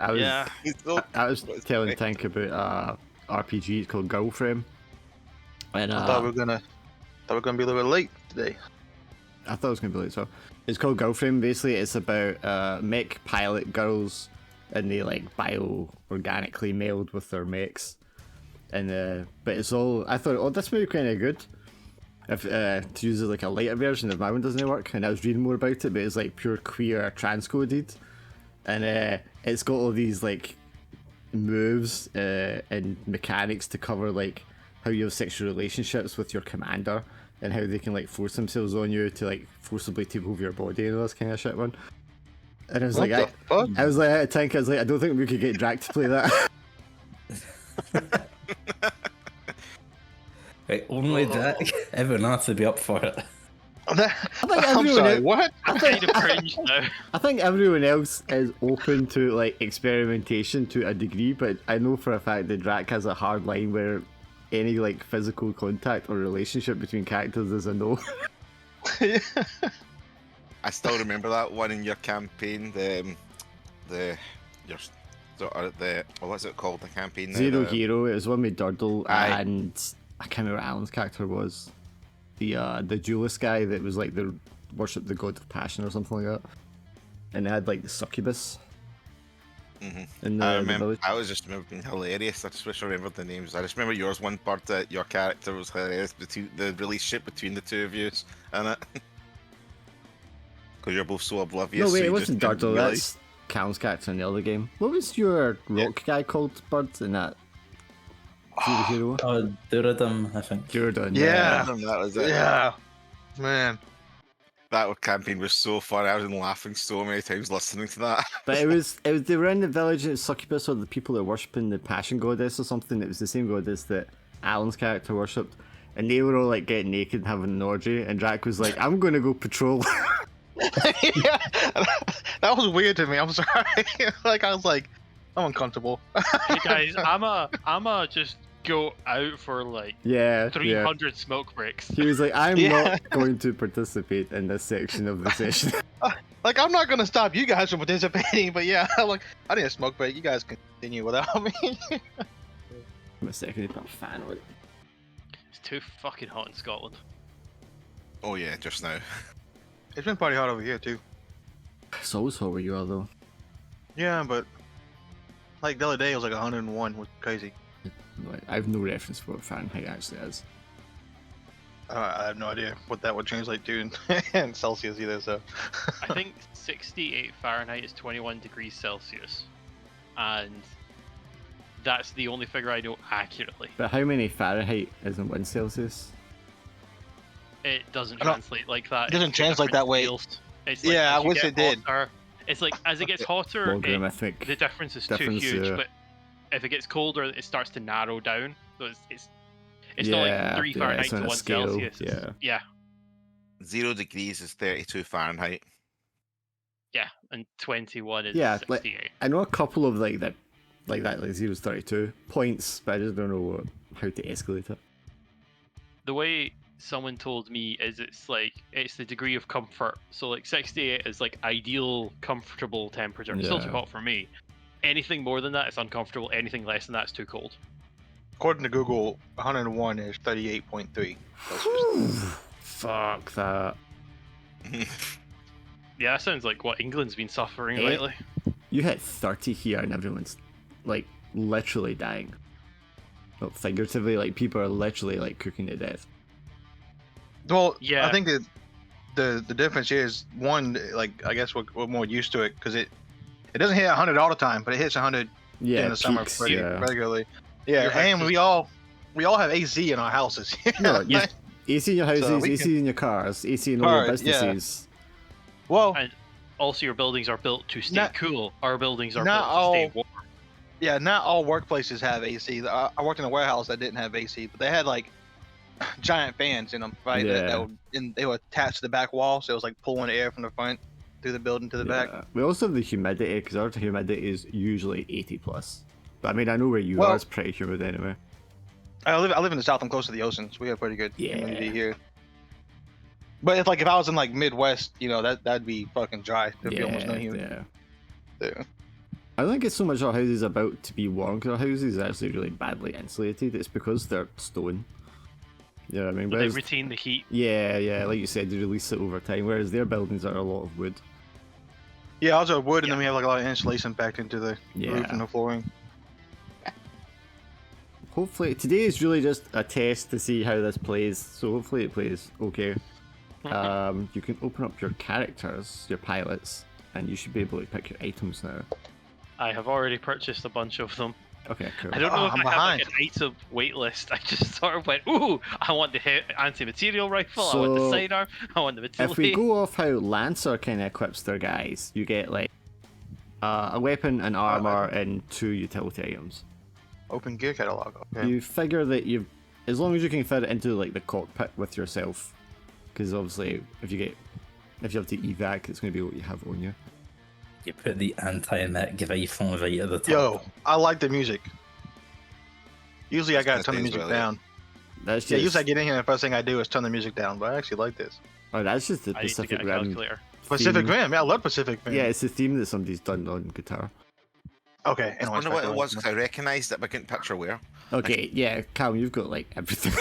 I was Yeah. I was telling Tank about RPG. It's called Girlframe. And I thought we were gonna be a little bit late today. I thought it was gonna be late. So it's called Girlframe. Basically, it's about mech pilot girls, and they like bio-organically meld with their mechs. And but it's all. I thought, oh, this movie kind of good. If to use it like a lighter version if my one doesn't work, and I was reading more about it, but it's like pure queer transcoded, and it's got all these like moves and mechanics to cover like how you have sexual relationships with your commander and how they can like force themselves on you to like forcibly take over your body and all this kind of shit. One, and I was What like, the fuck? I was like, at Tank, I was like, I don't think we could get Drac to play that. Right, only Jack. Everyone has to be up for it. I'm everyone sorry, else- what? I'm kind of cringe now. I think everyone else is open to like experimentation to a degree, but I know for a fact that Drac has a hard line where any like physical contact or relationship between characters is a no. I still remember that one in your campaign. What's it called? The campaign. Zero Hero. It was one with Durdle Aye. and I can't remember what Alan's character was. The duelist guy that was like the worship the god of passion or something like that, and they had like the succubus. In the, I the remember. village. I was just remember being hilarious. I just wish I remembered the names. I just remember yours one part that your character was hilarious between the relationship between the two of you, and it. Because you're both so oblivious. No wait, so it you wasn't just didn't Durdle. realise. That's Cal's character in the other game. What was your rock guy called, Bird, in that Zero Hero? Duradum, I think. Jordan. Yeah. That was it. Yeah, man. That campaign was so fun. I was laughing so many times listening to that. But it was they were in the village and it was succubus or the people that were worshipping the passion goddess or something. It was the same goddess that Alan's character worshipped, and they were all like getting naked and having an orgy, and Drac was like, I'm gonna go patrol. Yeah, that was weird to me. I'm sorry. Like I was like, I'm uncomfortable. Hey guys, I'ma just go out for like yeah 300 smoke breaks. He was like, I'm Yeah. not going to participate in this section of the session. Like I'm not gonna stop you guys from participating, but yeah, like I need a smoke break. You guys continue without me. I'm a second, I'm a fan of it. It's too fucking hot in Scotland. Oh yeah, just now. It's been pretty hot over here too. It's always hot where you are though. Yeah, but like the other day it was like 101, which was crazy. Like, I have no reference for what Fahrenheit actually is. I have no idea what that would translate to in Celsius either. So I think 68 Fahrenheit is 21 degrees Celsius, and that's the only figure I know accurately. But how many Fahrenheit is in 1 Celsius? It doesn't I don't- translate like that. it doesn't It's translate different that way. fields. It's like, Yeah, as I you wish get it did. hotter- It's like as it gets hotter, Logarithmic. the difference is Difference, too huge. yeah. But if it gets colder, it starts to narrow down. So it's not like 3 Fahrenheit it's on to a 1 scale, Celsius. Yeah. 0 degrees is 32 Fahrenheit. Yeah, and 21 is Yeah, 68. I know a couple of like 0's 32 points, but I just don't know how to escalate it. The way someone told me is it's the degree of comfort. So like 68 is like ideal, comfortable temperature. It's still too Yeah. hot for me. Anything more than that is uncomfortable. Anything less than that is too cold. according to Google, 101 is 38.3. Fuck that. Yeah, that sounds like what England's been suffering Eh? lately. You hit 30 here and everyone's like literally dying. Well, figuratively, like people are literally like cooking to death. Well, Yeah. I think that the difference here is one, like I guess we're more used to it because it doesn't hit 100 all the time, but it hits 100 Yeah, in the summer peaks, pretty yeah. regularly. Yeah, Your house and is- we all have AC in our houses. No, you, AC in your houses, So we AC in your cars, AC in all your Cars, yeah. businesses. Well, And also, your buildings are built to stay Not- cool. Our buildings are not built to stay all- warm. yeah, not all workplaces have AC. I worked in a warehouse that didn't have AC, but they had like giant fans in them, right? Yeah. They were attached to the back wall, so it was like pulling air from the front through the building to the back. Yeah. We also have the humidity because our humidity is usually 80 plus. But I mean, I know where you Well- are. It's pretty humid anyway. I live in the south. I'm close to the ocean, so we have pretty good Yeah. humidity here. But it's like if I was in like Midwest, that'd be fucking dry. There'd be almost no humidity. Yeah. there. I don't think it's so much our house is about to be warm, because our house is actually really badly insulated. It's because they're stone. You know what I mean? They Whereas- retain the heat. yeah, like you said, they release it over time, whereas their buildings are a lot of wood. Yeah, also wood, and then we have like a lot of insulation packed into the roof and the flooring. Hopefully, today is really just a test to see how this plays, so hopefully it plays okay. You can open up your characters, your pilots, and you should be able to pick your items now. I have already purchased a bunch of them. Okay, cool. I don't know if I'm I behind. have like an item wait list. I just sort of went, ooh, I want the anti-material rifle, I want the So, sidearm, I want the If we utility. go off how Lancer kind of equips their guys, you get like a weapon, an armor, and 2 utility items. Open gear catalog. Okay. You figure that as long as you can fit it into like the cockpit with yourself, because obviously if you have to evac, it's going to be what you have on you. You put the anti-mech rifle right at the top. Yo, I like the music. Usually I gotta turn the These music days, down. That's Yeah, just usually I get in here and the first thing I do is turn the music down, but I actually like this. that's just the I need to Pacific get a Rim. calculator. Pacific theme. Rim, yeah, I love Pacific Rim. Yeah, it's the theme that somebody's done on guitar. Okay, I wonder what it was because I recognised it, but I couldn't picture where. Okay, yeah, Cal, you've got like everything.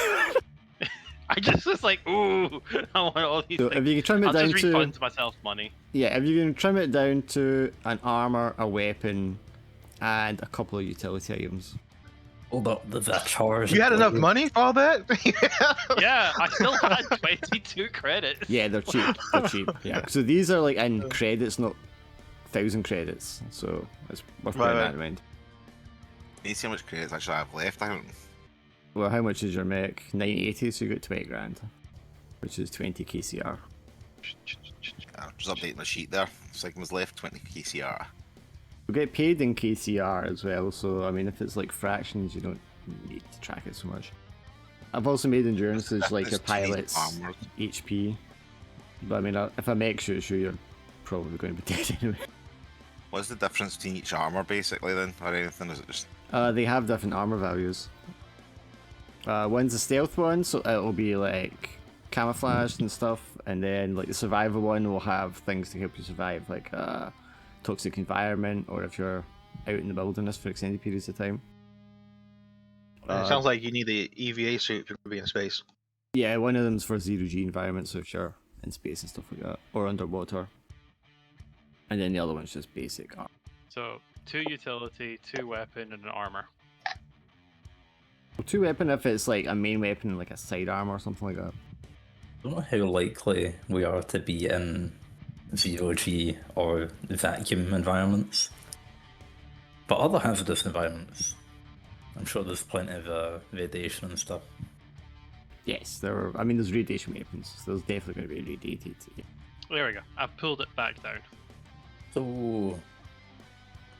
I just was like, ooh, I want all these So things. if you can trim it I'll down just to refund myself money. if you can trim it down to an armor, a weapon, and a couple of utility items. Hold up, there's a charge. You had enough money for all that? Yeah, I still had 22 credits. Yeah, they're cheap. They're cheap. Yeah. So these are like in credits, not 1,000 credits. So it's worth bearing that in mind. Let me see how much credits I actually have left. I don't. Well, how much is your mech? 980, so you got 20 grand, which is 20 KCR. I'll just update my sheet there. Sigma's left 20 KCR. You'll get paid in KCR as well, so I mean, if it's like fractions, you don't need to track it so much. I've also made endurances like your pilot's armor. HP, but I mean, if a mech shoots you, you're probably going to be dead anyway. What's the difference between each armor, basically, then, or anything? Is it just They have different armor values. One's a stealth one, so it'll be like camouflaged and stuff, and then like the survival one will have things to help you survive, like toxic environment, or if you're out in the wilderness for extended periods of time. It sounds like you need the EVA suit to be in space. Yeah, one of them's for zero-G environment, so if you're in space and stuff like that, or underwater. And then the other one's just basic. So, 2 utility, 2 weapon, and an armor. 2 weapon if it's like a main weapon, like a sidearm or something like that. I don't know how likely we are to be in zero-G or vacuum environments. But other hazardous environments, I'm sure there's plenty of radiation and stuff. Yes, there's radiation weapons, so there's definitely going to be radiated. Yeah. There we go. I've pulled it back down. So,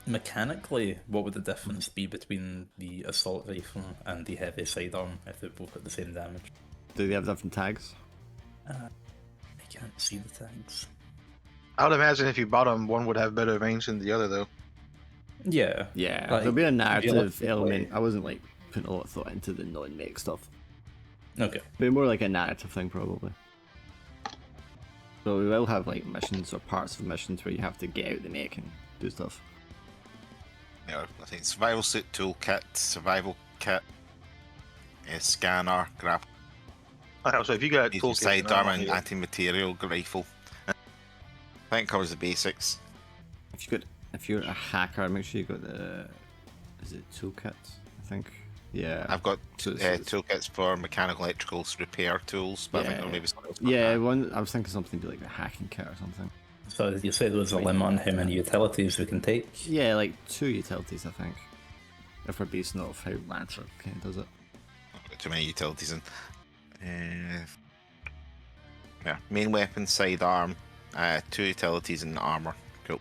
mechanically, what would the difference be between the assault rifle and the heavy sidearm if they both got the same damage? Do they have different tags? I can't see the tags. I would imagine if you bought them, one would have better range than the other, though. Yeah. Yeah, Like, there'll be a narrative realistically- element. I wasn't like putting a lot of thought into the non-mech stuff. Okay. But more like a narrative thing, probably. So we will have like missions or parts of missions where you have to get out the mech and do stuff. Yeah, I think survival suit toolkit, survival kit, scanner, grapple, Okay, so if you got toolkit, sidearm, and yeah. anti-material rifle. I think it covers the basics. If you're a hacker, make sure you got the toolkit? I think. Yeah. I've got So it's- toolkits for mechanical, electrical repair tools, but I think Yeah. there may be something else. Yeah, one. I was thinking something to be like a hacking kit or something. So you said there's a limit on how many utilities we can take? Yeah, like 2 utilities, I think. If we're basing off how Lancer kind of does it. I've got too many utilities in. Yeah, main weapon, sidearm, 2 utilities, and armor. Cool.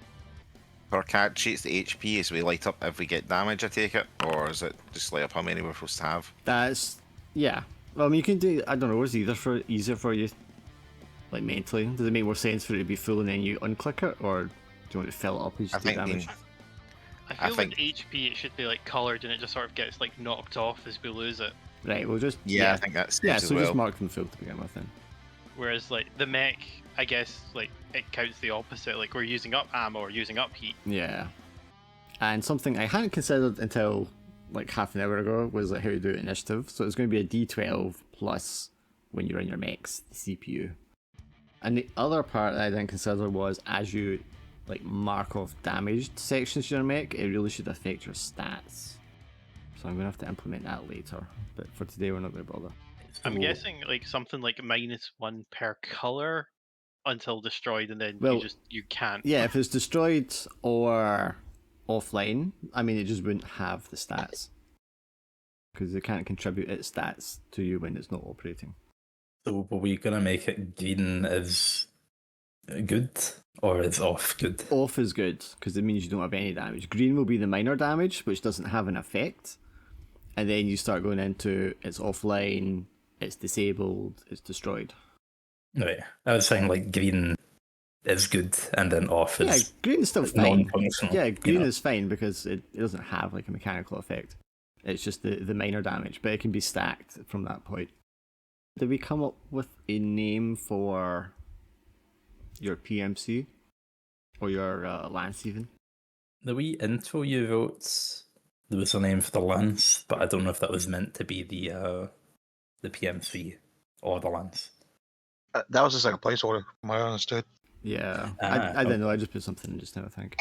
For CAD sheets, the HP is we light up if we get damage, I take it, or is it just light up how many we're supposed to have? That's yeah. Well, I mean, you can do. I don't know. Is either easier for you, like mentally? Does it make more sense for it to be full and then you unclick it, or do you want to fill it up as you I take think damage? I I feel think- with HP it should be like coloured and it just sort of gets like knocked off as we lose it. Right. We'll just Yeah, I think that's yeah. as So well. just mark them full to begin with then. Whereas like the mech, I guess like it counts the opposite. Like we're using up ammo or using up heat. Yeah. And something I hadn't considered until like half an hour ago was like how you do initiative. So it's going to be a D12 plus when you're in your mechs, the CPU. And the other part that I didn't consider was as you like mark off damaged sections to your mech, it really should affect your stats. So I'm going to have to implement that later. But for today, we're not going to bother. I'm guessing like something like -1 per color until destroyed, and then Well, you can't. Yeah, if it's destroyed or offline, I mean, it just wouldn't have the stats. Because it can't contribute its stats to you when it's not operating. So are we gonna make it green as good or is off good? Off is good, because it means you don't have any damage. Green will be the minor damage, which doesn't have an effect. And then you start going into it's offline, it's disabled, it's destroyed. Right. I was saying like green is good and then off is Yeah, green is still fine. non-functional. Yeah, green you know? is fine because it doesn't have like a mechanical effect. It's just the minor damage, but it can be stacked from that point. Did we come up with a name for your PMC? Or your Lance even? The wee intro you wrote, there was a name for the Lance, but I don't know if that was meant to be the PM3 or the Lance. That was just like a placeholder, from what I understood. Yeah, Ah, I don't know, I just put something in just now, I think.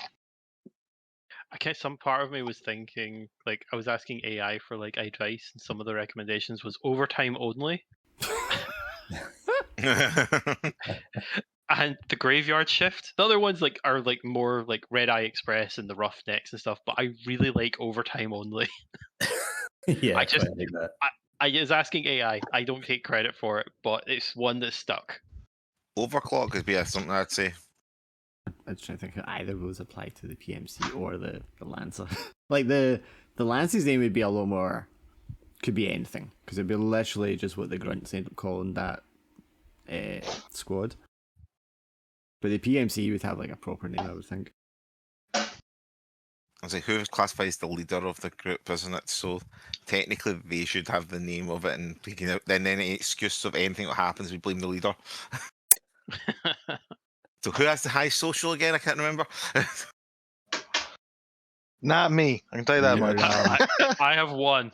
I guess some part of me was thinking, like, I was asking AI for like advice, and some of the recommendations was overtime only, and the graveyard shift. The other ones like are like more like Red Eye Express and the Roughnecks and stuff. But I really like overtime only. Yeah, I just- quite like that. I was asking AI. I don't take credit for it, but it's one that stuck. Overclock would be something I'd say. I'm trying to think how either of those apply to the PMC or the Lancer. Like the Lance's name would be a lot more, could be anything, because it'd be literally just what the grunts end up calling that squad. But the PMC would have like a proper name, I would think. I was like, who classifies the leader of the group, isn't it? So technically they should have the name of it, and we can, then any excuse of anything that happens, we blame the leader. So who has the high social again? I can't remember. Not me. I can tell you that You're, much. I have one.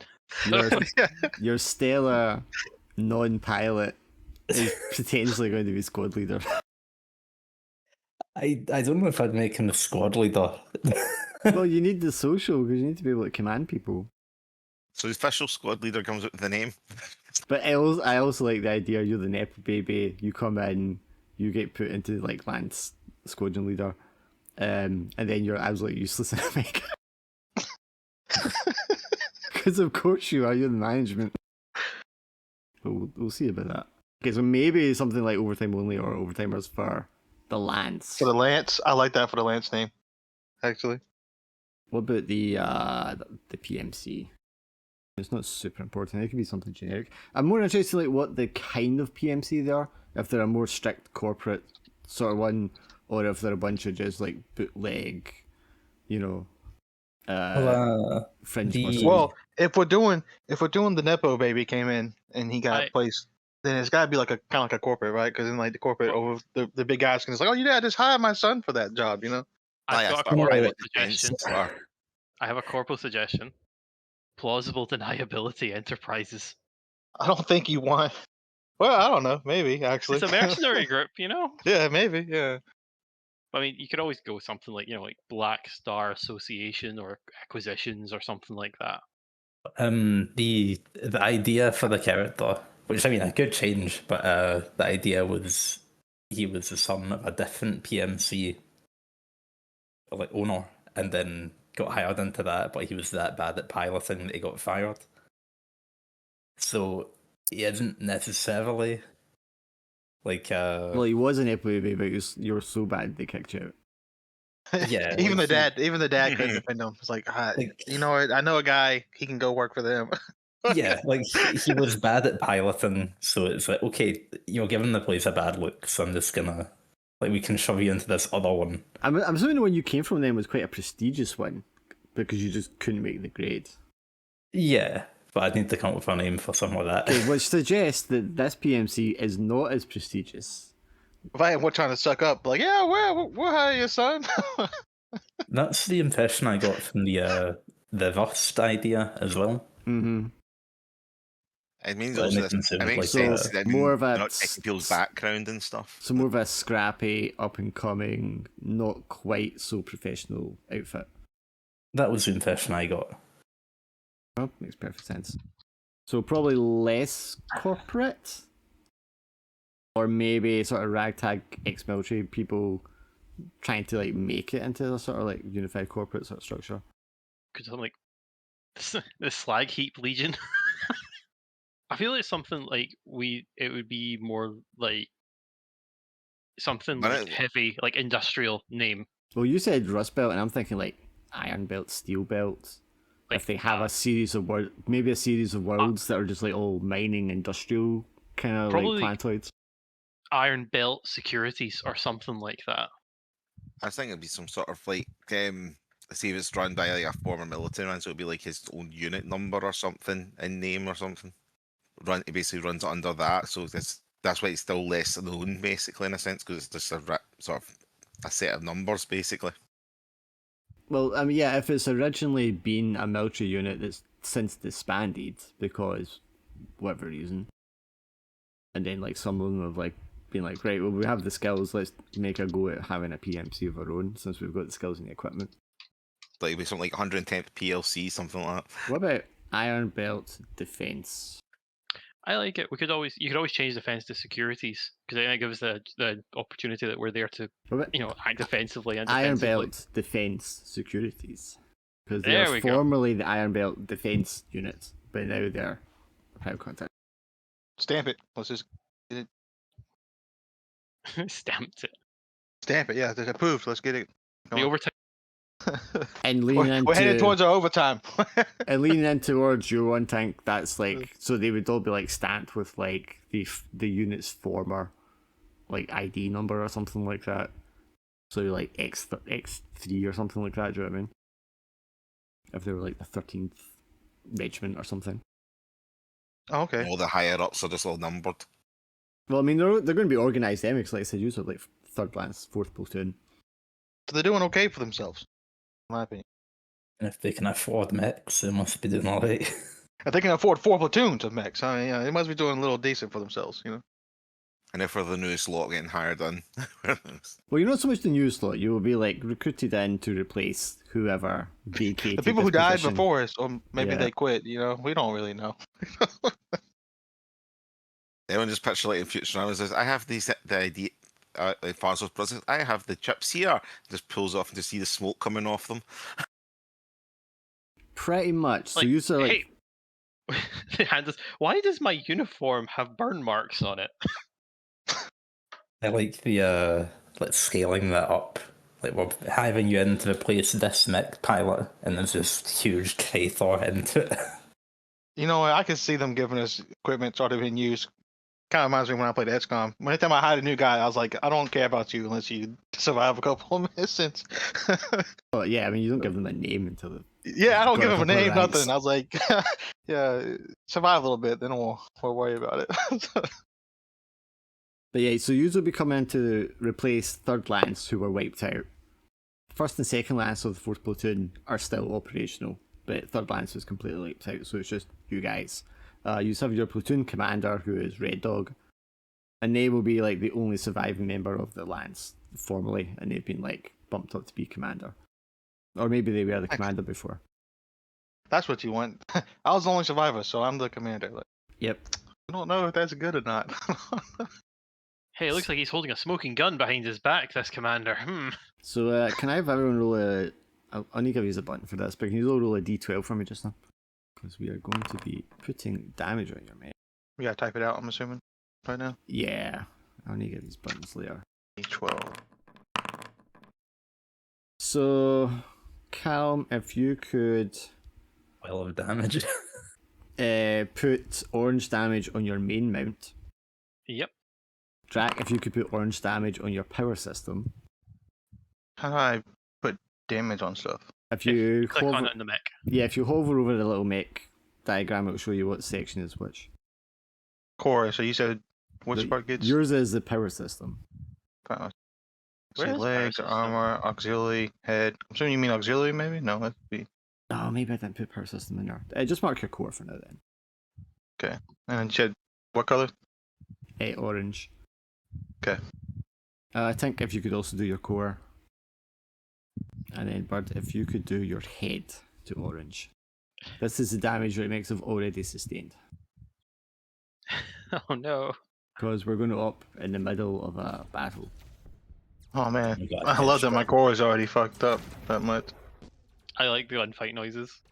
Your stellar non-pilot is potentially going to be squad leader. I don't know if I'd make him the squad leader. Well, you need the social because you need to be able to command people. So the official squad leader comes out with the name. But I also like the idea you're the Nepo baby, you come in, you get put into like Lance squadron leader, and then you're absolutely useless in America. Because of course you are, you're the management. But we'll see about that. Okay, so maybe something like overtime only or overtimers for the Lance. For the Lance, I like that for the Lance name, actually. What about the PMC? It's not super important. It could be something generic. I'm more interested in like what the kind of PMC they are. If they're a more strict corporate sort of one, or if they're a bunch of just like bootleg, you know, fringe. mercenaries. Well, if we're doing the Nepo baby came in and he got placed, then it's got to be like a kind of like a corporate, right? Because then like the corporate over the big guys can just like, oh yeah, just hire my son for that job, you know. I've got a Start corporal with suggestion. defense. I have a corporal suggestion. Plausible deniability enterprises. I don't think you want. Well, I don't know. Maybe actually. It's a mercenary group, you know. Yeah, maybe. Yeah. I mean, you could always go something like, you know, like Black Star Association or Acquisitions or something like that. The idea for the character, which I mean I could change, but the idea was he was the son of a different PMC like owner, and then got hired into that, but he was that bad at piloting that he got fired. So he isn't necessarily like Well, he was an Nepo baby, but you were so bad they kicked you out. Yeah, even like the dad couldn't defend him. It's like, you know what? I know a guy. He can go work for them. yeah, like he was bad at piloting, so it's like, okay, you're giving the place a bad look, so I'm just gonna like we can shove you into this other one. I'm assuming the one you came from then was quite a prestigious one because you just couldn't make the grade. Yeah, but I'd need to come up with a name for something like that. Okay, which suggests that this PMC is not as prestigious. If I we're trying to suck up, like, yeah, we'll hire your son. That's the impression I got from the Rust idea as well. Mm-hmm. It means But also it this, it sounds makes like sense. I mean, more of a not taking people's background and stuff. So more of a scrappy, up and coming, not quite so professional outfit. that was the impression I got. Oh, makes perfect sense. So probably less corporate, or maybe sort of ragtag ex-military people trying to like make it into a sort of like unified corporate sort of structure. Because I'm like the Slag Heap Legion. I feel like something like it would be more like something But like heavy, like industrial name. Well, you said Rust Belt, and I'm thinking like Iron Belt, Steel Belt. Like, If they have a series of maybe a series of worlds that are just like all mining, industrial kind of like probably planetoids. Iron Belt Securities or something like that. I think it'd be some sort of like, see if it's run by like a former military man, so it'd be like his own unit number or something in name or something. He basically runs it under that, so that's why it's still less known, basically, in a sense, because it's just a sort of a set of numbers, basically. Well, I mean, yeah, if it's originally been a military unit that's since disbanded because whatever reason, and then like some of them have like been like, right, well, we have the skills, let's make a go at having a PMC of our own since we've got the skills and the equipment. Like it'd be something like 110th PLC, something like that. What about Iron Belt Defense? I like it. You could always change defense to securities because it gives the opportunity that we're there to act defensively and Iron defensively. Belt Defense Securities, because they There are we go. formerly the Iron Belt Defense Unit, but now they're private contract. Stamp it. Let's just get it. Stamped it. Stamp it. Yeah, it's approved. Let's get it. The overtime. And leaning into we're headed towards our overtime. and leaning in towards your one tank, that's like, so they would all be like stamped with like the unit's former like ID number or something like that. So like X3 or something like that. Do you know what I mean? If they were like the 13th regiment or something. Oh, okay. All the higher ups are just all numbered. Well, I mean they're going to be organised anyway, because like I said, usually like 3rd Lance, 4th Platoon. So they're doing okay for themselves, in my opinion. And if they can afford mechs, they must be doing alright. If they can afford 4 platoons of mechs, I mean, yeah, they must be doing a little decent for themselves, you know. And if we're the newest lot getting hired on. Well, you're not so much the new slot. You will be like recruited in to replace whoever vacated The people who this died position. before us, or maybe Yeah. they quit, you know. We don't really know. Everyone just picture like in future now says, I have the idea. Like Farzo's brothers, I have the chips here. Just pulls off and just see the smoke coming off them. Pretty much. So Like, you said like, hey, why does my uniform have burn marks on it? I like the scaling that up. Like we're having you in to replace this mech pilot, and there's this huge crater into it. You know, I can see them giving us equipment sort of in use. Kind of reminds me when I played XCOM. Anytime I hired a new guy, I was like, I don't care about you unless you survive a couple of missions. oh yeah, I mean you don't give them a name until the Yeah, I don't Got give a him a couple of name, ranks. nothing. I was like, yeah, survive a little bit, then we'll worry about it. But yeah, so you will be coming in to replace 3rd Lance who were wiped out. 1st and 2nd Lance of the 4th Platoon are still operational, but 3rd Lance was completely wiped out, so it's just you guys. You have your platoon commander who is Red Dog, and they will be like the only surviving member of the Lance formally, and they've been like bumped up to be commander. Or maybe they were the commander before. That's what you want. I was the only survivor, so I'm the commander. Like, Yep. I don't know if that's good or not. Hey, it looks like he's holding a smoking gun behind his back, this commander. So can I have everyone roll a... I'll need to use a button for this, but can you all roll a d12 for me just now? Because we are going to be putting damage on your mate. We gotta type it out, I'm assuming, right now. Yeah. I'll need to get these buttons later. D12. So, Calm, if you could Well of damage. put orange damage on your main mount. Yep. Drac, if you could put orange damage on your power system. How do I put damage on stuff? If you Click on it in the mech. Yeah, if you hover over the little mech diagram, it'll show you what section is which. Core, so you said which part gets... Yours is the power system. Say Where's legs, Power System? armor, auxiliary, head. I'm assuming you mean auxiliary, maybe? No, that'd be. Oh, maybe I didn't put power system in there. Just mark your core for now then. Okay. And then shed. What color? Orange. Okay. I think if you could also do your core. And then, Bird, if you could do your head to orange. This is the damage it makes of already sustained. Oh no. Because we're going to up in the middle of a battle. Oh man, You got I love that my headshot. core is already fucked up that much. I like the gunfight noises.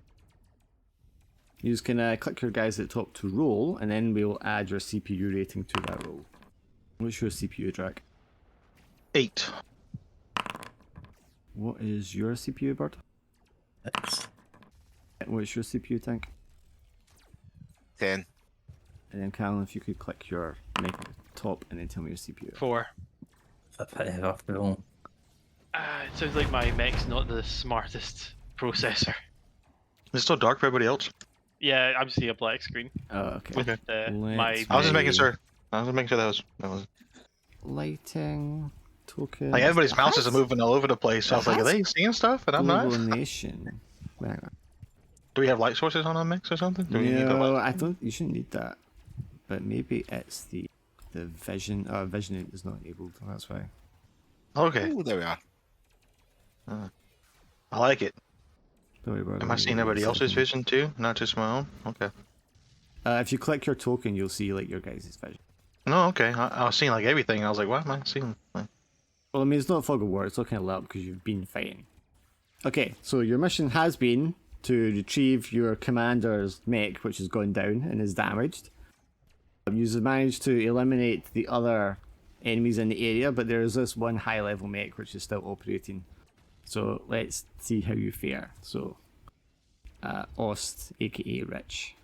You just can click your guys at the top to roll, and then we'll add your CPU rating to that roll. What's your CPU, Drac? 8. What is your CPU, Bird? Six. What's your CPU, Tank? 10. And then, Callan, if you could click your mic at the top and then tell me your CPU. 4. A pretty after all. It sounds like my mech's not the smartest processor. Is it still dark for everybody else? Yeah, I'm seeing a black screen. Oh, okay. Okay. My I was just making Hey. sure. I was just making sure that was. Lighting, token. Like everybody's mouses are moving all over the place. So I was like, are they seeing stuff? And I'm Global not. Nation. Hang on. Do we have light sources on our mix or something? Do we need the No, light? I don't. You shouldn't need that. But maybe it's the vision. Vision is not enabled. That's why. Okay, Ooh, there we are. I like it. Don't worry about it. Am I seeing everybody else's vision too, not just my own? Okay. If you click your token, you'll see like your guys' vision. No, okay. I was seeing like everything. I was like, what am I seeing? Like, Well, I mean, it's not fog of war. It's not kind of lit up because you've been fighting. Okay, so your mission has been to retrieve your commander's mech, which has gone down and is damaged. You've managed to eliminate the other enemies in the area, but there is this one high-level mech which is still operating. So let's see how you fare. So, Ost, aka Rich.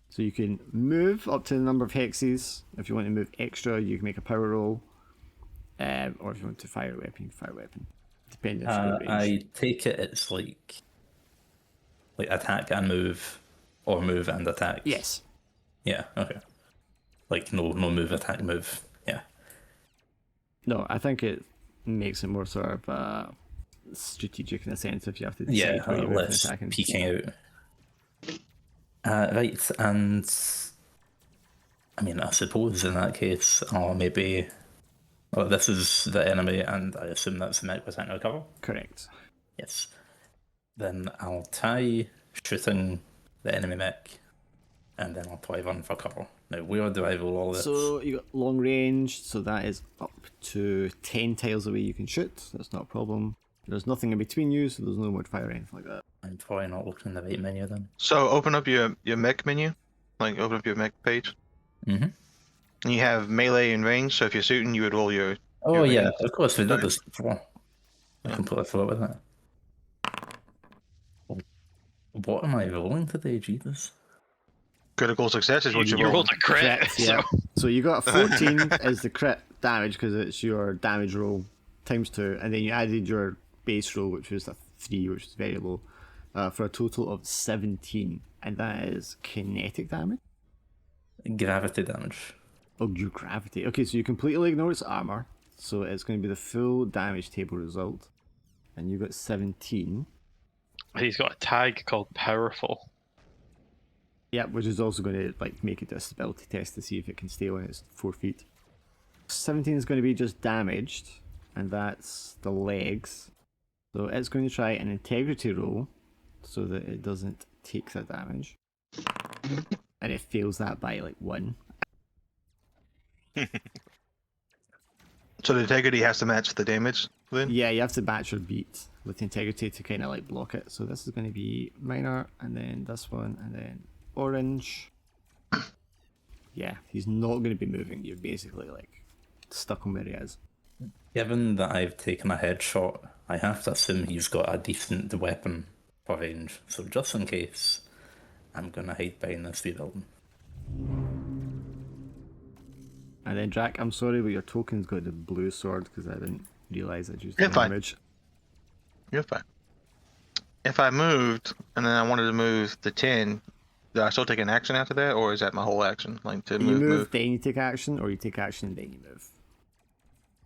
So you can move up to the number of hexes. If you want to move extra, you can make a power roll. Or if you want to fire a weapon, you can fire a weapon. Depending on your range. I take it it's like attack and move, or move and attack. Yes. Yeah. Okay. Like no move, attack, move. Yeah. No, I think it makes it more sort of strategic in a sense if you have to decide Yeah. where you move and Less attack. And peeking out. Right, and I mean, I suppose in that case, or maybe. Well, this is the enemy, and I assume that's the mech we're trying to recover. Correct. Yes. Then I'll try shooting the enemy mech, and then I'll try run for cover. Now, where do I roll all this? So you got long range, so that is up to 10 tiles away you can shoot. That's not a problem. There's nothing in between you, so there's no more fire or anything like that. I'm probably not looking in the right menu then. so open up your mech menu, like open up your mech page, Mm-hmm. and you have melee and range. So if you're shooting, you would roll your. Oh your yeah, range. of course we did Sorry. this before. I completely forgot with that. What am I rolling today, Jesus? Critical success is what You you're rolled rolling. a crit. Crit, yeah. So you got 14 as the crit damage because it's your damage roll times 2, and then you added your base roll, which was a 3, which is very low, for a total of 17, and that is kinetic damage. Gravity damage. Oh, your gravity. Okay, so you completely ignore its armor, so it's going to be the full damage table result, and you got 17. He's got a tag called Powerful. Yeah, which is also going to like make it a stability test to see if it can stay on its 4 feet. 17 is going to be just damaged, and that's the legs. So it's going to try an integrity roll so that it doesn't take that damage. And it fails that by like 1. So the integrity has to match the damage then. Yeah, you have to match or beat with the integrity to kind of like block it. So this is going to be minor, and then this one, and then orange. Yeah, he's not going to be moving. You're basically like stuck on where he is. Given that I've taken a headshot, I have to assume he's got a decent weapon for range. So just in case, I'm gonna hide behind this wee building. And then Jack, I'm sorry, but your token's got the blue sword because I didn't realise I'd used Yeah, the fine. damage. You're fine. If I moved and then I wanted to move the 10, do I still take an action after that, or is that my whole action? Like to You move, move, then you take action, or you take action and then you move.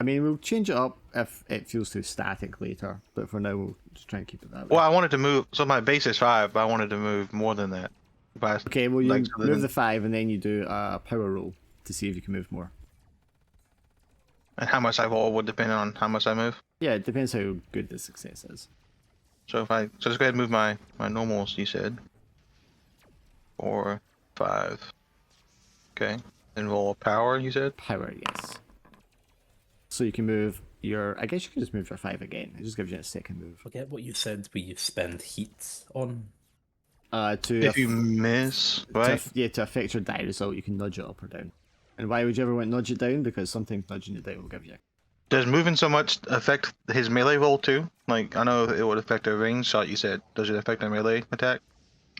I mean, we'll change it up if it feels too static later, but for now we'll just try and keep it that way. Well, I wanted to move. So my base is 5, but I wanted to move more than that. Okay, well, you like, so move the 5 and then you do a power roll to see if you can move more. And how much I roll would depend on how much I move. Yeah, it depends how good the success is. So if I just go ahead and move my normals, you said 4, 5. Okay, and roll a power. You said. Power, yes. So you can move your. I guess you can just move your 5 again. It just gives you a second move. Forget what you said. We spend heat on. If you miss, right? To affect your die result, you can nudge it up or down. And why would you ever want to nudge it down? Because something nudging it down will give you. Does moving so much affect his melee roll too? Like, I know it would affect a range shot, you said. Does it affect a melee attack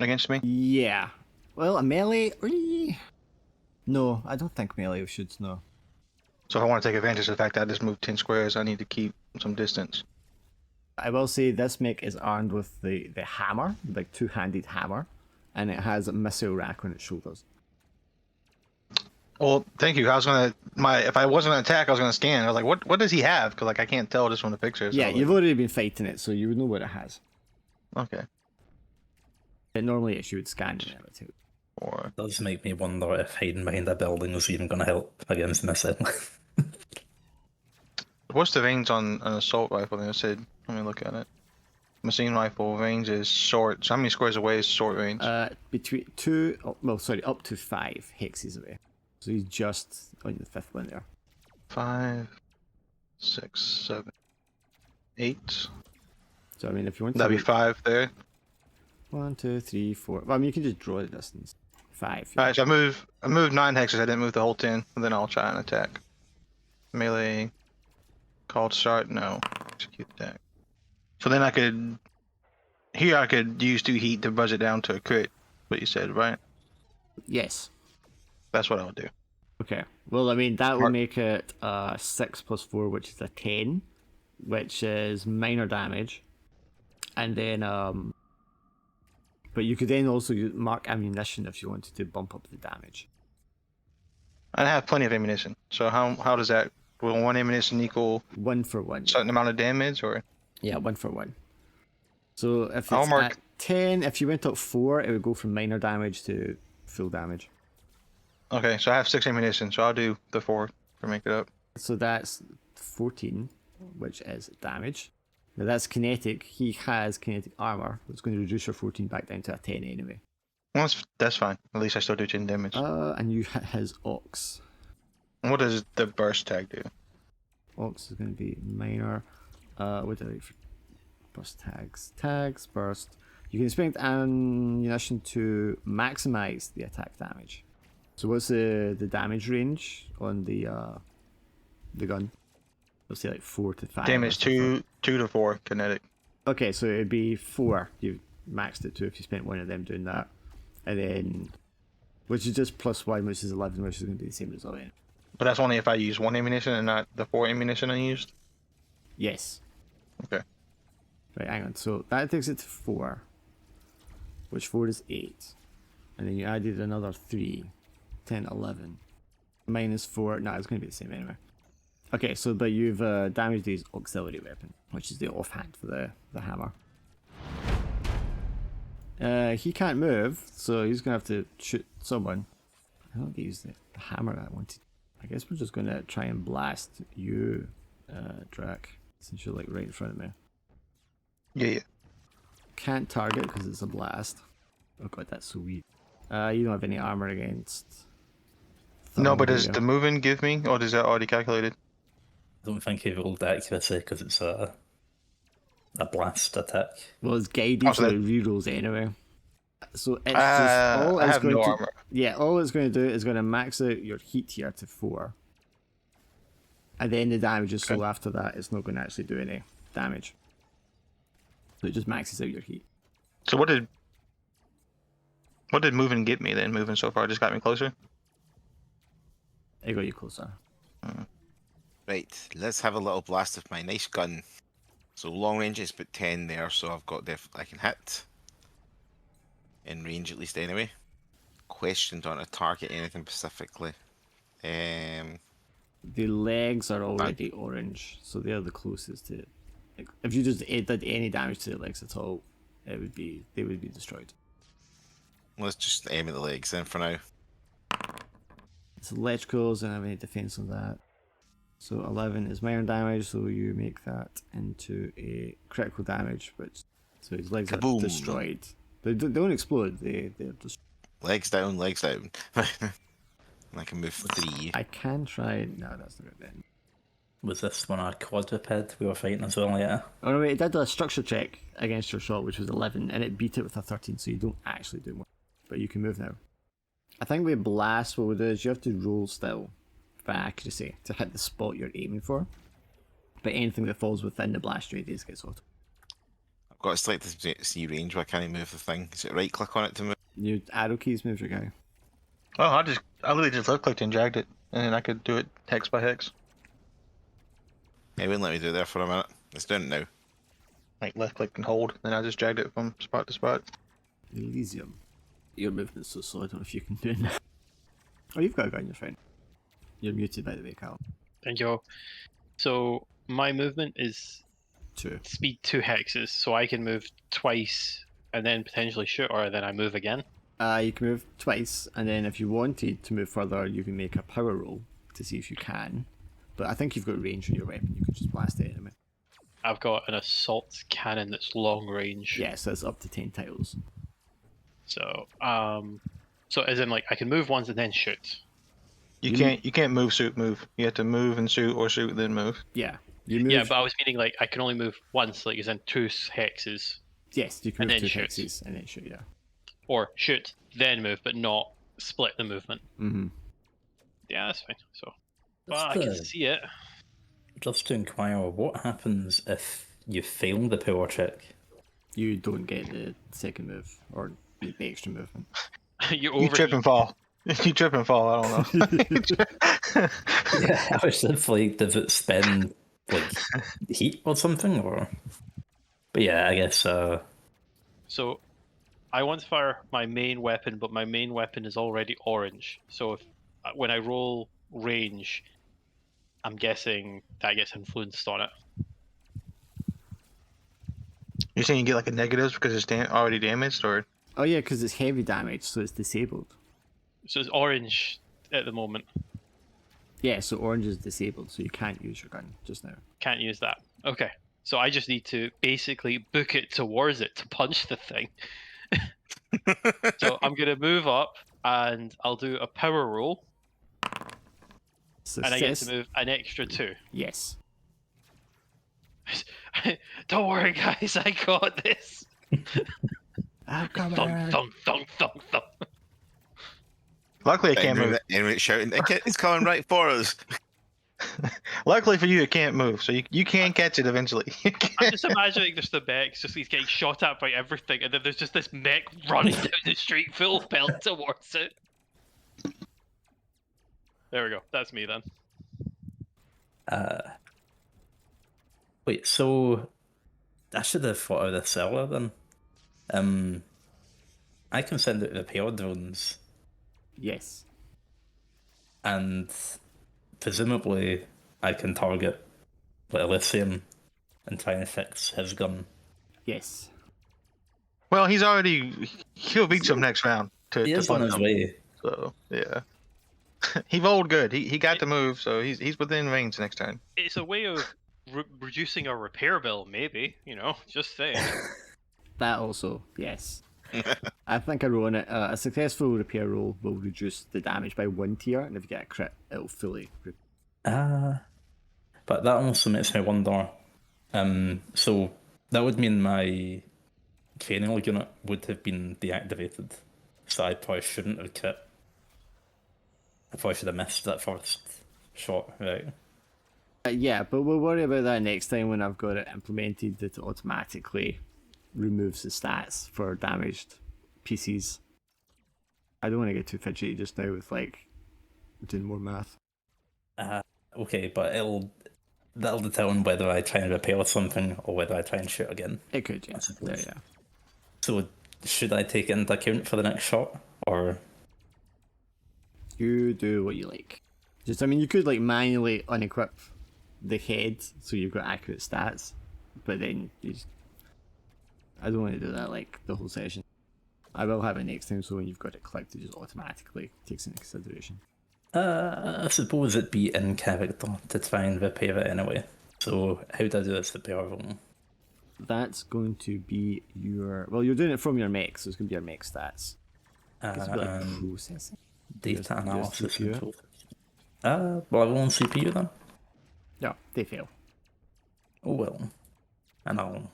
against me? Yeah. Well, a melee. No, I don't think melee should. No. So if I want to take advantage of the fact that I just moved 10 squares, I need to keep some distance. I will say this mech is armed with the hammer, like two-handed hammer, and it has a missile rack on its shoulders. Well, thank you. I was gonna if I wasn't gonna attack, I was gonna scan. I was like, what does he have? Because like I can't tell just from the pictures. Yeah, so, you've already been fighting it, so you would know what it has. Okay. It normally it should scan it too. Or It does make me wonder if hiding behind a building is even going to help against missile. what's the range on an assault rifle? Then I said, let me look at it. Machine rifle range is short. So how many squares away is short range? Between up to 5 hexes away. So he's just on the 5th one there. 5, 6, 7, 8. So I mean, if you want That'd to be 5 there. 1, 2, 3, 4. Well, I mean, you can just draw the distance. 5. Alright, so I moved 9 hexes. I didn't move the whole 10. And then I'll try and attack. Melee. Called start. No. Execute attack. So then I could. Here I could use 2 heat to buzz it down to a crit. What you said, right? Yes. That's what I would do. Okay. Well, I mean, that will Mark. make it 6 plus 4, which is a 10, which is minor damage. And then, but you could then also mark ammunition if you wanted to bump up the damage. I have plenty of ammunition. So how does that? Will 1 ammunition equal 1 for 1. certain amount of damage, or? Yeah, 1 for 1. So if I'll it's mark- at 10, if you went up 4, it would go from minor damage to full damage. Okay, so I have 6 ammunition, so I'll do the 4 to make it up. So that's 14, which is damage. Now that's kinetic. He has kinetic armor. It's going to reduce your 14 back down to a 10 anyway. Well, that's fine. At least I still do 10 damage. And you hit his Ox. And what does the burst tag do? Ox is going to be minor. What do I like for burst tags? Tags, burst. You can spend ammunition to maximize the attack damage. So what's the damage range on the gun? Let's say like 4 to 5. Damage 2 to 4 kinetic. Okay, so it'd be 4. You maxed it to if you spent one of them doing that, and then which is just plus 1, which is 11, which is going to be the same result. Anyway. But that's only if I use 1 ammunition and not the 4 ammunition I used. Yes. Okay. Right, hang on. So that takes it to 4, which 4 is 8, and then you added another 3, 10, 11. Minus 4. No, it's going to be the same anyway. Okay, so but you've damaged his auxiliary weapon, which is the offhand for the hammer. He can't move, so he's going to have to shoot someone. I don't use the hammer I wanted. I guess we're just going to try and blast you, Drac, since you're like right in front of me. Yeah. Can't target because it's a blast. Oh god, that's so weird. You don't have any armor against. No, but does Thunder, the moving give me, or is that already calculated? I don't think he rolled accuracy because it's a blast attack. well, it's guided, Oh, so so that- it rerolls anyway. So it's just all I it's have going no to. armor. Yeah, all it's going to do is going to max out your heat here to 4. And then the damage is so Okay. after that, it's not going to actually do any damage. So it just maxes out your heat. So what did moving get me then? Moving so far just got me closer? It got you closer. Right, let's have a little blast of my nice gun. So long range is about 10 there, so I've got I can hit. In range at least anyway. Question, don't I target anything specifically? The legs are already orange, so they're the closest to. Like, if you just did any damage to the legs at all, they would be destroyed. Let's just aim at the legs then for now. So electricals, don't have any defense on that. So 11 is minor damage, so you make that into a critical damage, which so his legs Kaboom. are destroyed. They don't explode. They're just. Legs down, legs down. I can move 3. I can try. No, that's not it then. Was this one a quadruped we were fighting as well? Yeah. Oh no, wait, it did a structure check against your shot, which was 11, and it beat it with a 13, so you don't actually do more. But you can move now. I think with blast, what we'll do is you have to roll still for accuracy to hit the spot you're aiming for. But anything that falls within the blast radius gets auto. I've got a selected C range, but I can't move the thing. Is it right click on it to move? Your arrow keys move your guy. Oh, I literally just left clicked and dragged it, and then I could do it hex by hex. Yeah, it wouldn't let me do it there for a minute. It's doing it now. Like left click and hold, then I just dragged it from spot to spot. Elysium. Your movement's so slow, I don't know if you can do it now. Oh, you've got a guy in your friend. You're muted, by the way, Cal. Thank you. So my movement is 2. speed 2 hexes, so I can move twice and then potentially shoot, or then I move again. You can move twice, and then if you wanted to move further, you can make a power roll to see if you can. But I think you've got range on your weapon, you can just blast the enemy. I've got an assault cannon that's long range. Yeah, so it's up to 10 tiles. So, so as in like I can move once and then shoot. You can't move, shoot, move. You have to move and shoot, or shoot then move. Yeah. You move. Yeah, but I was meaning like I can only move once, like as in 2 hexes, Yes, you can and move then 2 shoot. hexes and then shoot, yeah. or shoot then move, but not split the movement. Mm-hmm. Yeah, that's fine. So, well, I Just, can see it. just to inquire, what happens if you fail the power check? You don't get the second move, or the extra movement. You You trip and fall. You trip and fall. I don't know. Yeah, I was just like, does it spend like heat or something, or? But yeah, I guess. So, I want to fire my main weapon, but my main weapon is already orange. So if when I roll range, I'm guessing that gets influenced on it. You're saying you get like a negatives because it's already damaged, or? Oh yeah, because it's heavy damage, so it's disabled. So it's orange at the moment. Yeah, so orange is disabled, so you can't use your gun just now. Can't use that. Okay. So I just need to basically book it towards it to punch the thing. So I'm going to move up and I'll do a power roll. Success. And I get to move an extra 2. Yes. Don't worry, guys. I got this. I'm coming. Thunk, thunk, thunk, thunk, thunk. Luckily, it can't move. Anyway, shouting, it's coming right for us. Luckily for you, it can't move, so you can catch it eventually. I'm just imagining just the mechs, just he's getting shot at by everything, and then there's just this mech running down the street full pelt towards it. There we go. That's me then. Wait, so I should have thought of this earlier then. I can send out repair drones, Yes. and presumably I can target like Elysium and try and fix his gun. Yes. Well, he'll beat you next round to He is on punch his him. way. So yeah, he rolled good. He got the move, so he's within range next turn. It's a way of reducing our repair bill, maybe. You know, just saying. That also, yes. I think I roll on it. A successful repair roll will reduce the damage by 1 tier, and if you get a crit, it'll fully. But that also makes me wonder. So that would mean my cranial unit would have been deactivated, so I probably shouldn't have crit. I probably should have missed that first shot, right? Yeah, but we'll worry about that next time when I've got it implemented that it automatically removes the stats for damaged PCs. I don't want to get too fidgety just now with like doing more math. Okay, but that'll determine whether I try and repair something or whether I try and shoot again. It could, yeah. suppose. There, yeah. So should I take it into account for the next shot, or? You do what you like. Just, I mean, you could like manually unequip the head so you've got accurate stats, but then I don't want to do that like the whole session. I will have it next time, so when you've got it clicked, it just automatically takes into consideration. I suppose it'd be in character to try and repair it anyway. So how do I do this repair roll? That's going to be your... Well, you're doing it from your mech, so it's going to be your mech stats. It's going to be like processing. Data analysis CPU. and so well, I will on CPU then. No, they fail. Oh well. And I'll...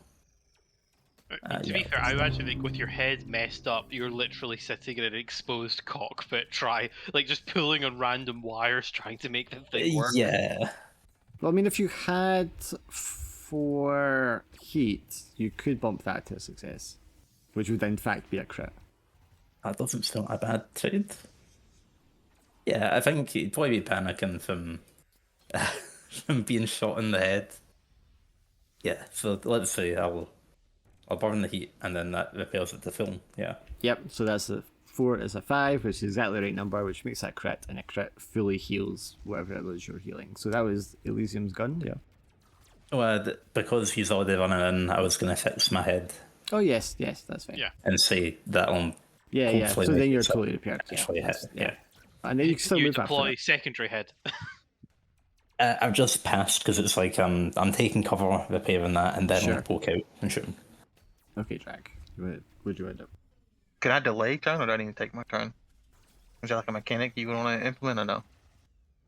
To be fair, I imagine like with your head messed up, you're literally sitting in an exposed cockpit, just pulling on random wires, trying to make the thing work. Yeah. Well, I mean, if you had 4 heat, you could bump that to a success, which would in fact be a crit. That doesn't sound a bad trade. Yeah, I think he'd probably be panicking from from being shot in the head. Yeah, so let's say I'll burn the heat and then that repairs it to film. Yeah. Yep, so that's a 4 is a 5, which is exactly the right number, which makes that crit, and a crit fully heals whatever it was you're healing. So that was Elysium's gun, yeah. Well, because he's already running in, I was going to fix my head Oh, yes, that's fine. Yeah. and say that Yeah. hopefully So make then you're it so totally repaired. actually hit. Yeah. And then you can still You move after deploy that. secondary head. I've just passed because it's like I'm taking cover, repairing that, and then Sure. I'll poke out and shoot him. Okay, Drag. Would you end up? Can I delay turn, or do I need to take my turn? Is that like a mechanic you would want to implement, or no?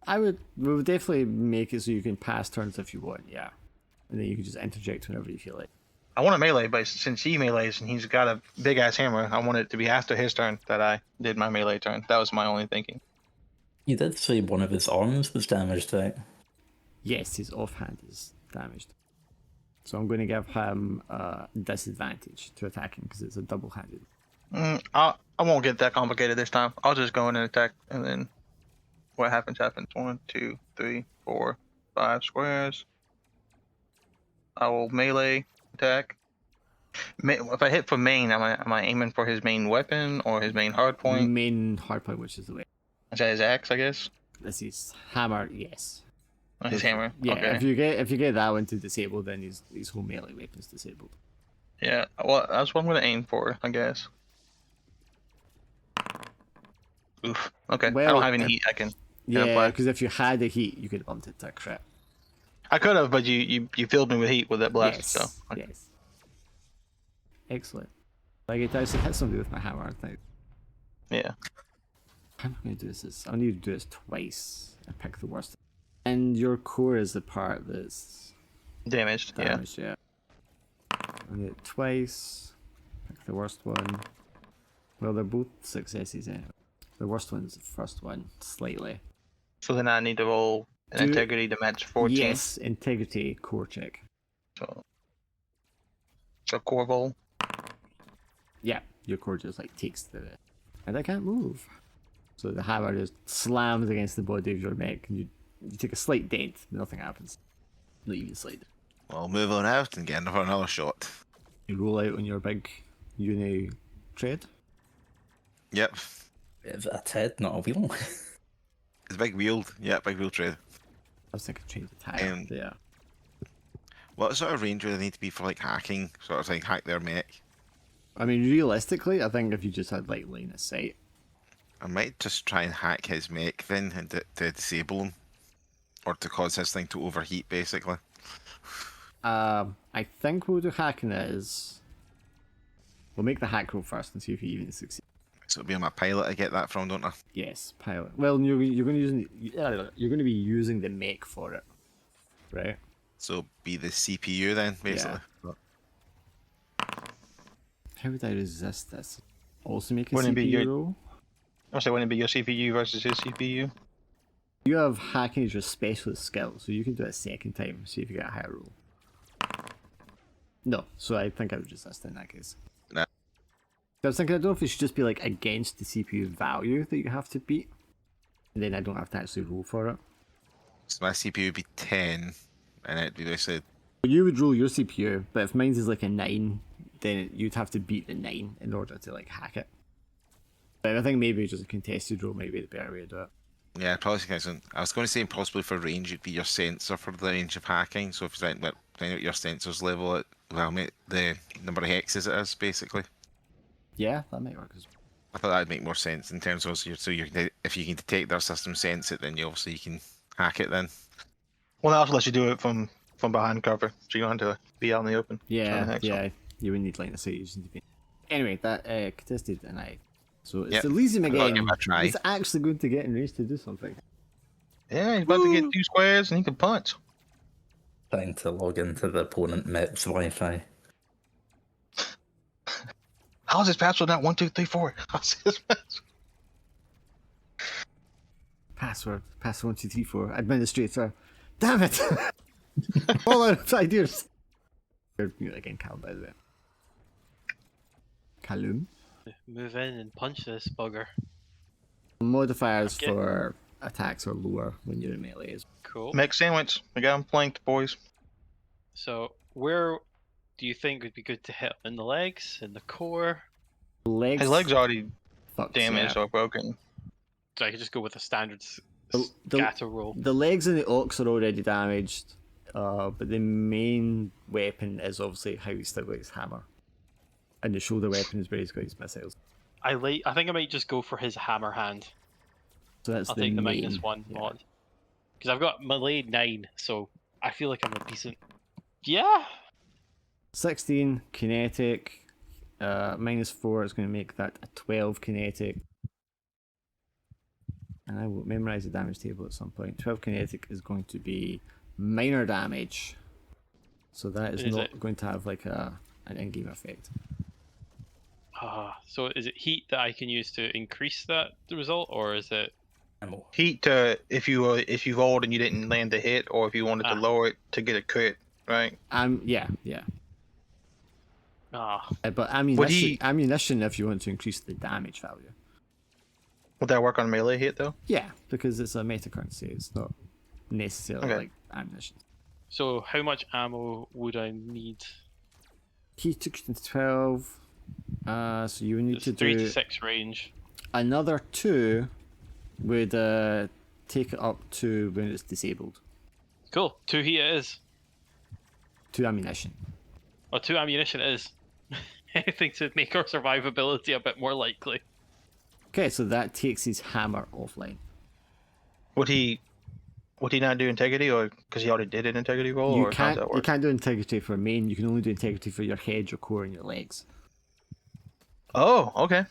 We would definitely make it so you can pass turns if you want, yeah. And then you can just interject whenever you feel like. I want to melee, but since he melees and he's got a big ass hammer, I want it to be after his turn that I did my melee turn. That was my only thinking. You did say one of his arms was damaged, right? Yes, his offhand is damaged. So I'm going to give him a disadvantage to attacking because it's a double-handed. I won't get that complicated this time. I'll just go in and attack, and then what happens happens. 1, 2, 3, 4, 5 squares. I will melee attack. If I hit for main, am I aiming for his main weapon or his main hard point? Main hardpoint, which is the way. Is that his axe, I guess? This is hammer, yes. Or his hammer? Yeah, Okay. if you get that one to disable, then his whole melee weapon's disabled. Yeah, well, that's what I'm going to aim for, I guess. Oof. Okay, I Well, don't have any heat. I can Yeah, apply. because if you had the heat, you could have bumped it to a crit. I could have, but you filled me with heat with that blast. Yes, So yes. Excellent. Like it actually hit somebody with my hammer, I think. yeah. How am I going to do this? I need to do this twice. I pick the worst. And your core is the part that's Damaged. Yeah. damaged, yeah. I need it twice. Pick the worst one. Well, they're both successes anyway. The worst one's the first one, slightly. So then I need to roll an Do- integrity to match 14. Yes, integrity core check. So core roll. Yeah, your core just like takes the... And I can't move. So the hammer just slams against the body of your mech, and you take a slight dent, nothing happens. Not even slight. Well, move on out and get another shot. You roll out on your big uni tread. Yep. Is it a head, not a wheel? It's a big wheeled. Yeah, big wheel trade. I was thinking change the tire. Yeah. What sort of range would they need to be for like hacking? Sort of thing, hack their mech? I mean, realistically, I think if you just had like line of sight. I might just try and hack his mech then and to disable him. Or to cause his thing to overheat, basically. I think what we'll do hacking is we'll make the hack roll first and see if you even succeed. So it'll be on my pilot I get that from, don't I? Yes, pilot. Well, you're going to be using the mech for it, right? So be the CPU then, basically. Yeah. How would I resist this? Also make a Wouldn't it be CPU your- roll. I'll say, wouldn't it be your CPU versus his CPU? You have hacking as your specialist skill, so you can do it a second time, see if you get a higher roll. No, so I think I would resist in that case. Nah. I was thinking, I don't know if it should just be like against the CPU value that you have to beat, and then I don't have to actually roll for it. So my CPU would be 10, and it'd be basically... You would roll your CPU, but if mine's is like a 9, then you'd have to beat the 9 in order to like hack it. But I think maybe just a contested roll might be the better way to do it. Yeah, probably isn't. I was going to say possibly for range, it'd be your sensor for the range of hacking. So if you find out your sensor's level at the number of hexes it is, basically. Yeah, that might work as well. I thought that'd make more sense in terms of if you can detect their system, sense it, then you can hack it. Then Well, that also lets you do it from behind cover, so you don't have to be out in the open. trying to Yeah, hack yeah. something. You would need line of sight. You just need to be. Anyway, that contested and I. So it's Yep. Elysium I'll give again. it a try. He's actually going to get in range to do something. Yeah, he's about to get Woo! 2 squares and he can punch. Trying to log into the opponent mech's Wi-Fi. How's his password not 1, 2, 3, 4? How's his password? Password 1 2 3 4. Administrator. Damn it! All out of ideas. You're mute again, Callum, by the way. Callum. Move in and punch this bugger. Modifiers Okay. for attacks are lower when you're in melee. Cool. Mech sandwich. We got him flanked, boys. So where do you think would be good to hit? In the legs? In the core? Legs. His legs already fucked, damaged yeah. or broken. So I could just go with a standard The- scatter roll. The legs and the ox are already damaged, but the main weapon is obviously how he's still got his hammer. And the shoulder weapon is where he's got his missiles. I think I might just go for his hammer hand. So that's I'll the take the main, -1 yeah. mod. Because I've got melee 9, so I feel like I'm a decent. Yeah. 16 kinetic, -4 is going to make that a 12 kinetic. And I will memorize the damage table at some point. 12 kinetic is going to be minor damage. So that is Is not it? going to have like an in-game effect. So is it heat that I can use to increase that result, or is it? Ammo. Heat if you rolled and you didn't land the hit, or if you wanted to lower it to get a crit, right? Yeah. But ammunition if you want to increase the damage value. Would that work on melee hit though? Yeah, because it's a meta currency. It's not necessarily Okay. like ammunition. So how much ammo would I need? He took it to 12. So you would need It's to 3 do to 6 range. another 2 would take it up to when it's disabled. Cool. 2 heat it is. 2 ammunition. Or 2 ammunition it is. Anything to make our survivability a bit more likely. Okay, so that takes his hammer offline. Would he not do integrity, or because he already did an integrity roll, You or how does that can't work? do integrity for main. You can only do integrity for your head, your core, and your legs. Oh, okay.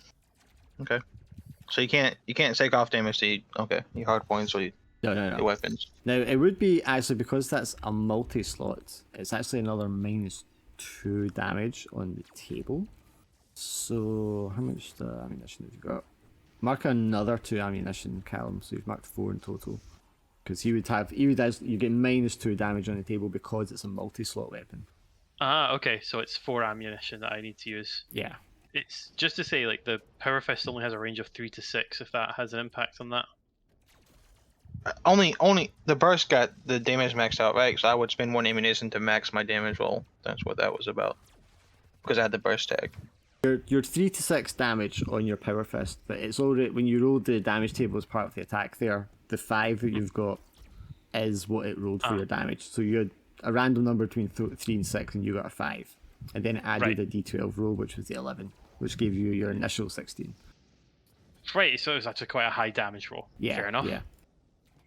So you can't take off damage to your hard points or your No. weapons. Now it would be actually, because that's a multi-slot. It's actually another -2 damage on the table. So how much ammunition have you got? Mark another 2 ammunition, Callum. So you've marked 4 in total. Because you get -2 damage on the table because it's a multi-slot weapon. Okay, so it's 4 ammunition that I need to use. Yeah. It's just to say, like, the Power Fist only has a range of 3 to 6, if that has an impact on that. Only the burst got the damage maxed out, right? So I would spend 1 ammunition to max my damage roll. That's what that was about. Because I had the burst tag. You're 3 to 6 damage on your Power Fist, but it's already, when you rolled the damage table as part of the attack there, the 5 that you've got is what it rolled for your damage. So you had a random number between 3 and 6 and you got a 5. And then it added Right. a d12 roll, which was the 11, which gave you your initial 16. Right, so it was actually quite a high damage roll. Yeah, Fair enough. yeah.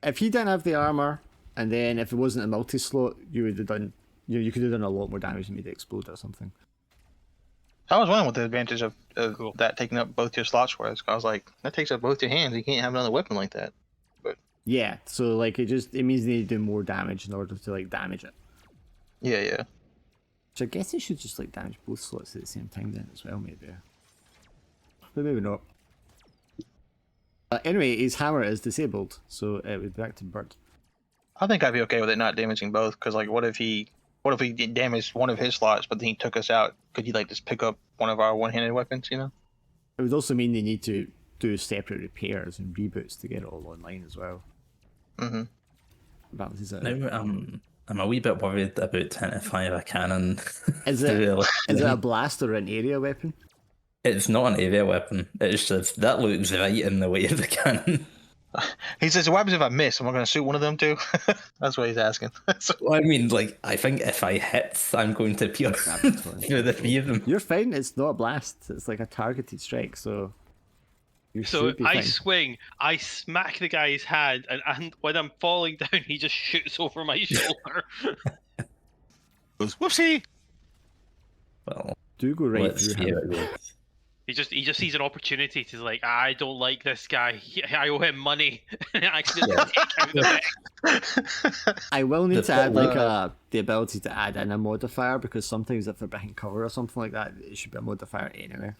If he didn't have the armor, and then if it wasn't a multi-slot, you would have done, you could have done a lot more damage and made it explode or something. I was wondering what the advantage of Cool. that taking up both your slots was. I was like, that takes up both your hands. You can't have another weapon like that. Yeah, so like it means they need to do more damage in order to like damage it. Yeah. So I guess they should just like damage both slots at the same time then as well, maybe. But maybe not. Anyway, his hammer is disabled, so it would be back to Bert. I think I'd be okay with it not damaging both, because like, what if he damaged one of his slots, but then he took us out? Could he like just pick up one of our one-handed weapons? You know? It would also mean they need to do separate repairs and reboots to get it all online as well. Mm-hmm. Balances it. Now, I'm a wee bit worried about trying to fire a cannon. Is it through a blast or an area weapon? It's not an area weapon. It's just that looks right in the way of the cannon. He says, "What happens if I miss? Am I going to shoot one of them too?" That's what he's asking. So- Well, I mean, like, I think if I hit, I'm going to appear through the three of them. You're fine. It's not a blast. It's like a targeted strike, so you So should be I fine. swing, I smack the guy's hand, and when I'm falling down, he just shoots over my shoulder. Goes, whoopsie! Well, Do go right let's through see how him. it goes. He just sees an opportunity to like, I don't like this guy. I owe him money. And I can Yeah. take out the mech. I will need The to add like problem- the ability to add in a modifier, because sometimes if they're behind cover or something like that, it should be a modifier anyway.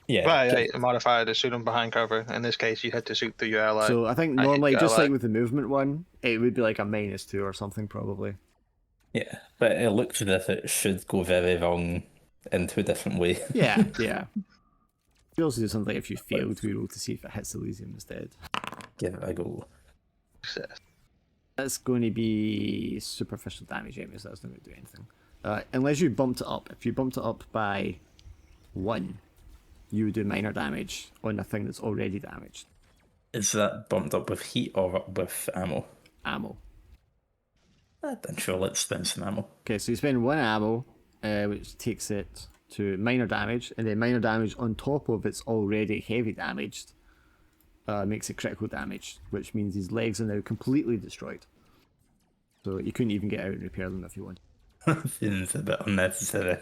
Yeah. Right, a modifier to shoot him behind cover. In this case, you had to shoot through your ally. So I think I hit normally, your just ally. like with the movement one, it would be like a -2 or something probably. Yeah, but it looks as if it should go very wrong in two different ways. Yeah, yeah. You also do something like if you fail to roll to see if it hits Elysium instead. Give it a go. Success. That's going to be superficial damage, Amy, so that's not going to do anything. Unless you bumped it up. If you bumped it up by 1, you would do minor damage on a thing that's already damaged. Is that bumped up with heat or up with ammo? Ammo. Then sure, let's spend some ammo. Okay, so you spend 1 ammo, which takes it to minor damage, and then minor damage on top of its already heavy damaged makes it critical damage, which means his legs are now completely destroyed. So you couldn't even get out and repair them if you wanted. Seems a bit unnecessary.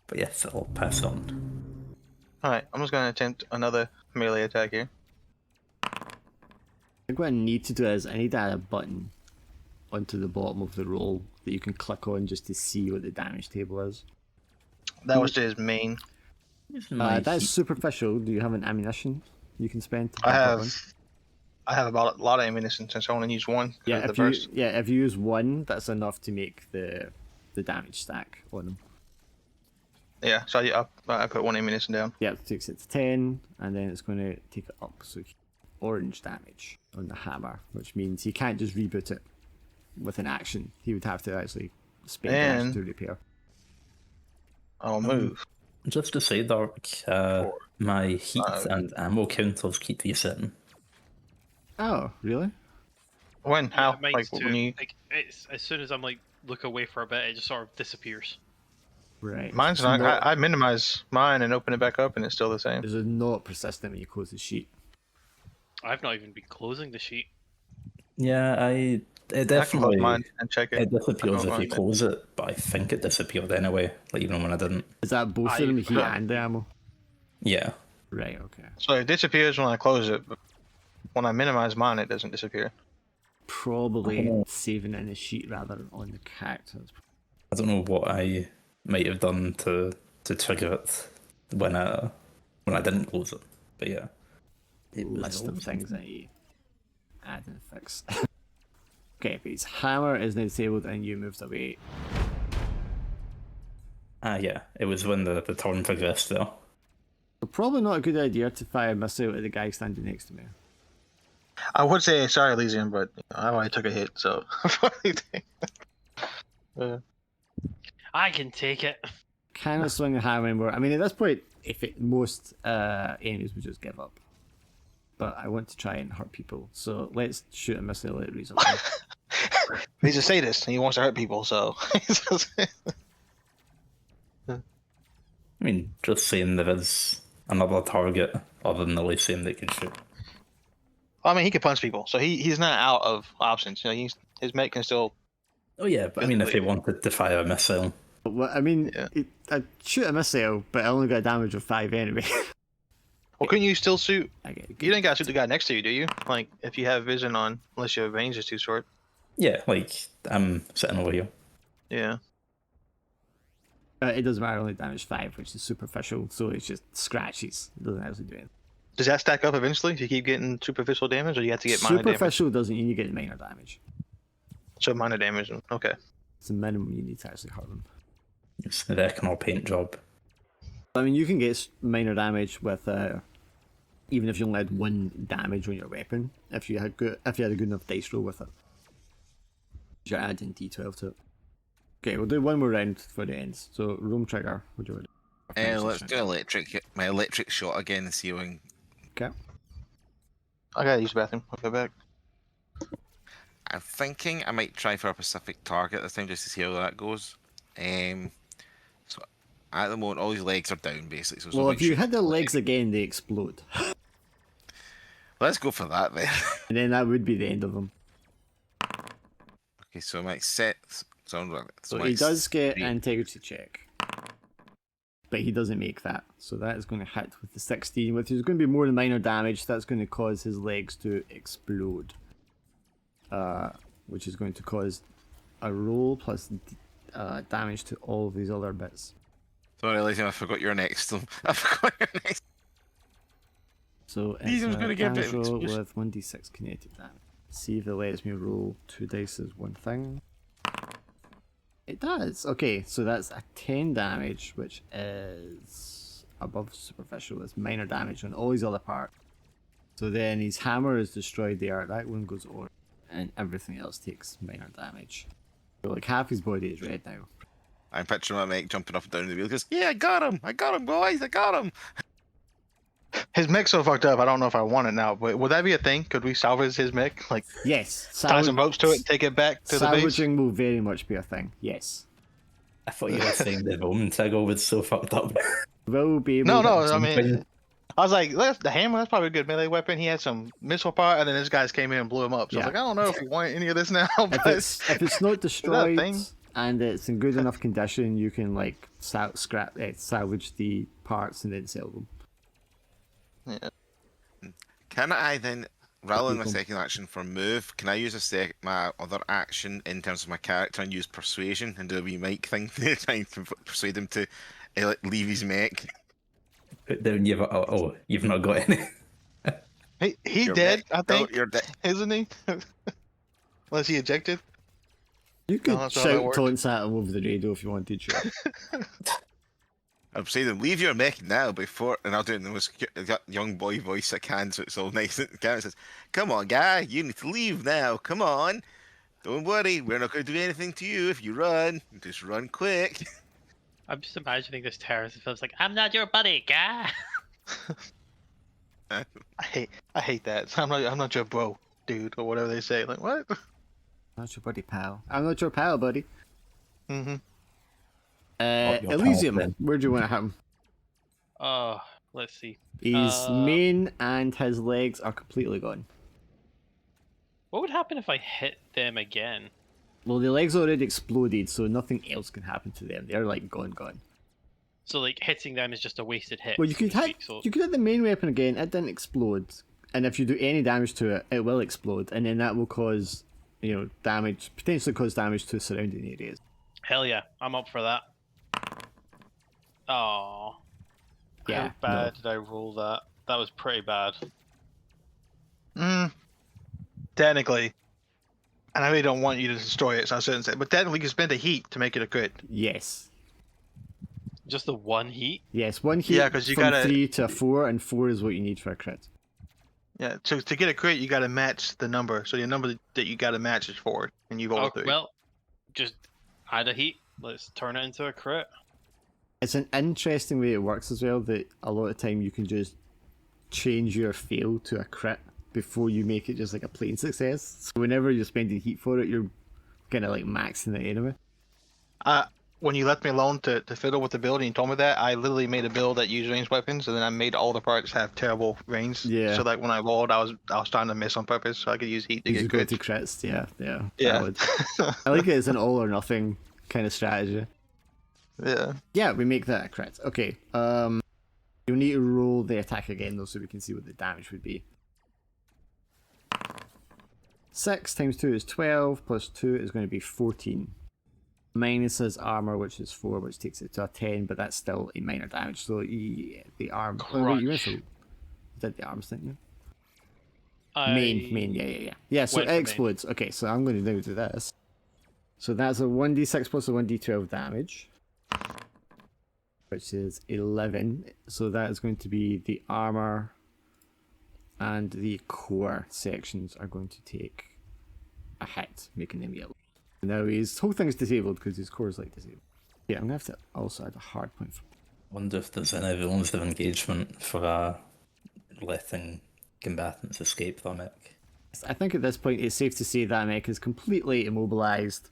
But yes, I'll pass on. Alright, I'm just going to attempt another melee attack here. I think what I need to do is I need to add a button onto the bottom of the roll that you can click on just to see what the damage table is. That was to his main. That's superficial. Do you have an ammunition you can spend? To I pop that one? have about a lot of ammunition since I only use one. Yeah, the if you first. if you use 1, that's enough to make the damage stack on them. Yeah, so I put one ammunition down. Yeah, it takes it to 10, and then it's going to take it up. So orange damage on the hammer, which means he can't just reboot it with an action. He would have to actually spend an action And- to repair. I'll move. Just to say, Dark, my heat and ammo counters keep resetting. Oh, really? When? How? Mine's Like too. when you? Like, it's as soon as I'm like look away for a bit, it just sort of disappears. Right. Mine's It's not. I minimize mine and open it back up, and it's still the same. It's not persistent when you close the sheet. I've not even been closing the sheet. Yeah, it I can definitely close mine and check it. it disappears I if you don't close it, but I think it disappeared anyway, like even when I didn't. Is that both of them, the heat and the ammo? Yeah. Right, okay. So it disappears when I close it, but when I minimize mine, it doesn't disappear. Probably saving it in the sheet rather than on the characters. I don't know what I might have done to trigger it when I didn't close it, but yeah. List of things that you add and fix. Okay, but his hammer is now disabled and you moved away. Yeah, it was when the turn progressed there. So probably not a good idea to fire a missile at the guy standing next to me. I would say sorry, Elysium, but I already took a hit, so. I can take it. Cannot swing the hammer anymore. I mean, at this point, most enemies would just give up. But I want to try and hurt people, so let's shoot a missile at Reason. He's a sadist, and he wants to hurt people, so. I mean, just saying there is another target other than the Elysium that could shoot. I mean, he can punch people, so he's not out of options. You know, his mate can still. Oh yeah, but I mean, if he wanted to fire a missile, Well, I mean, Yeah. I'd shoot a missile, but I only got damage of 5 anyway. Well, couldn't you still shoot? I get You didn't got to shoot the guy next to you, do you? Like, if you have vision on, unless your range is too short. yeah, like I'm sitting over here. Yeah. It doesn't matter, only damage 5, which is superficial, so it's just scratches. It doesn't actually do anything. Does that stack up eventually if you keep getting superficial damage, or do you have to get minor damage? Superficial doesn't mean you get minor damage. So minor damage. Okay. It's the minimum you need to actually hurt them. It's the Reckonal paint job. I mean, you can get minor damage with even if you only had 1 damage on your weapon, if you had a good enough dice roll with it. You're adding D12 to it. Okay, we'll do one more round for the ends. So, room trigger. What do you want to do? Let's do my electric shot again and see if we can Okay. I gotta use the bathroom. I'll go back. I'm thinking I might try for a specific target this time just to see how that goes. So at the moment, all his legs are down basically. So there's no Well, point if you shooting hit the his legs leg. again, they explode. Let's go for that then. And then that would be the end of them. Okay, so I might set. So he does get an integrity check. But he doesn't make that. So that is going to hit with the 16, which is going to be more than minor damage. That's going to cause his legs to explode. Which is going to cause a roll plus damage to all of these other bits. Sorry, Elysium, I forgot your next. I forgot your next. So These it's are gonna a get a bit damage of roll explosion. with 1d6 kinetic damage. See if it lets me roll 2 dice as one thing. It does. Okay, so that's a 10 damage, which is above superficial. It's minor damage on all his other parts. So then his hammer is destroyed there. That one goes over, and everything else takes minor damage. So like half his body is red now. I'm picturing my mech jumping up and down the wheel. Goes, yeah, I got him, boys, I got him. His mech's so fucked up. I don't know if I want it now. But would that be a thing? Could we salvage his mech? Like Yes, tie some ropes to it and take it back to the base? salvaging will very much be a thing. Yes, I thought you were saying the Roman Tiggle was so fucked up. will be able. No, to no. I something. mean, I was like, the hammer. That's probably a good melee weapon. He had some missile power, and then this guys came in and blew him up. So I was Yeah. like, I don't know if we want any of this now. If But it's not destroyed thing? and it's in good enough condition, you can like salvage the parts and then sell them. yeah. Can I then, rather than my People- second action for move, can I use my other action in terms of my character and use persuasion and do a wee mic thing to try and persuade him to leave his mech? Put down you've not got any. He Your dead, mech- I think, You're dead. isn't he? Unless he ejected. You could that's how that shout works. taunts at him over the radio if you wanted to. I'm saying to him, leave your mech now before, and I'll do it in the most young boy voice I can, so it's all nice. The guy says, "Come on, guy, you need to leave now. Come on, don't worry, we're not going to do anything to you if you run. Just run quick." I'm just imagining this terrorist film's like, I'm not your buddy, guy. I hate that. I'm not your bro, dude, or whatever they say. Like what? Not your buddy, pal. I'm not your pal, buddy. Mm-hmm. Not your pal, Elysium, then. where do you want to hit him? Let's see. His mane and his legs are completely gone. What would happen if I hit them again? Well, the legs already exploded, so nothing else can happen to them. They're like gone. So like hitting them is just a wasted hit. Well, you so could to hit speak, so you could hit the main weapon again. It didn't explode, and if you do any damage to it, it will explode, and then that will cause damage, potentially cause damage to surrounding areas. hell yeah, I'm up for that. Oh, Yeah, how bad did I roll that? That was pretty bad. Technically, and I really don't want you to destroy it, so I shouldn't say. But technically, you can spend a heat to make it a crit. Yes. Just the one heat? Yes, one heat Yeah, 'cause you from gotta- 3 to a 4, and 4 is what you need for a crit. Yeah. So to get a crit, you got to match the number. So your number that you got to match is 4, and you roll a 3. Well, just add a heat. Let's turn it into a crit. It's an interesting way it works as well, that a lot of time you can just change your fail to a crit before you make it just like a plain success. So whenever you're spending heat for it, you're kind of like maxing it anyway. When you left me alone to fiddle with the build and you told me that, I literally made a build that used ranged weapons, and then I made all the parts have terrible range. Yeah. So like when I rolled, I was trying to miss on purpose so I could use heat to You get go crit. to crits, yeah. Yeah. Valid. I like it as an all or nothing kind of strategy. Yeah. Yeah, we make that a crit. Okay. You'll need to roll the attack again though, so we can see what the damage would be. 6 times 2 is 12, plus 2 is going to be 14. Minus his armor, which is 4, which takes it to a 10, but that's still a minor damage. So yeah, the arm. Oh, wait, you went for, did the arms, didn't you? Main, yeah. Yeah, so it went for main. explodes. Okay, so I'm going to now do this. So that's a 1d6 plus a 1d12 damage, which is 11. So that is going to be the armor and the core sections are going to take a hit, making them yellow. Now his whole thing is disabled because his core is like disabled. Yeah, I'm going to have to also add a hard point for Wonder if there's any rules of engagement for letting combatants escape the mech. I think at this point it's safe to say that mech is completely immobilized.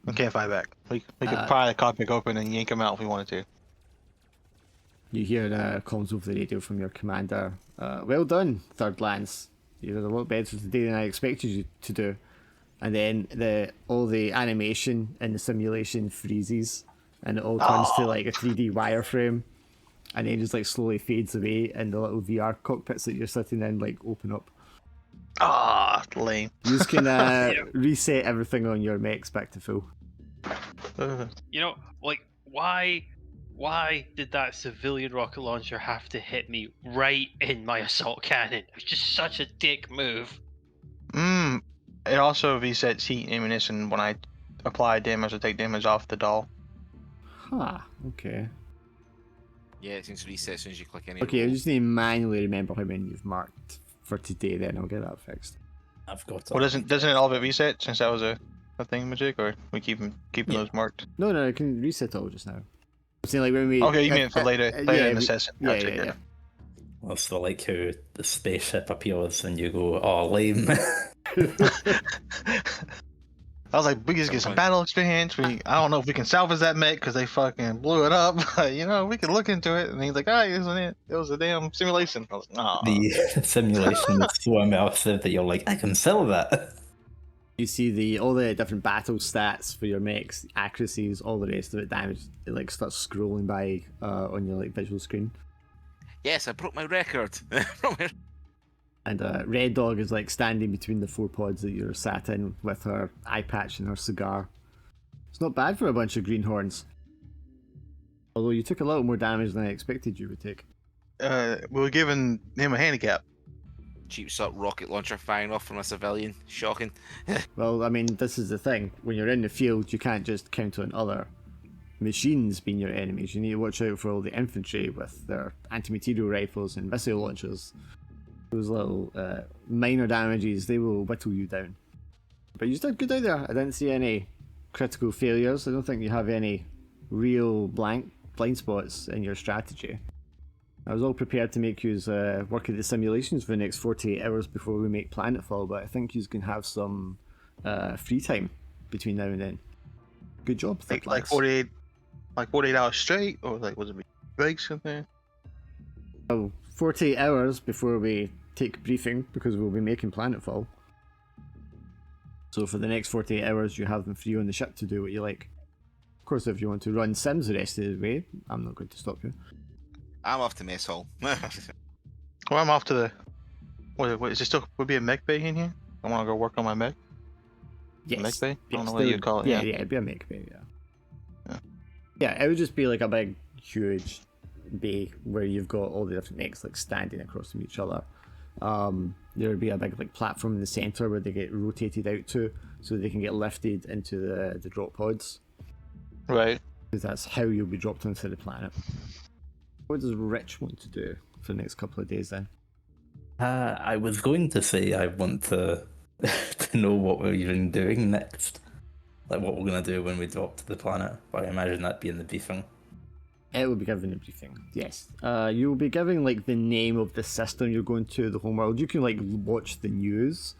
We can't fight back. We could pry the cockpit open and yank him out if we wanted to. You hear comms over the radio from your commander. Well done, Third Lance. You did a lot better today than I expected you to do. And then all the animation in the simulation freezes, and it all turns to like a 3D wireframe, and then just like slowly fades away, and the little VR cockpits that you're sitting in like open up. Ah, lame. You just can reset everything on your mechs back to full. You know, like, why did that civilian rocket launcher have to hit me right in my assault cannon? It's just such a dick move. It also resets heat ammunition when I apply damage or take damage off the doll. Huh, okay. Yeah, it seems to reset as soon as you click any. Okay, I just need to manually remember how many you've marked for today, then I'll get that fixed. I've got it. Well, doesn't it all of it reset since that was a thing magic, or we keeping those marked? No, I can reset it all just now. I'm saying like when we... Okay, you mean for later in the session. Yeah, Gotcha, yeah. Well, it's like how the spaceship appears and you go, oh, lame. I was like, we just get some battle experience. I don't know if we can salvage that mech because they fucking blew it up. But, we could look into it. And he's like, isn't it? It was a damn simulation. I was like, nah. The simulation is so immersive that you're like, I can sell that. You see all the different battle stats for your mechs, accuracies, all the rest of it, damage. It like starts scrolling by on your like visual screen. Yes, I broke my record. And Red Dog is like standing between the 4 pods that you're sat in with her eye patch and her cigar. It's not bad for a bunch of greenhorns. Although you took a little more damage than I expected you would take. We were giving him a handicap. Cheap suck rocket launcher firing off from a civilian. Shocking. Well, I mean, this is the thing. When you're in the field, you can't just count on other machines being your enemies. You need to watch out for all the infantry with their anti-material rifles and missile launchers. Those little minor damages, they will whittle you down. But you did good out there. I didn't see any critical failures. I don't think you have any real blind spots in your strategy. I was all prepared to make you work at the simulations for the next 48 hours before we make planetfall, but I think you can have some free time between now and then. Good job. Like 48 hours straight, or like was it breaks something? Oh, 48 hours before we take briefing, because we'll be making planetfall. So for the next 48 hours, you have them free on the ship to do what you like. Of course, if you want to run sims the rest of the way, I'm not going to stop you. I'm off to mess hall. Well, I'm off to the. What is there still? Would be a mech bay in here? I want to go work on my mech. Yes. Mech bay? I don't know Yes, what you'd call it. Yeah, it'd be a mech bay, yeah, it would just be like a big, huge bay where you've got all the different mechs like standing across from each other. There would be a big like platform in the center where they get rotated out to, so they can get lifted into the drop pods. Right. Because that's how you'll be dropped onto the planet. What does Rich want to do for the next couple of days then? I was going to say I want to to know what we're even doing next. Like what we're going to do when we drop to the planet. But I imagine that'd be in the briefing. It will be given a briefing, yes. You'll be giving like the name of the system you're going to, the homeworld. You can like watch the news,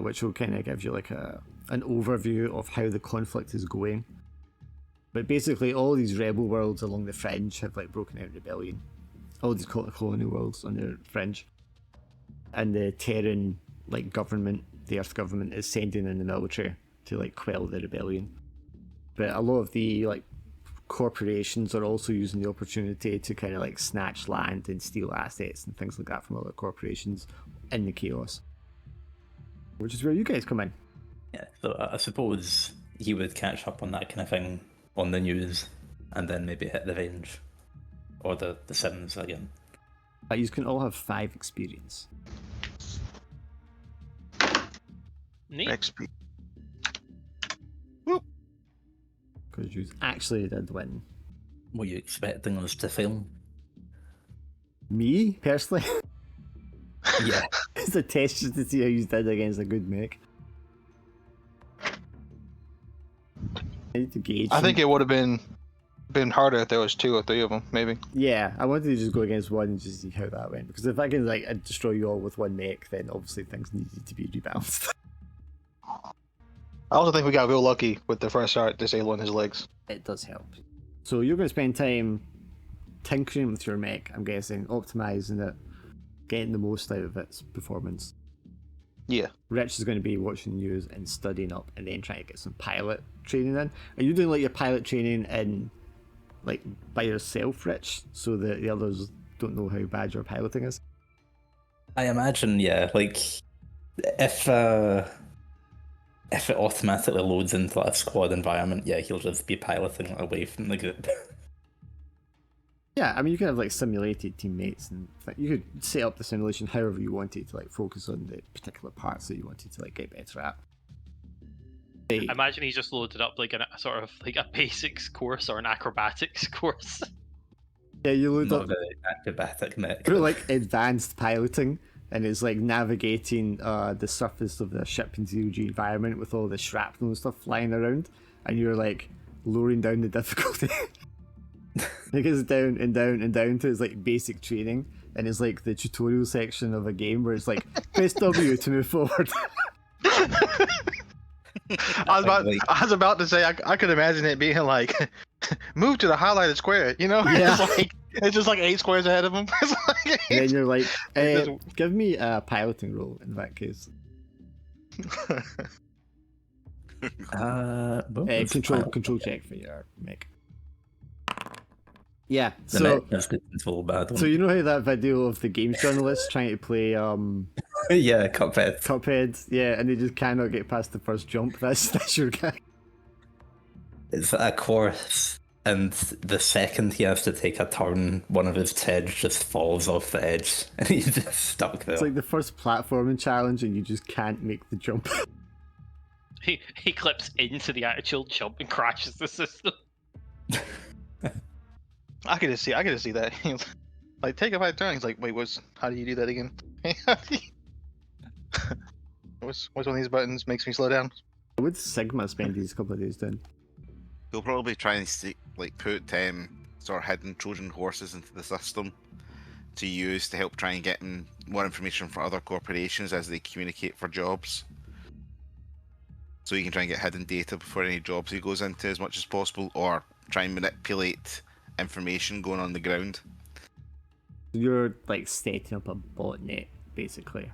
which will kind of give you like an overview of how the conflict is going. But basically, all these rebel worlds along the fringe have like broken out in rebellion. All these colonial worlds on the fringe, and the Terran like government, the Earth government, is sending in the military to like quell the rebellion. But a lot of the like corporations are also using the opportunity to kind of like snatch land and steal assets and things like that from other corporations in the chaos, which is where you guys come in. Yeah, so I suppose he would catch up on that kind of thing on the news and then maybe hit the range or the Sims again. You can all have 5 experience. Neat. XP. Because you actually did win. Were you expecting us to film? Me, personally? Yeah. It's a test just to see how you did against a good mech. I need to gauge. I think it would have been been harder if there was 2 or 3 of them, maybe. Yeah, I wanted to just go against one and just see how that went. Because if I can like destroy you all with one mech, then obviously things needed to be rebalanced. I also think we got real lucky with the first art disabling his legs. It does help. So you're going to spend time tinkering with your mech, I'm guessing, optimizing it, getting the most out of its performance. Yeah. Rich is going to be watching news and studying up, and then trying to get some pilot training in. Are you doing like your pilot training in like by yourself, Rich, so that the others don't know how bad your piloting is? I imagine, yeah. Like, if it automatically loads into a squad environment, yeah, he'll just be piloting away from the group. Yeah, I mean, you can have like simulated teammates, and you could set up the simulation however you wanted to like focus on the particular parts that you wanted to like get better at. I imagine he's just loaded up like a sort of like a basics course or an acrobatics course. Yeah, you load Not up very acrobatic mech. for like advanced piloting, and it's like navigating the surface of the ship in zero-G environment with all the shrapnel and stuff flying around, and you're like lowering down the difficulty. It goes down and down and down to its like basic training, and it's like the tutorial section of a game where it's like press W to move forward. I was about to say I could imagine it being like move to the highlighted square, you know? Yeah. It's just like 8 squares ahead of him. It's like, And then you're like, just- give me a piloting roll in that case. Control check for your mech. Yeah, The so mech is the control bad one. so you know how that video of the games journalist trying to play Yeah, Cuphead. Cuphead, yeah, and they just cannot get past the first jump. That's your guy. It's a course, and the second he has to take a turn, one of his TEDs just falls off the edge, and he's just stuck there. It's like the first platforming challenge, and you just can't make the jump. He clips into the actual jump and crashes the system. I could just see that. Like take a 5 turn. He's like, wait, how do you do that again? What's one of these buttons makes me slow down? What would Sigma spend these couple of days doing? He'll probably try and put sort of hidden Trojan horses into the system to use to help try and get him more information for other corporations as they communicate for jobs. So he can try and get hidden data before any jobs he goes into as much as possible, or try and manipulate information going on the ground. You're like setting up a botnet, basically,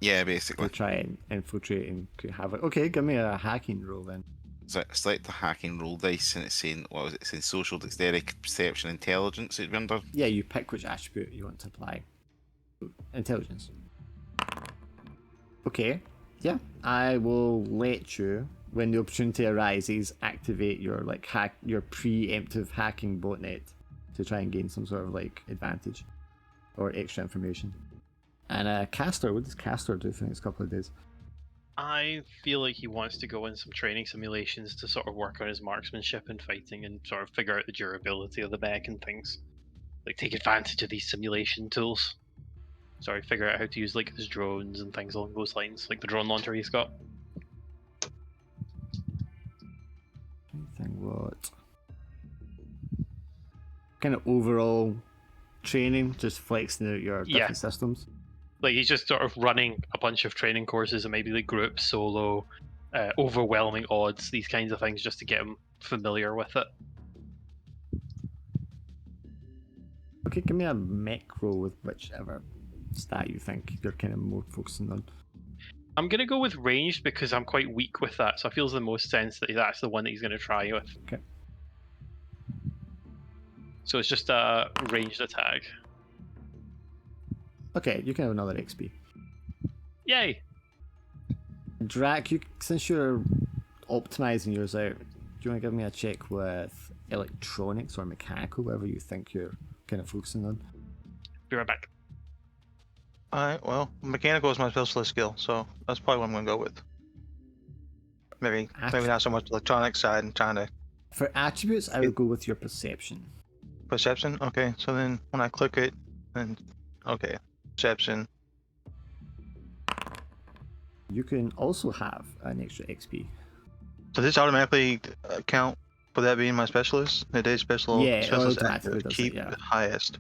Yeah, to basically. try and infiltrate and create havoc. Okay, give me a hacking roll then. So select the hacking roll dice, and it's saying, what was it? It's saying social dexterity, perception, intelligence. It'd be under. Yeah, you pick which attribute you want to apply. Intelligence. Okay, yeah, I will let you, when the opportunity arises, activate your your preemptive hacking botnet to try and gain some sort of like advantage or extra information. And Caster, what does Caster do for the next couple of days? I feel like he wants to go in some training simulations to sort of work on his marksmanship and fighting and sort of figure out the durability of the mech and things. Like take advantage of these simulation tools. Sorry, figure out how to use like his drones and things along those lines, like the drone launcher he's got. Anything what? Kind of overall training, just flexing out your different Yeah. systems. Like he's just sort of running a bunch of training courses and maybe like group, solo, overwhelming odds, these kinds of things, just to get him familiar with it. Okay, give me a mech roll with whichever stat you think you're kind of more focusing on. I'm gonna go with ranged because I'm quite weak with that, so it feels the most sense that that's the one that he's gonna try with. Okay. So it's just a ranged attack. Okay, you can have another XP. Yay! Drac, since you're optimizing yours out, do you want to give me a check with electronics or mechanical, whatever you think you're kind of focusing on? Be right back. Alright, well, mechanical is my specialist skill, so that's probably what I'm gonna go with. Maybe not so much electronic side and trying to For attributes, I would go with your perception. perception. Okay, so then when I click it, then okay, perception. You can also have an extra XP. Does this automatically count for that being my specialist? A day Yeah, it specialist automatically active. does it, Keep yeah. the highest.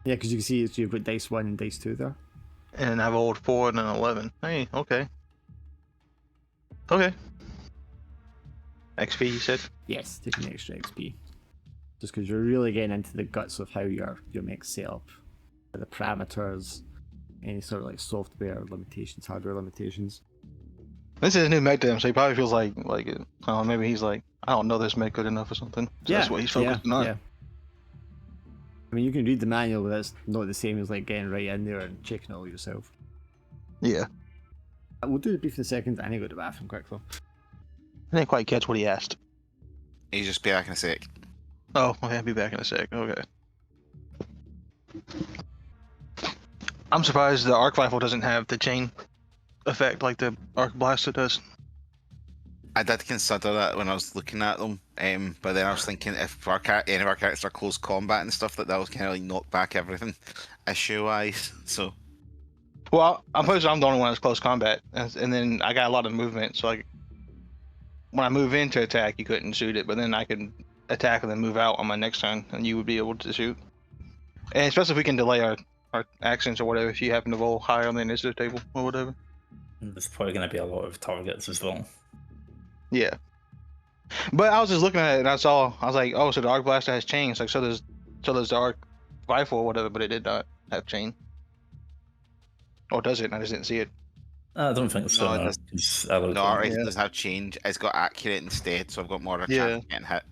Yeah, because you can see you've got dice 1 and dice 2 there. And I've rolled 4 and an 11. Hey, okay. Okay. XP, you said? Yes, taking extra XP. Just because you're really getting into the guts of how your mech's set up. The parameters, any sort of like software limitations, hardware limitations. This is a new mech to him, so he probably feels like maybe he's like, I don't know this mech good enough or something. So that's what he's focusing on. Yeah. I mean, you can read the manual, but that's not the same as like getting right in there and checking it all yourself. Yeah. We'll do the brief in a second. I need to go to the bathroom quickly. I didn't quite catch what he asked. You just be back in a sec. Oh, okay, I'll be back in a sec. Okay. I'm surprised the arc rifle doesn't have the chain effect like the arc blaster does. I did consider that when I was looking at them, but then I was thinking if any of our characters are close combat and stuff, that was kind of like knock back everything issue-wise. So, Well, I'm pretty sure I'm the only one that's close combat, and then I got a lot of movement. So like, when I move in to attack, you couldn't shoot it, but then I could attack and then move out on my next turn, and you would be able to shoot. And especially if we can delay our actions or whatever, if you happen to roll higher on the initiative table or whatever. There's probably going to be a lot of targets as well. Yeah. But I was just looking at it and I was like, oh, so the arc blaster has chains, like so does the arc rifle or whatever, but it did not have chain. Or does it? I just didn't see it. I don't think so. No, it No, doesn't. 'cause I looked no, at it it. does have change. It's got accurate instead, so I've got more of a Yeah. chance of getting hit.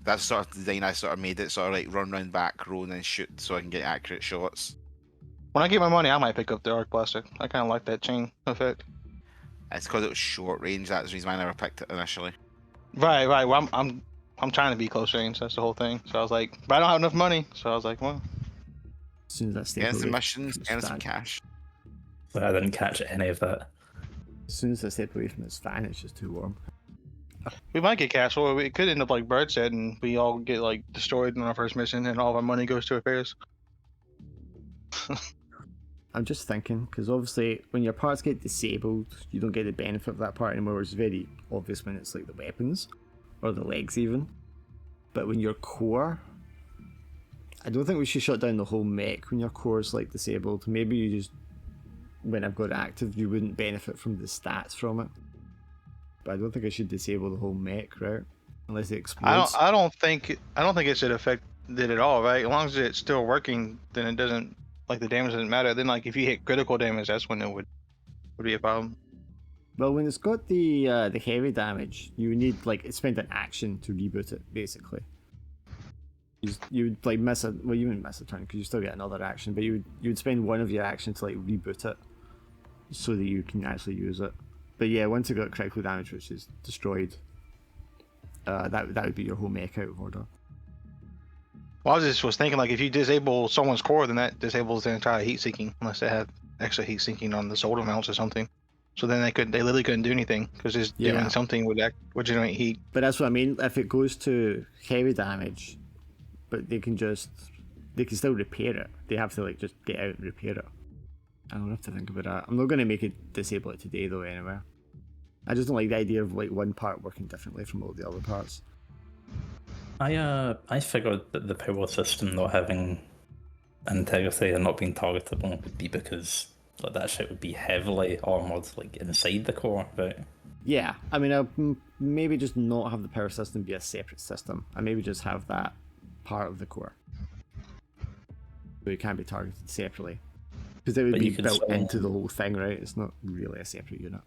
That's sort of the design I sort of made it, sort of like run round back row and then shoot so I can get accurate shots. When I get my money, I might pick up the arc blaster. I kind of like that chain effect. It's because it was short range, that's the reason why I never picked it initially. Right. Well, I'm trying to be close range. That's the whole thing. So I was like, but I don't have enough money. So I was like, well, As soon as that step Getting some away missions, from its getting some fan- cash. So I didn't catch any of that. As soon as I step away from its fan, it's just too warm. we might get cash. Or it could end up like Bird said, and we all get like destroyed in our first mission, and all of our money goes to repairs. I'm just thinking, because obviously when your parts get disabled, you don't get the benefit of that part anymore, which is very obvious when it's like the weapons, or the legs even. But when your core, I don't think we should shut down the whole mech when your core is like disabled. Maybe you just, when I've got it active, you wouldn't benefit from the stats from it. But I don't think I should disable the whole mech, right? Unless it explodes. I don't think it should affect it at all, right? As long as it's still working, then it doesn't, like, the damage doesn't matter. Then like if you hit critical damage, that's when it would be a problem. Well, when it's got the heavy damage, you need like spend an action to reboot it, basically. You would like miss a well, you wouldn't miss a turn because you still get another action, but you would spend one of your actions to like reboot it, so that you can actually use it. But yeah, once it got critical damage, which is destroyed, that would be your whole mech out of order. Well, I was thinking like if you disable someone's core, then that disables the entire heat sinking, unless they have extra heat sinking on the solder mounts or something. So then they literally couldn't do anything because just doing something would generate heat. But that's what I mean. If it goes to heavy damage, but they can still repair it. They have to like just get out and repair it. I don't have to think about that. I'm not going to make it disable it today though. Anyway, I just don't like the idea of like one part working differently from all the other parts. I figured that the power system not having integrity and not being targetable would be because like that shit would be heavily armored like inside the core, right? Yeah, I mean, I'll maybe just not have the power system be a separate system. I maybe just have that part of the core, so it can't be targeted separately, because it would But be you could built still- into the whole thing, right? It's not really a separate unit.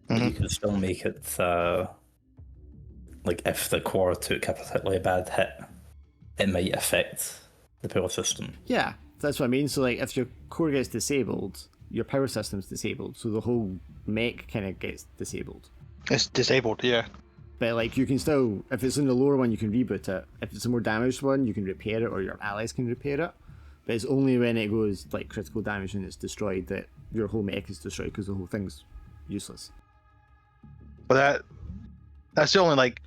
But you could still make it like if the core took a particularly bad hit, it might affect the power system. Yeah, that's what I mean. So like, if your core gets disabled, your power system's disabled, so the whole mech kind of gets disabled. It's disabled, yeah. But like, you can still, if it's in the lower one, you can reboot it. If it's a more damaged one, you can repair it, or your allies can repair it. But it's only when it goes like critical damage and it's destroyed that your whole mech is destroyed, because the whole thing's useless. But that's only like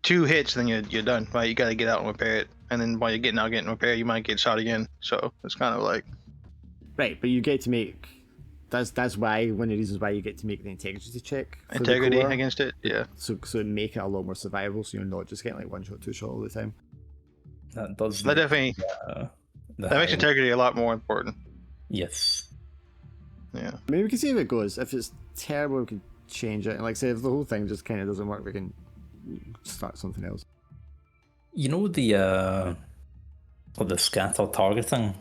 2 hits, then you're done, right? You got to get out and repair it, and then while you're getting repaired, you might get shot again. So it's kind of like, Right, but you get to make that's why one of the reasons why you get to make the integrity check. For Integrity the core. against it. Yeah. So make it a lot more survivable, so you're not just getting like one shot, two shot all the time. That does. That make, definitely the that makes high- integrity a lot more important. Yes. Yeah. I mean, we can see how it goes. If it's terrible, we can change it. And like I say, if the whole thing just kind of doesn't work, we can start something else. You know the scatter targeting.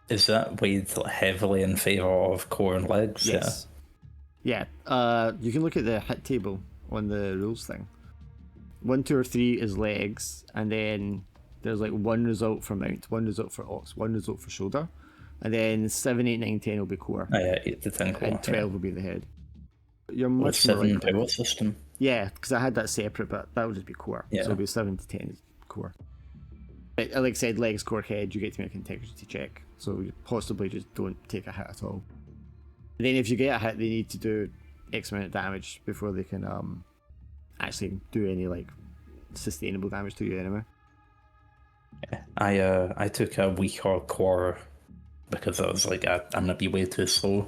Is that weighed heavily in favor of core and legs? Yes. Yeah. You can look at the hit table on the rules thing. 1, 2, or 3 is legs, and then there's like 1 result for mount, 1 result for ox, 1 result for shoulder, and then 7, 8, 9, 10 will be core, Yeah. 8 to 10 core. and 12 will be the head. You're With much more 7 likely. power system. Yeah, because I had that separate, but that would just be core. Yeah. So it'll be 7 to 10 is core. But, like I said, legs, core, head, you get to make an integrity check. So you possibly just don't take a hit at all. And then if you get a hit, they need to do X amount of damage before they can actually do any like sustainable damage to you anyway. I took a weaker core because I was like, I'm gonna be way too slow.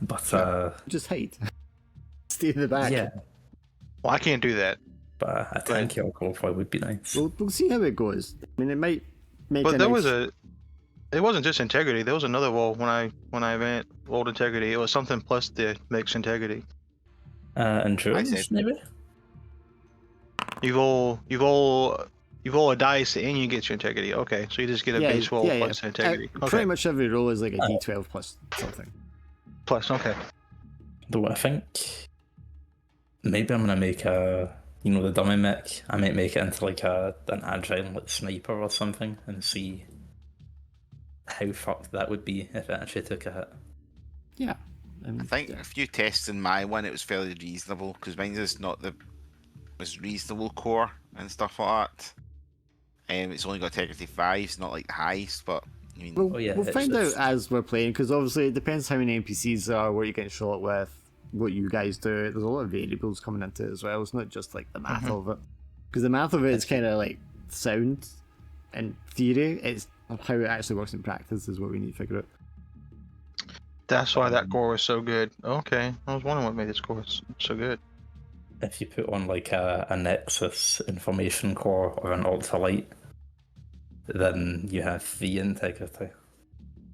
But Just hide. Stay in the back. yeah, Well, I can't do that. but a tankier core probably would be nice. We'll see how it goes. I mean, it might make But a there nice... was a. It wasn't just integrity. There was another wall when I rolled integrity. It was something plus the mix integrity. Endurance, maybe? You roll a dice and you get your integrity. Okay, so you just get a base roll plus integrity. Okay. Pretty much every roll is like a D12 plus something. Plus, okay. Though I think maybe I'm gonna make the dummy mech. I might make it into like an agile like sniper or something and see how fucked that would be if it actually took a hit. Yeah. I think a few tests in my one, it was fairly reasonable because mine is not the most reasonable core and stuff like that. It's only got integrity 5, it's not like the highest, but I mean, We'll find out as we're playing, because obviously it depends how many NPCs there are, what you're getting shot with, what you guys do. There's a lot of variables coming into it as well. It's not just like the math of it, because the math of it is kind of like sound in theory. It's how it actually works in practice is what we need to figure out. That's why that core was so good. Okay, I was wondering what made this core so good. If you put on like a Nexus information core or an ultralight, then you have the integrity.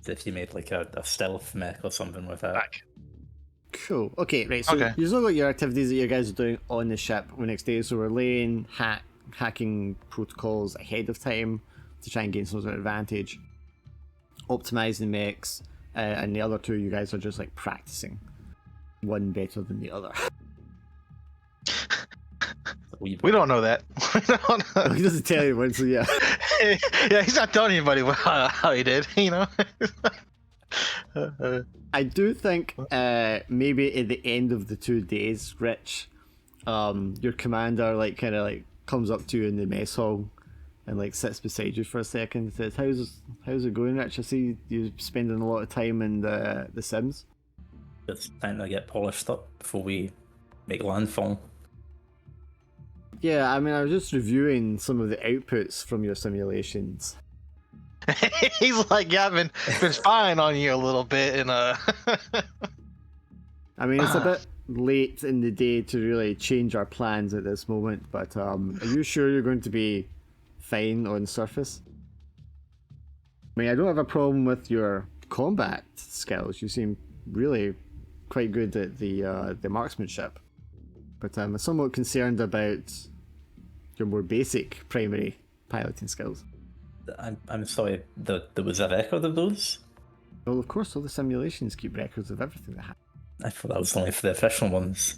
If you made like a stealth mech or something with that. Cool. Okay, right. So you've still got your activities that you guys are doing on the ship the next day. So we're laying hacking protocols ahead of time to try and gain some sort of advantage. Optimizing mechs, and the other two, you guys are just like practicing, one better than the other. We don't know that. We don't know. He doesn't tell anyone, so yeah. Yeah, he's not telling anybody how he did, you know? I do think maybe at the end of the 2 days, Rich, your commander like kind of like comes up to you in the mess hall and like sits beside you for a second and says, how's it going, Rich? I see you spending a lot of time in the Sims. It's time to get polished up before we make landfall. Yeah, I mean, I was just reviewing some of the outputs from your simulations. He's like, yeah, I've been spying on you a little bit, and I mean, it's a bit late in the day to really change our plans at this moment, but are you sure you're going to be fine on surface? I mean, I don't have a problem with your combat skills. You seem really quite good at the marksmanship, but I'm somewhat concerned about your more basic primary piloting skills. I'm sorry, there was a record of those? Well, of course, all the simulations keep records of everything that happens. I thought that was only for the official ones.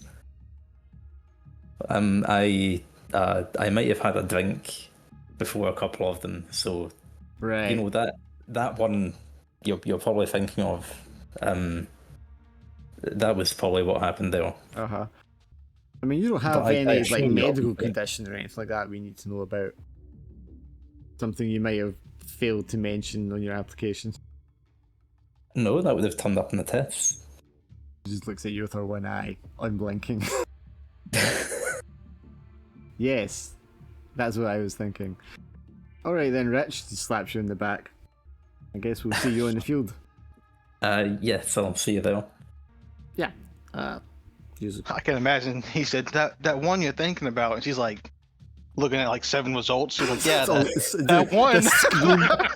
I might have had a drink before a couple of them, so Right. you know that one you're probably thinking of. That was probably what happened there. Uh-huh. I mean, you don't have But I any assume like you're medical okay. condition or anything like that we need to know about. Something you might have failed to mention on your application. No, that would have turned up in the tests. He just looks at you with her one eye, unblinking. Yes, that's what I was thinking. Alright then, Rich, he slaps you in the back. I guess we'll see you on the field. Yes, I'll see you there. Yeah. Use I can imagine he said that one you're thinking about, and she's like looking at like 7 results. She's like, yeah, that one.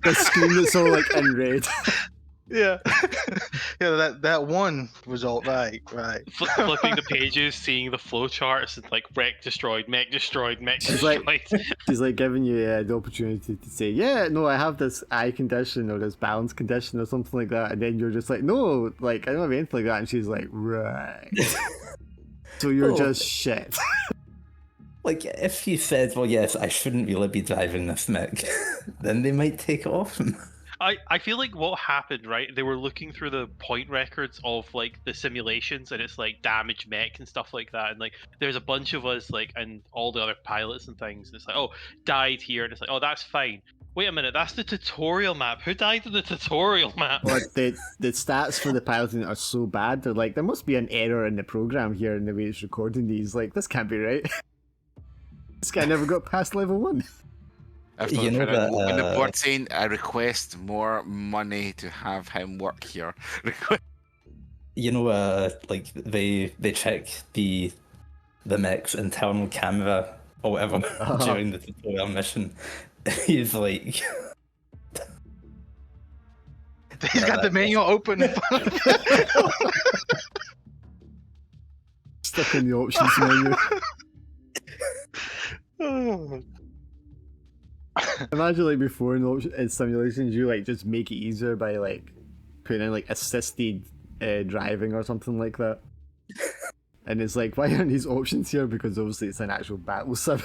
The screen that's all like in red. Yeah, yeah, that one result, right. Flipping the pages, seeing the flow charts, and like mech destroyed, mech destroyed, mech She's destroyed. She's like giving you the opportunity to say, yeah, no, I have this eye condition or this balance condition or something like that, and then you're just like, no, like I don't have anything like that, and she's like, right. So you're just shit. Like, if you said, well, yes, I shouldn't really be driving this mech, then they might take it off him. I feel like what happened, right? They were looking through the point records of like the simulations, and it's like damaged mech and stuff like that. And like, there's a bunch of us, like, and all the other pilots and things. And it's like, oh, died here, and it's like, oh, that's fine. Wait a minute, that's the tutorial map. Who died in the tutorial map? Or the stats for the piloting are so bad. They're like, there must be an error in the program here in the way it's recording these. Like, this can't be right. This guy never got past level 1. You know that, when the board saying, I request more money to have him work here. You know, like they check the mech's internal camera or whatever during the tutorial mission. He's like, he's got the manual open in front of him. Stuck in the options menu. Imagine like before in simulations, you like just make it easier by like putting in like assisted driving or something like that. And it's like, why aren't these options here? Because obviously it's an actual battle sim.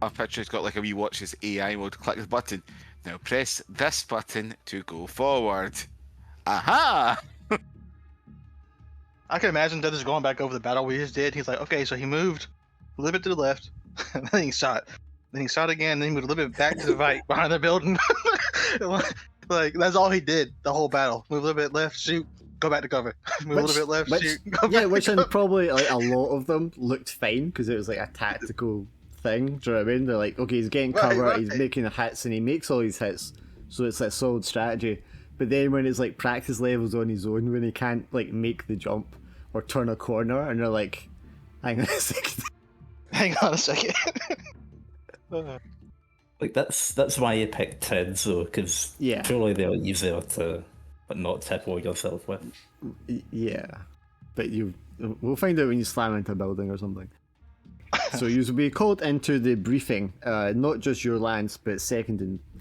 Our picture's got like a wee watch's AI mode. Click the button. Now press this button to go forward. Aha! I can imagine Death is going back over the battle we just did. He's like, okay, so he moved a little bit to the left, and then he shot. Then he shot again, then he moved a little bit back to the right behind the building. Like, that's all he did the whole battle. Move a little bit left, shoot, go back to cover. Move a little bit left, shoot, go back which to in cover. probably like a lot of them looked fine because it was like a tactical thing. Do you know what I mean? They're like, okay, he's getting cover, Right. he's making the hits, and he makes all these hits, so it's a solid strategy. But then when it's like practice levels on his own, when he can't like make the jump or turn a corner, and they're like, hang on a second. Hang on a second. like that's why you pick TRIDs though, because Yeah. surely they're easier to not tipple yourself with. Yeah, but we'll find out when you slam into a building or something. So you'll be called into the briefing, not just your lance, but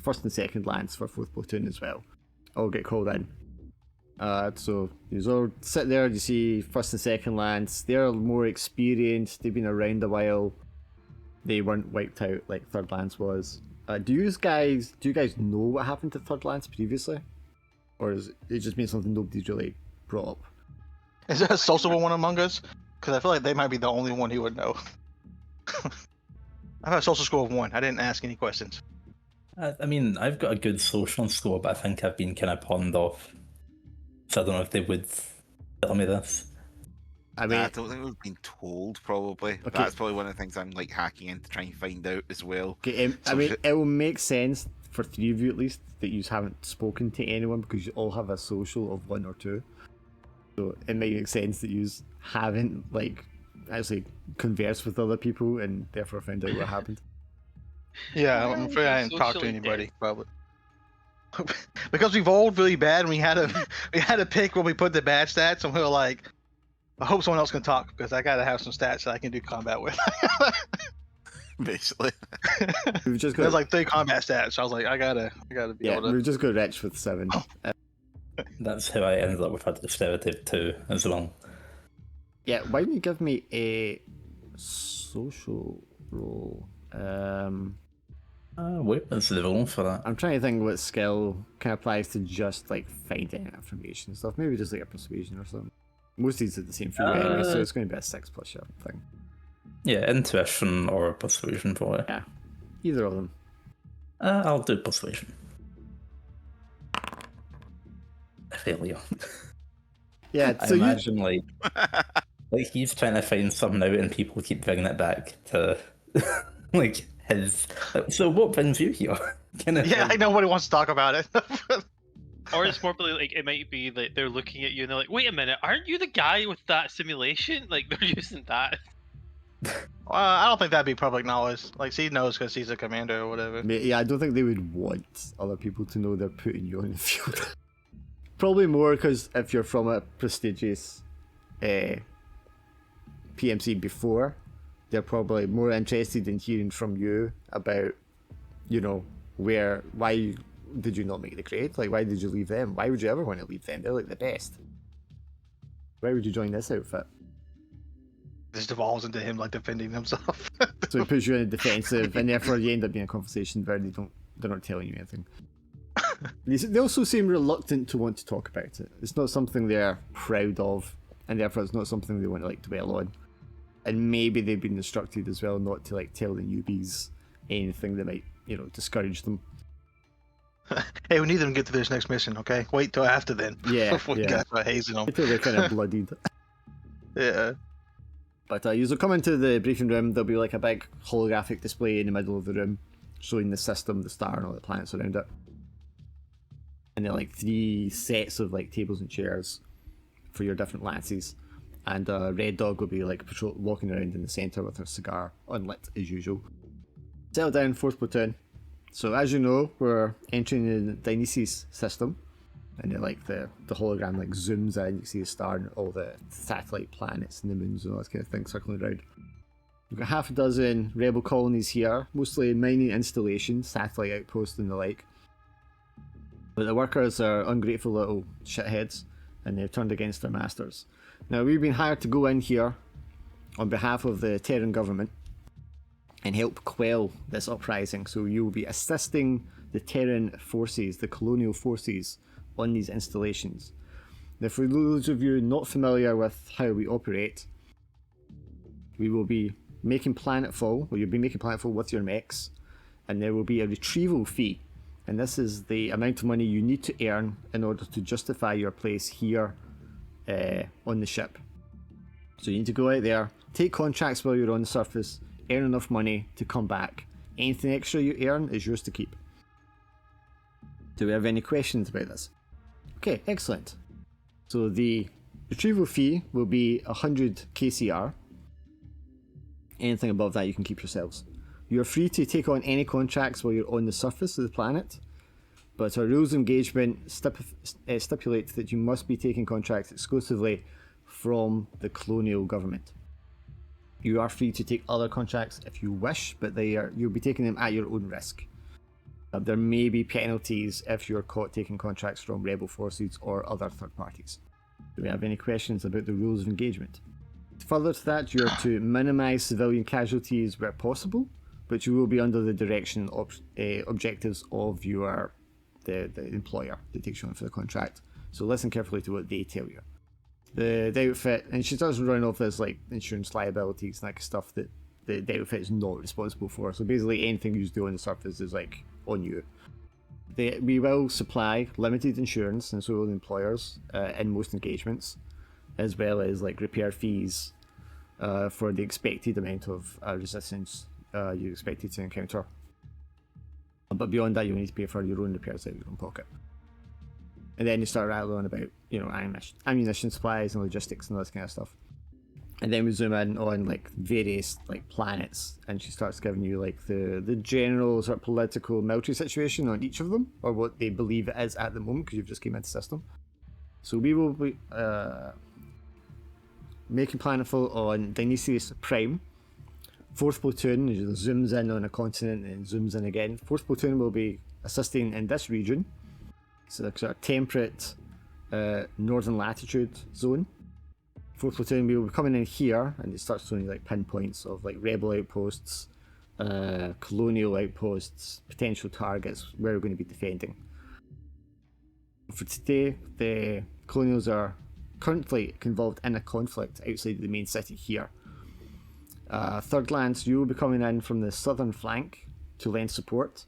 first and second lance for 4th platoon as well. All get called in. So you all sit there. You see 1st and 2nd lance. They're more experienced. They've been around a while. They weren't wiped out like 3rd lance was. Do you guys know what happened to 3rd lance previously, or is it just been something nobody's really brought up? Is there a sociable one among us? Because I feel like they might be the only one who would know. I've had a social score of 1. I didn't ask any questions. I mean, I've got a good social score, but I think I've been kind of pawned off. So I don't know if they would tell me this. I mean, I don't think we've been told, probably. Okay. That's probably one of the things I'm like hacking in to try and find out as well. okay, I So mean, shit. it will make sense for 3 of you at least that you haven't spoken to anyone because you all have a social of 1 or 2. So it might make sense that you haven't like actually conversed with other people and therefore found out what happened. Yeah, I'm afraid I didn't talk to Socially anybody, probably. Because we've rolled really bad, and we had to pick where we put the bad stats, and we were like, I hope someone else can talk because I gotta have some stats that I can do combat with. Basically. We've just There's got like 3 combat stats. So I was like, I gotta be yeah, able to. we've just got Rich with 7. That's how I ended up with a dexterity 2 as well. Yeah, why don't you give me a social roll? Wait, that's the roll for that. I'm trying to think what skill kind of applies to just like finding information and stuff. Maybe just like a persuasion or something. Most of these are the same for you anyway, so it's going to be a 6+ your thing. Yeah, intuition or persuasion for it. Yeah, either of them. I'll do persuasion. A failure. Yeah, I so imagine like he's trying to find something out and people keep bringing it back to like his. So what brings you here? Kind of Yeah, thing. like nobody wants to talk about it. Or it's more like it might be that they're looking at you and they're like, "Wait a minute, aren't you the guy with that simulation?" Like they're using that. I don't think that'd be public knowledge. Like, he knows because he's a commander or whatever. Yeah, I don't think they would want other people to know they're putting you on the field. Probably more because if you're from a prestigious PMC before, they're probably more interested in hearing from you about, you know, why did you not make the grade? Like, why did you leave them? Why would you ever want to leave them? They're like the best. Why would you join this outfit? This devolves into him like defending himself. So it puts you in a defensive, and therefore you end up being a conversation where they're not telling you anything. They also seem reluctant to want to talk about it. It's not something they're proud of, and therefore it's not something they want to like dwell on. And maybe they've been instructed as well not to like tell the newbies anything that might, you know, discourage them. Hey, we need them to get to this next mission, okay? Wait till after then. Yeah, Before you guys start hazing them. Until they're kind of bloodied. Yeah. But you'll come into the briefing room, there'll be like a big holographic display in the middle of the room showing the system, the star, and all the planets around it. And there are like 3 sets of like tables and chairs for your different lances. And Red Dog will be like walking around in the centre with her cigar unlit as usual. Settle down, 4th platoon. So as you know, we're entering the Dionysus system. And then like the hologram like zooms in, you see the star and all the satellite planets and the moons and all that kind of thing circling around. We've got half a dozen rebel colonies here, mostly mining installations, satellite outposts and the like. But the workers are ungrateful little shitheads, and they've turned against their masters. Now we've been hired to go in here on behalf of the Terran government and help quell this uprising. So you will be assisting the Terran forces, the colonial forces, on these installations. Now for those of you not familiar with how we operate, we will be making planetfall, or you'll be making planetfall with your mechs, and there will be a retrieval fee, and this is the amount of money you need to earn in order to justify your place here on the ship. So you need to go out there, take contracts while you're on the surface, earn enough money to come back. Anything extra you earn is yours to keep. Do we have any questions about this? Okay, excellent. So the retrieval fee will be 100 KCR. Anything above that you can keep yourselves. You're free to take on any contracts while you're on the surface of the planet, but our rules of engagement stipulate that you must be taking contracts exclusively from the colonial government. You are free to take other contracts if you wish, but you'll be taking them at your own risk. There may be penalties if you're caught taking contracts from rebel forces or other third parties. Do we have any questions about the rules of engagement? Further to that, you're to minimise civilian casualties where possible, but you will be under the direction objectives of the employer that takes you on for the contract. So listen carefully to what they tell you. The outfit, and she does run off this like insurance liabilities and that stuff that the outfit is not responsible for. So basically anything you do on the surface is like on you. We will supply limited insurance, and so will the employers in most engagements, as well as like repair fees for the expected amount of resistance you're expected to encounter. But beyond that, you need to pay for your own repairs out of your own pocket. And then you start rattling on about, you know, ammunition supplies and logistics and all this kind of stuff. And then we zoom in on like various like planets, and she starts giving you like the general sort of political military situation on each of them, or what they believe it is at the moment, because you've just came into the system. So we will be making planetfall on Dionysius Prime. 4th platoon zooms in on a continent and zooms in again. 4th platoon will be assisting in this region. So the sort of temperate northern latitude zone. 4th platoon will be coming in here, and it starts showing like pinpoints of like rebel outposts, colonial outposts, potential targets where we're going to be defending. For today, the colonials are currently involved in a conflict outside the main city here. 3rd Lance, you will be coming in from the southern flank to lend support.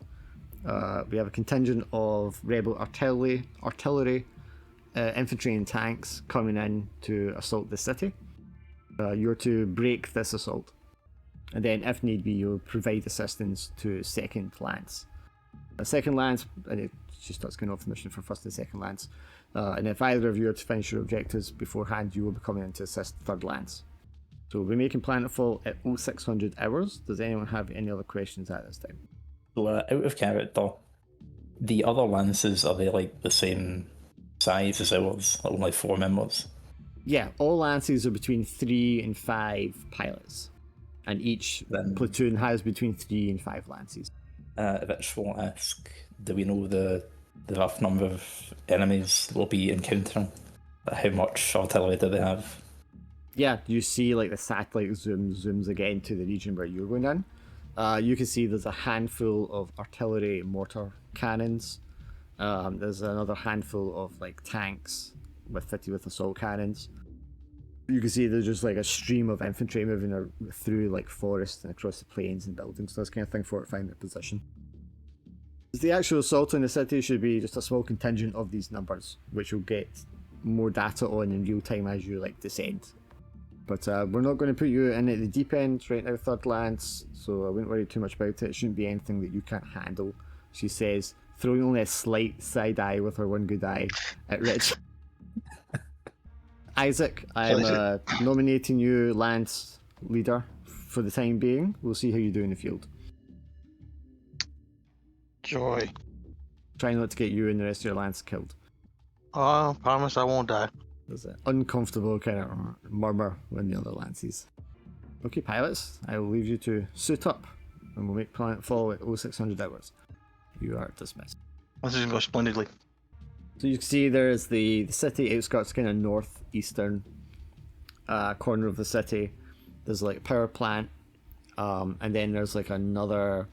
We have a contingent of rebel artillery, infantry and tanks coming in to assault the city. You're to break this assault, and then if need be you'll provide assistance to 2nd Lance. a second lance, and it just starts going off the mission for first and second lance. And if either of you are to finish your objectives beforehand, you will be coming in to assist third lance. So we'll be making planetfall at 0600 hours. Does anyone have any other questions at this time? So, out of character, the other lances, are they like the same size as ours? Only 4 members? Yeah, all lances are between 3 and 5 pilots. And each platoon has between 3 and 5 lances. Rich will ask, do we know the rough number of enemies we'll be encountering? How much artillery do they have? Yeah, you see like the satellite zooms again to the region where you're going in. You can see there's a handful of artillery mortar cannons. There's another handful of like tanks fitted with assault cannons. You can see there's just like a stream of infantry moving through like forests and across the plains and buildings, this kind of thing, fortifying their position. The actual assault on the city should be just a small contingent of these numbers, which you'll get more data on in real time as you like descend. But we're not going to put you in at the deep end right now, third lance, so I wouldn't worry too much about it. It shouldn't be anything that you can't handle, she says, throwing only a slight side eye with her one good eye at Rich. Isaac, I'm nominating you Lance Leader for the time being. We'll see how you do in the field. Joy. Try not to get you and the rest of your Lance killed. Oh, promise I won't die. There's an uncomfortable kind of murmur when the other Lances. Okay, pilots, I will leave you to suit up and we'll make planetfall at 0600 hours. You are dismissed. This is going to go splendidly. So you can see there's the city outskirts, kind of northeastern corner of the city. There's like a power plant, and then there's like another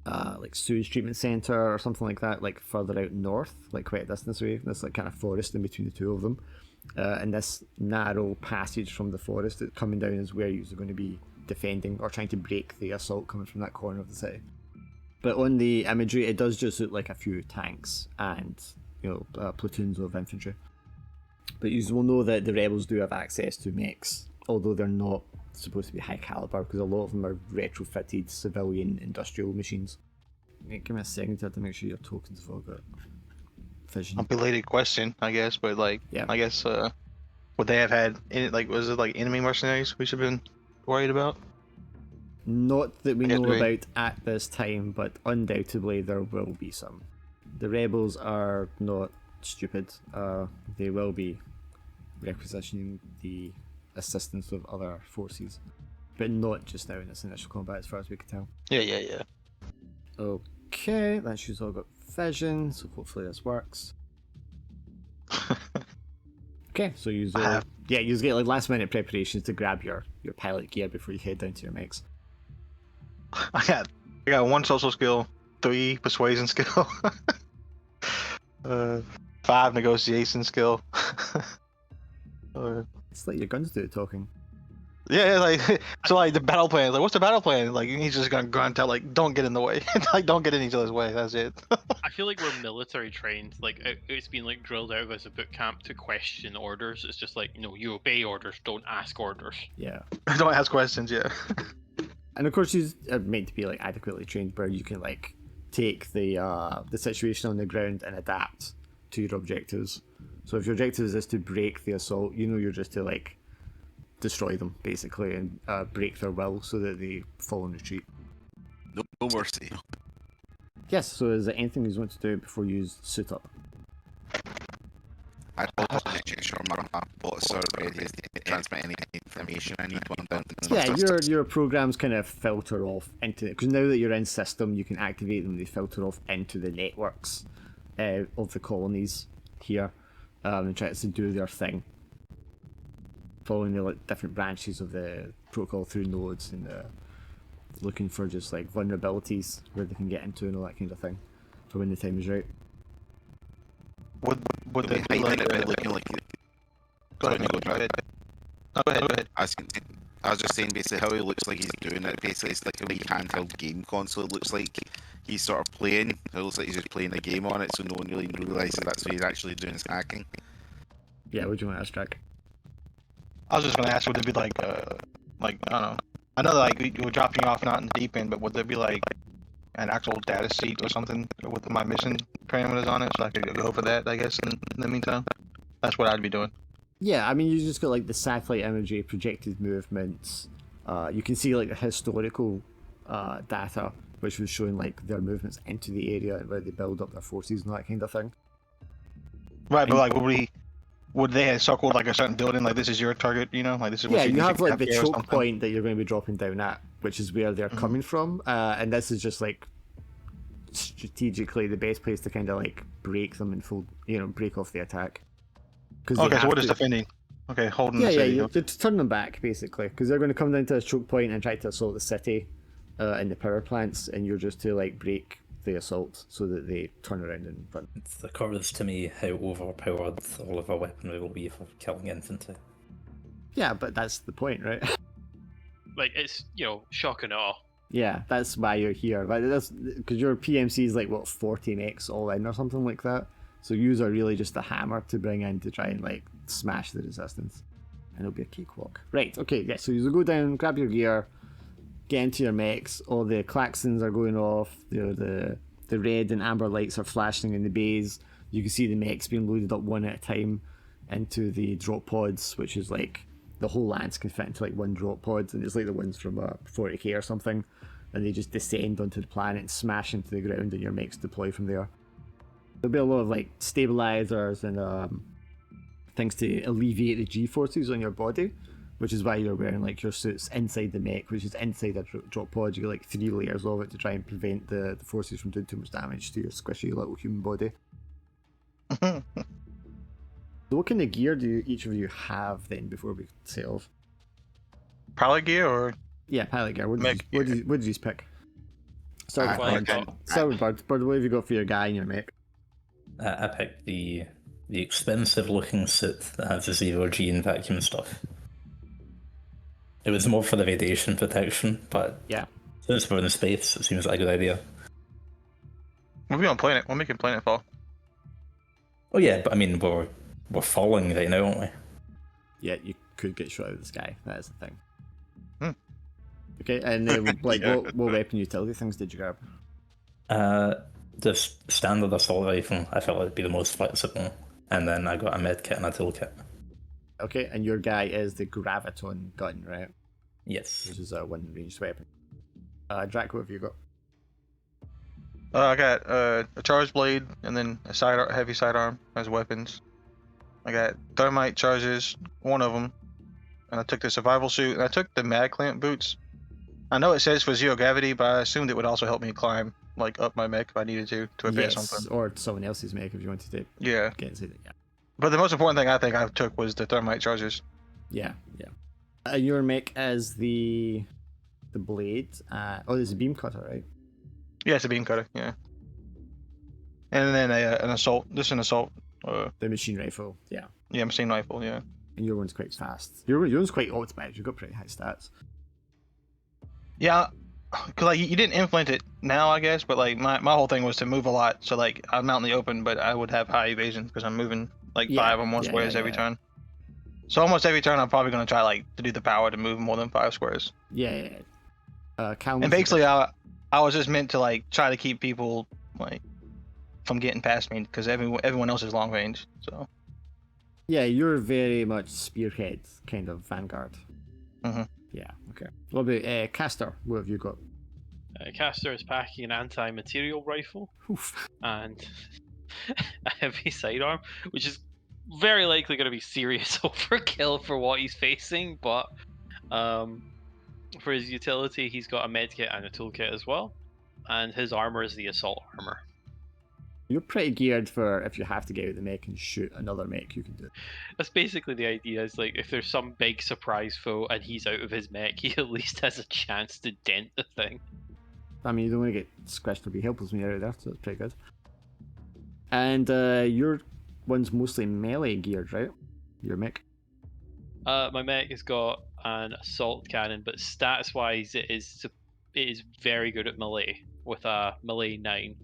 like sewage treatment center or something like that, like further out north, like quite a distance away. There's like kind of forest in between the two of them, and this narrow passage from the forest that's coming down is where you're going to be defending or trying to break the assault coming from that corner of the city. But on the imagery, it does just look like a few tanks and, platoons of infantry. But you will know that the rebels do have access to mechs, although they're not supposed to be high caliber, because a lot of them are retrofitted civilian industrial machines. Give me a second to make sure your tokens have all got vision. A belated question, I guess, but Yeah. I guess, would they have had, was it like enemy mercenaries we should have been worried about? Not that we I guess know we- about at this time, but undoubtedly there will be some. The rebels are not stupid. They will be requisitioning the assistance of other forces, but not just now in this initial combat as far as we can tell. Yeah. Okay, that she's all got vision, so hopefully this works. Okay, so you get like last minute preparations to grab your pilot gear before you head down to your mechs. I got 1 social skill, 3 persuasion skill, 5 negotiation skill. It's like your guns do the talking. Yeah, so the battle plan. What's the battle plan? He's just gonna grunt out, don't get in the way. Don't get in each other's way. That's it. I feel like we're military trained. It's been drilled out as a boot camp to question orders. It's just you obey orders, don't ask orders. Yeah. Don't ask questions. Yeah. And of course, you are meant to be adequately trained, where you can take the situation on the ground and adapt to your objectives. So if your objective is to break the assault, you're just to destroy them basically and break their will so that they fall in retreat. No mercy. Yes. So is there anything you want to do before you suit up? I will make sure my bots are ready to transmit any information I need when I'm done. Yeah, your programs kind of filter off into it, because now that you're in system, you can activate them. They filter off into the networks of the colonies here, and try to do their thing, following the different branches of the protocol through nodes and looking for just vulnerabilities where they can get into and all that kind of thing for when the time is right. Would they be hiding it, looking like? Go ahead. Go ahead. I was just saying basically how he looks like he's doing it. Basically, it's like a wee handheld game console. It looks like he's sort of playing. It looks like he's just playing a game on it, so no one really realizes that's what he's actually doing is hacking. Yeah, what do you want to ask, Jack? I was just gonna ask, would it be I don't know. I know you're dropping off not in the deep end, but would there be an actual data sheet or something with my mission parameters on it, so I could go over that, I guess, in the meantime. That's what I'd be doing. Yeah, I mean, you just got like the satellite imagery, projected movements. You can see like the historical data, which was showing like their movements into the area and where they build up their forces and that kind of thing. Right, but like, would they have circled like a certain building, like this is your target, you know, like this is what Yeah, you have like the capture or choke something? point that you're going to be dropping down at, which is where they're coming from, and this is just like strategically the best place to kind of like break them and break off the attack. Okay, so what is defending? Okay, holding Yeah, the yeah, city. you just turn them back basically, because they're going to come down to a choke point and try to assault the city and the power plants, and you're just to like break the assault so that they turn around and run. It occurs to me how overpowered all of our weaponry will be for killing infantry. Yeah, but that's the point, right? Like, it's, shock and awe. Yeah, that's why you're here. But that's because your PMC is like what 40 mechs all in or something like that. So yous are really just a hammer to bring in to try and like smash the resistance, and it'll be a cakewalk. Right? Okay. Yeah. So you go down, grab your gear, get into your mechs. All the klaxons are going off. The red and amber lights are flashing in the bays. You can see the mechs being loaded up one at a time into the drop pods, which is like the whole lance can fit into like one drop pod, and it's like the ones from 40k or something, and they just descend onto the planet and smash into the ground, and your mechs deploy from there. There'll be a lot of like stabilizers and things to alleviate the G-forces on your body, which is why you're wearing like your suits inside the mech, which is inside a drop pod. You get like 3 layers of it to try and prevent the forces from doing too much damage to your squishy little human body. So what kind of gear do each of you have then before we set off? Pilot gear or? Yeah, pilot gear. What Mech did you pick? Start Well, with Bird. Bird, what have you got for your guy and your mech? I picked the expensive looking suit that has the 0G and vacuum stuff. It was more for the radiation protection, but Yeah. since we're in space, it seems like a good idea. We'll be on planet. We're making planetfall. Oh yeah, but I mean, we're falling right now, aren't we? Yeah, you could get shot out of the sky. That is the thing. Hmm. Okay, and like Yeah. what weapon utility things did you grab? Just standard assault rifle. I felt like it'd be the most flexible, and then I got a med kit and a toolkit. Okay, and your guy is the graviton gun, right? Yes. Which is a one ranged weapon. Drac, what have you got? I got a charge blade and then a heavy sidearm as weapons. I got thermite charges, one of them, and I took the survival suit and I took the mag clamp boots. I know it says for 0 gravity, but I assumed it would also help me climb like up my mech if I needed to advance something. Or someone else's mech if you wanted to Yeah, get inside it. Yeah. but the most important thing I think I took was the thermite charges. Yeah. Your mech is the blade. There's a beam cutter, right? Yeah, it's a beam cutter. Yeah, and then an assault. This is an assault. The machine rifle. Yeah. Yeah, machine rifle. Yeah. And your one's quite fast. Your one's quite optimized. You've got pretty high stats. Yeah, cause like you didn't implement it now, I guess, but like my whole thing was to move a lot. So like I'm out in the open, but I would have high evasion because I'm moving like 5 or more squares every turn. So almost every turn, I'm probably gonna try like to do the power to move more than 5 squares. Yeah. And basically, I was just meant to like try to keep people like from getting past me because everyone else is long range. So yeah, you're very much spearhead kind of vanguard. Mhm. Yeah. Okay. What about Caster? What have you got? Caster is packing an anti-material rifle Oof. and a heavy sidearm, which is very likely going to be serious overkill for what he's facing, but for his utility, he's got a medkit and a toolkit as well, and his armor is the assault armor. You're pretty geared for if you have to get out of the mech and shoot another mech, you can do it. That's basically the idea. Is like if there's some big surprise foe and he's out of his mech, he at least has a chance to dent the thing. I mean, you don't want to get squished or be helpless when you're out there, so that's pretty good. And your one's mostly melee geared, right? Your mech. My mech has got an assault cannon, but stats wise, it is very good at melee with a melee 9.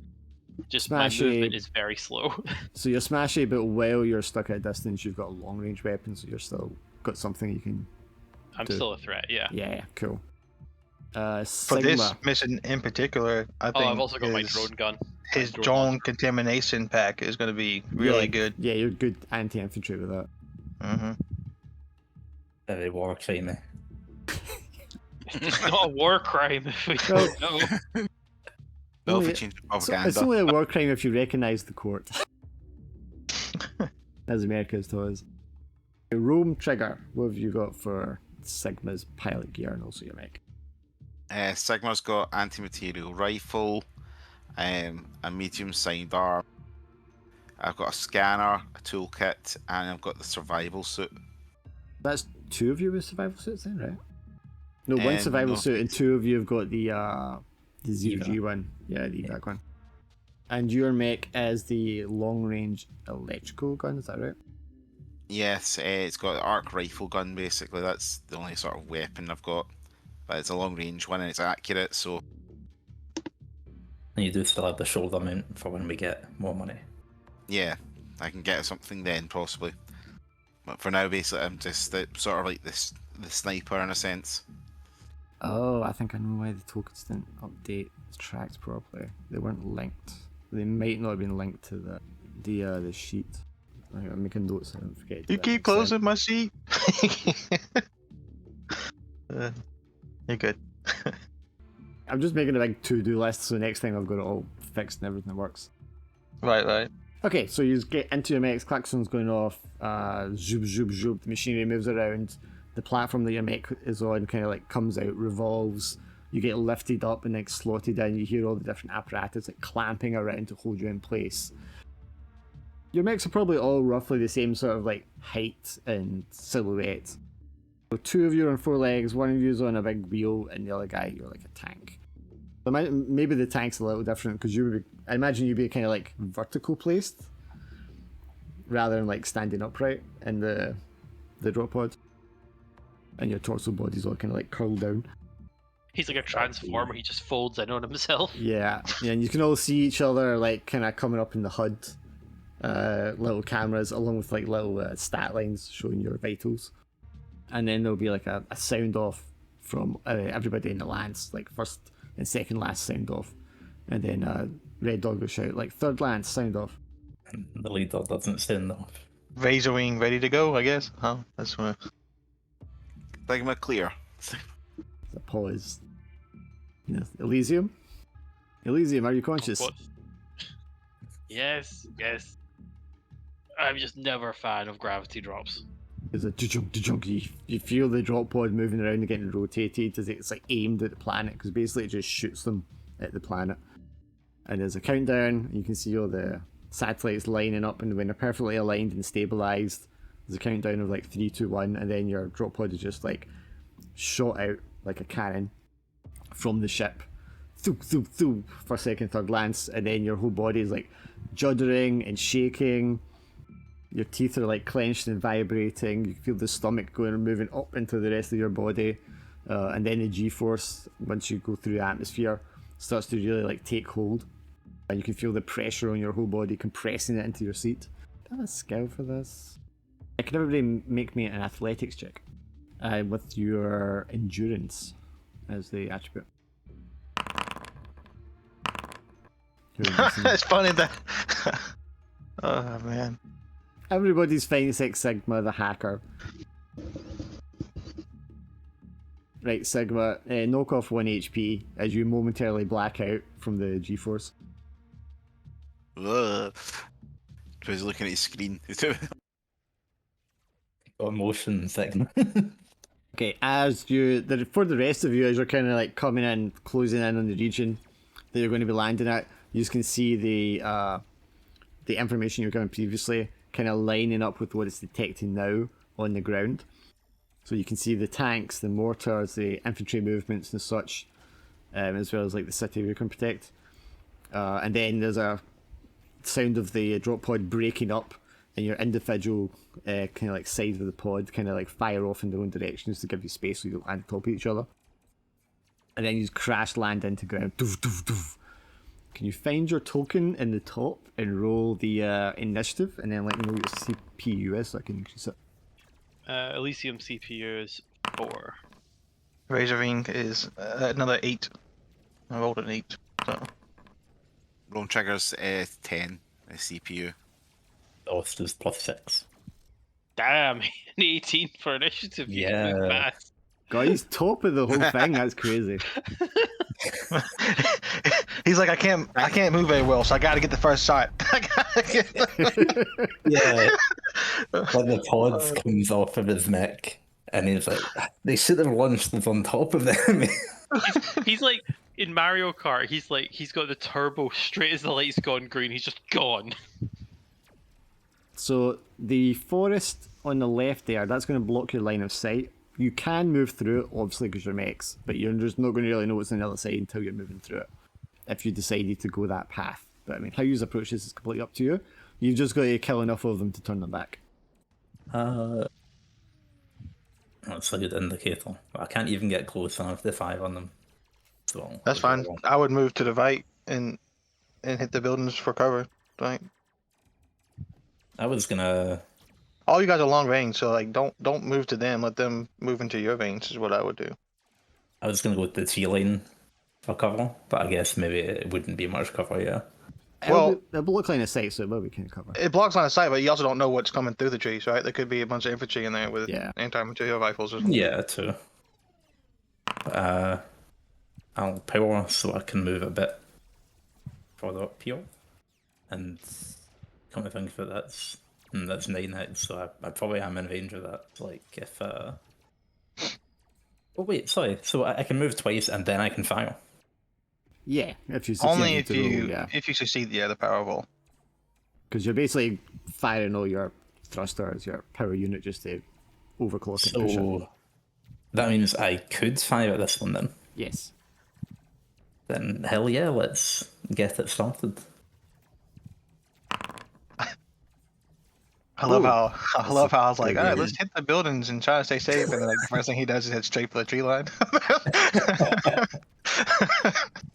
Just Smashy. my movement is very slow. So you're smashy, but while you're stuck at a distance, you've got a long range weapon, so you're still got something you can. I'm do. still a threat, yeah. Yeah, cool. For Sigma. this mission in particular, I Oh, think I've also got my drone gun. his My drone contamination pack is going to be really yeah, good. Yeah, you're good anti-infantry with that. Hmm Very war crimey. It's not a war crime if we don't know. No, Only- for change of So propaganda. it's only a war crime if you recognise the court. As America's toys. Rome trigger. What have you got for Sigma's pilot gear and also your mech? Sigma's got anti-material rifle, a medium sidearm. I've got a scanner, a toolkit, and I've got the survival suit. That's 2 of you with survival suits then, right? No, one survival no. suit and 2 of you have got the ZG one. Yeah, the evac one. And your mech is the long range electrical gun, is that right? Yes, it's got an arc rifle gun basically. That's the only sort of weapon I've got. But it's a long range one and it's accurate, so And you do still have the shoulder mount for when we get more money. yeah, I can get something then possibly. But for now, basically, I'm just sort of like the sniper in a sense. Oh, I think I know why the tokens didn't update the tracks properly. They weren't linked. They might not have been linked to the sheet. I'm making notes so I don't forget. to do You that keep next time. closing my sheet. You're good. I'm just making a big to-do list, so next time I've got it all fixed and everything works. Right. Okay, so you get into your mech's klaxon's going off, zoop, zoop, zoop, the machinery moves around, the platform that your mech is on kind of like comes out, revolves, you get lifted up and like slotted in, you hear all the different apparatus like clamping around to hold you in place. Your mechs are probably all roughly the same sort of like height and silhouette. So 2 of you are on 4 legs, 1 of you is on a big wheel, and the other guy, you're like a tank. So maybe the tank's a little different because I imagine you'd be kind of like vertical placed rather than like standing upright in the drop pod, and your torso body's all kind of like curled down. He's like a transformer. He just folds in on himself. Yeah, and you can all see each other like kind of coming up in the HUD, little cameras along with like little stat lines showing your vitals, and then there'll be like a sound off from everybody in the lance, like first and second last sound off, and then Red Dog will shout like third lance sound off. And the leader doesn't stand off. Razor wing ready to go, I guess. Huh? That's what. Sigma clear. The pause. Yes. Elysium, are you conscious? What? Yes. I'm just never a fan of gravity drops. There's a junk. You feel the drop pod moving around and getting rotated as it's like aimed at the planet, because basically it just shoots them at the planet. And there's a countdown. You can see all the satellites lining up, and when they're perfectly aligned and stabilized, there's a countdown of like 3, 2, 1, and then your drop pod is just like shot out like a cannon from the ship. Thoop, thoop, thoop for second, third lance, and then your whole body is like juddering and shaking. Your teeth are like clenched and vibrating. You feel the stomach going and moving up into the rest of your body, and then the G-force, once you go through the atmosphere, starts to really like take hold, and you can feel the pressure on your whole body compressing it into your seat. Do I have a skill for this? Can everybody make me an athletics check with your endurance as the attribute? It's funny that. Oh man. Everybody's fine, Six Sigma, the hacker. Right, Sigma, knock off 1 HP as you momentarily black out from the G-force. Ugh. He's looking at his screen. Got motion Sigma. Okay, for the rest of you, as you're kind of like coming in, closing in on the region that you're going to be landing at, you can see the information you were given previously kind of lining up with what it's detecting now on the ground. So you can see the tanks, the mortars, the infantry movements and such, as well as like the city we can protect. And then there's a sound of the drop pod breaking up, and your individual kind of like sides of the pod kind of like fire off in their own directions to give you space so you don't land on top of each other. And then you just crash land into ground. Doof, doof, doof. Can you find your token in the top and roll the initiative, and then let me know what your CPU is so I can increase it? Elysium CPU is 4. Razorine is another 8. I rolled an 8, so Roll triggers 10 CPU. Ost is +6. Damn, an 18 for initiative. You can move Yeah. fast. Guys, top of the whole thing. That's crazy. he's like, I can't move very well, so I got to get the first shot. I gotta get... Yeah. When the pods comes off of his mech, and he's like, they should have launched this on top of them. He's like in Mario Kart. He's got the turbo straight as the light's gone green. He's just gone. So the forest on the left there, that's going to block your line of sight. You can move through it, obviously, because you're mechs, but you're just not going to really know what's on the other side until you're moving through it, if you decided to go that path. But I mean, how you approach this is completely up to you. You've just got to kill enough of them to turn them back. That's a good indicator. I can't even get close enough to 5 on them. So That's fine. I would move to the right and hit the buildings for cover. Right. I was gonna. All you guys are long range, so like don't move to them. Let them move into your range. Is what I would do. I was gonna go with the tree line for cover, but I guess maybe it wouldn't be much cover. Yeah. It'll block line of sight, so it will be kind of cover. It blocks line of sight, but you also don't know what's coming through the trees, right? There could be a bunch of infantry in there with anti-material rifles or something. Yeah, too. I'll power so I can move a bit further up here, and come to think of it, that's 9 hits, so I probably am in range of that. Like if oh wait, sorry. So I can move twice and then I can fire. Yeah, if you succeed Only if you succeed, the power roll. Because you're basically firing all your thrusters, your power unit, just to overclock it. Push it. So that means I could fire this one then. Yes. Then hell yeah, let's get it started. I love how I was like, all right, let's hit the buildings and try to stay safe, and then like the first thing he does is head straight for the tree line.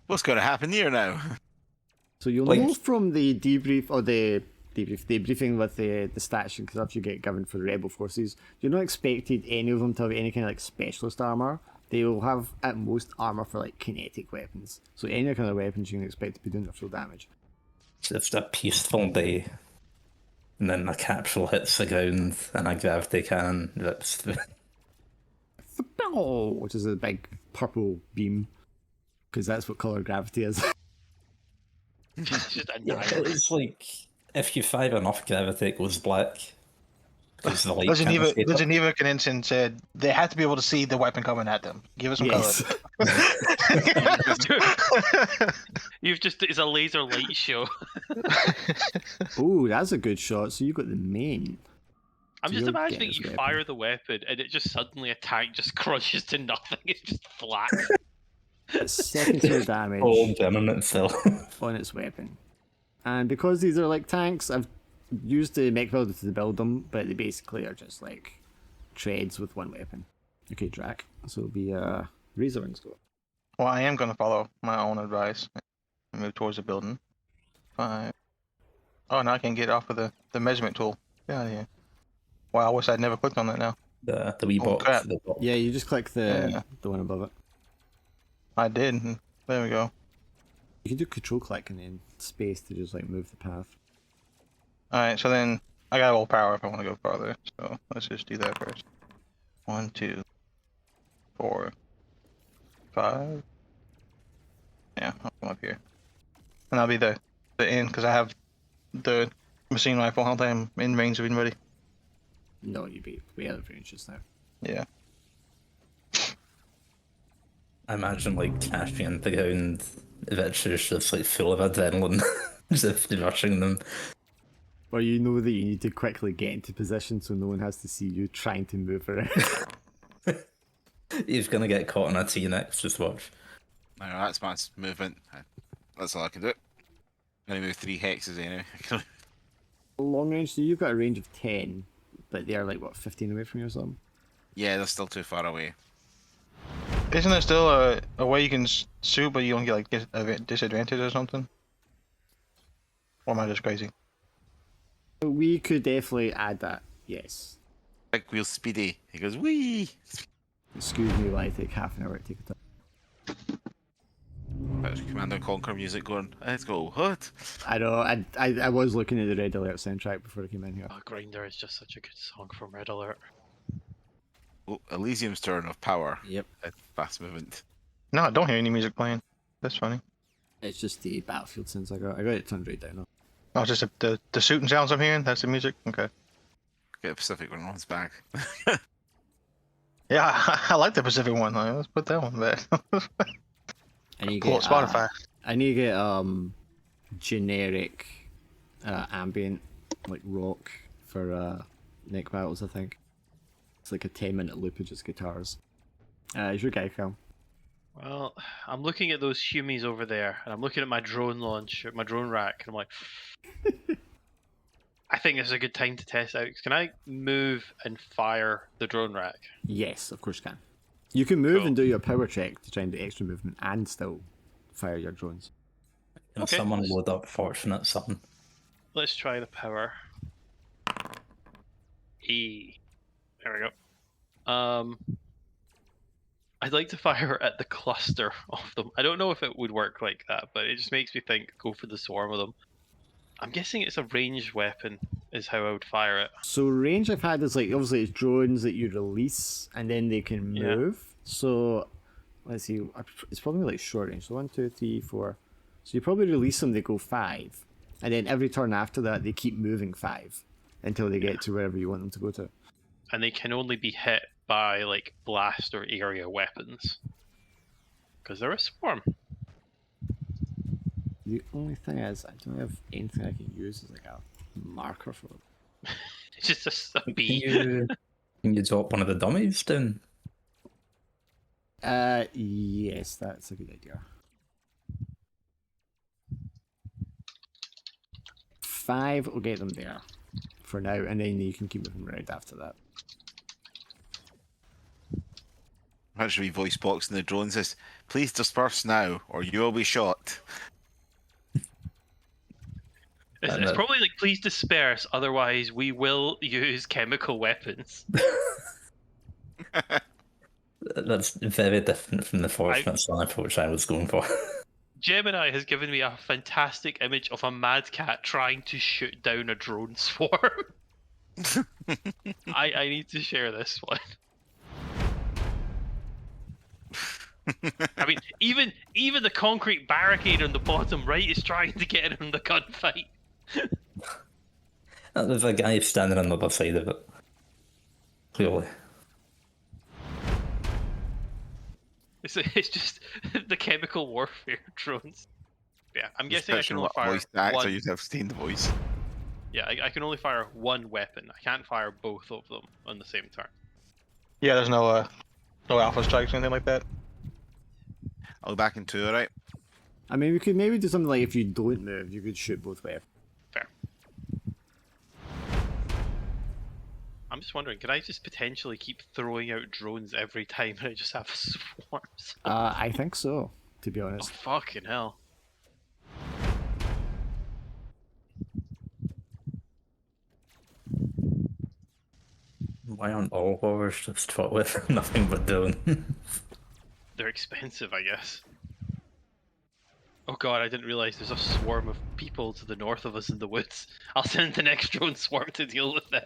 What's going to happen here now? So you'll know from the debrief or the briefing with the stats and stuff you get given for the rebel forces, you're not expected any of them to have any kind of like specialist armor. They will have at most armor for like kinetic weapons. So any kind of weapons you can expect to be doing their full damage. It's just a peaceful day. And then a capsule hits the ground and a gravity cannon rips through. Which is a big purple beam. Because that's what colour gravity is. Just Yeah, it's like if you fire enough gravity, it goes black. Because the light the Geneva Convention said they have to be able to see the weapon coming at them. Give us some color. It's a laser light show. Oh, that's a good shot. So you got the main. I'm So just you're imagining getting you this fire the weapon and it just suddenly a tank just crushes to nothing. It's just flat. Second tier damage Oh, damn itself. on its weapon. And because these are like tanks, I've used the mech builder to build them, but they basically are just like treads with one weapon. Okay, Drac. So it'll be Razor Wings go. Well, I am going to follow my own advice and move towards the building. 5. Oh, now I can get off of the measurement tool. Get out of here. Wow, I wish I'd never clicked on that now. The wee Oh, box. crap. The box. Yeah, you just click the one above it. I did. There we go. You can do control click and then space to just like move the path. Alright, so then I got all power if I want to go farther. So let's just do that first. 1, 2, 4, 5. Yeah, I'll come up here. And I'll be the end because I have the machine rifle. I don't think I'm in range of anybody. No, you'd be way out of range just now. Yeah. I imagine like cashing into the ground, Victor's just like full of adrenaline, as if they're rushing them. Or you know that you need to quickly get into position so no one has to see you trying to move around. He's gonna get caught on a T next, just watch. No, that's my movement. That's all I can do. I'm gonna move 3 hexes anyway. Long range, so you've got a range of 10, but they're like, what, 15 away from you or something? Yeah, they're still too far away. Isn't there still a way you can shoot but you don't get like a disadvantage or something? Or am I just crazy? We could definitely add that, yes. Big wheel speedy. He goes, wee! Excuse me while I take half an hour to take a time. There's Command and Conquer music going. Let's go. What? I know. I was looking at the Red Alert soundtrack before I came in here. Oh, Grinder is just such a good song from Red Alert. Oh, Elysium's turn of power. Yep. Fast movement. No, I don't hear any music playing. That's funny. It's just the Battlefield since I got it turned right down. Oh, just the shooting sounds I'm hearing. That's the music. Okay. Get a Pacific when one's back. Yeah, I like the Pacific one. Like, let's put that one back. And you Cool, get Spotify. I need to get generic ambient like rock for neck battles. I think it's like a 10-minute loop of just guitars. Is your guy Cal? Well, I'm looking at those Humies over there, and I'm looking at my drone launch, my drone rack, and I'm like, I think this is a good time to test out. Can I move and fire the drone rack? Yes, of course you can. You can move Cool. and do your power check to try and do extra movement and still fire your drones. Can Okay. someone load up Fortunate Son? Let's try the power. E. There we go. I'd like to fire at the cluster of them. I don't know if it would work like that, but it just makes me think go for the swarm of them. I'm guessing it's a ranged weapon is how I would fire it. So range I've had is like obviously it's drones that you release and then they can Yeah. move. So let's see, it's probably like short range. So 1, 2, 3, 4. So you probably release them, they go 5, and then every turn after that they keep moving 5 until they get to wherever you want them to go to. And they can only be hit by like blast or area weapons. Because they're a swarm. The only thing is I don't have anything I can use as like a marker for them. It's just a Can bee. you drop one of the dummies down? Yes, that's a good idea. 5 will get them there for now, and then you can keep moving around after that. Actually, voice box in the drone says, "Please disperse now, or you will be shot." It's probably like, please disperse, otherwise we will use chemical weapons. That's very different from the Fortunate Son approach I was going for. Gemini has given me a fantastic image of a mad cat trying to shoot down a drone swarm. I need to share this one. I mean, even the concrete barricade on the bottom right is trying to get in on the gunfight. There's a guy standing on the other side of it. Clearly. It's just the chemical warfare drones. Yeah, I'm guessing I can only fire voice actor, one. you'd have seen the voice. Yeah, I can only fire one weapon. I can't fire both of them on the same turn. Yeah, there's no alpha strikes or anything like that. I'll go back in 2, alright? I mean, we could maybe do something like if you don't move, you could shoot both ways. Fair. I'm just wondering, can I just potentially keep throwing out drones every time and I just have swarms? I think so, to be Oh, honest. fucking hell. Why aren't all horrors just fought with nothing but doing? They're expensive, I guess. Oh god, I didn't realize there's a swarm of people to the north of us in the woods. I'll send the next drone swarm to deal with it.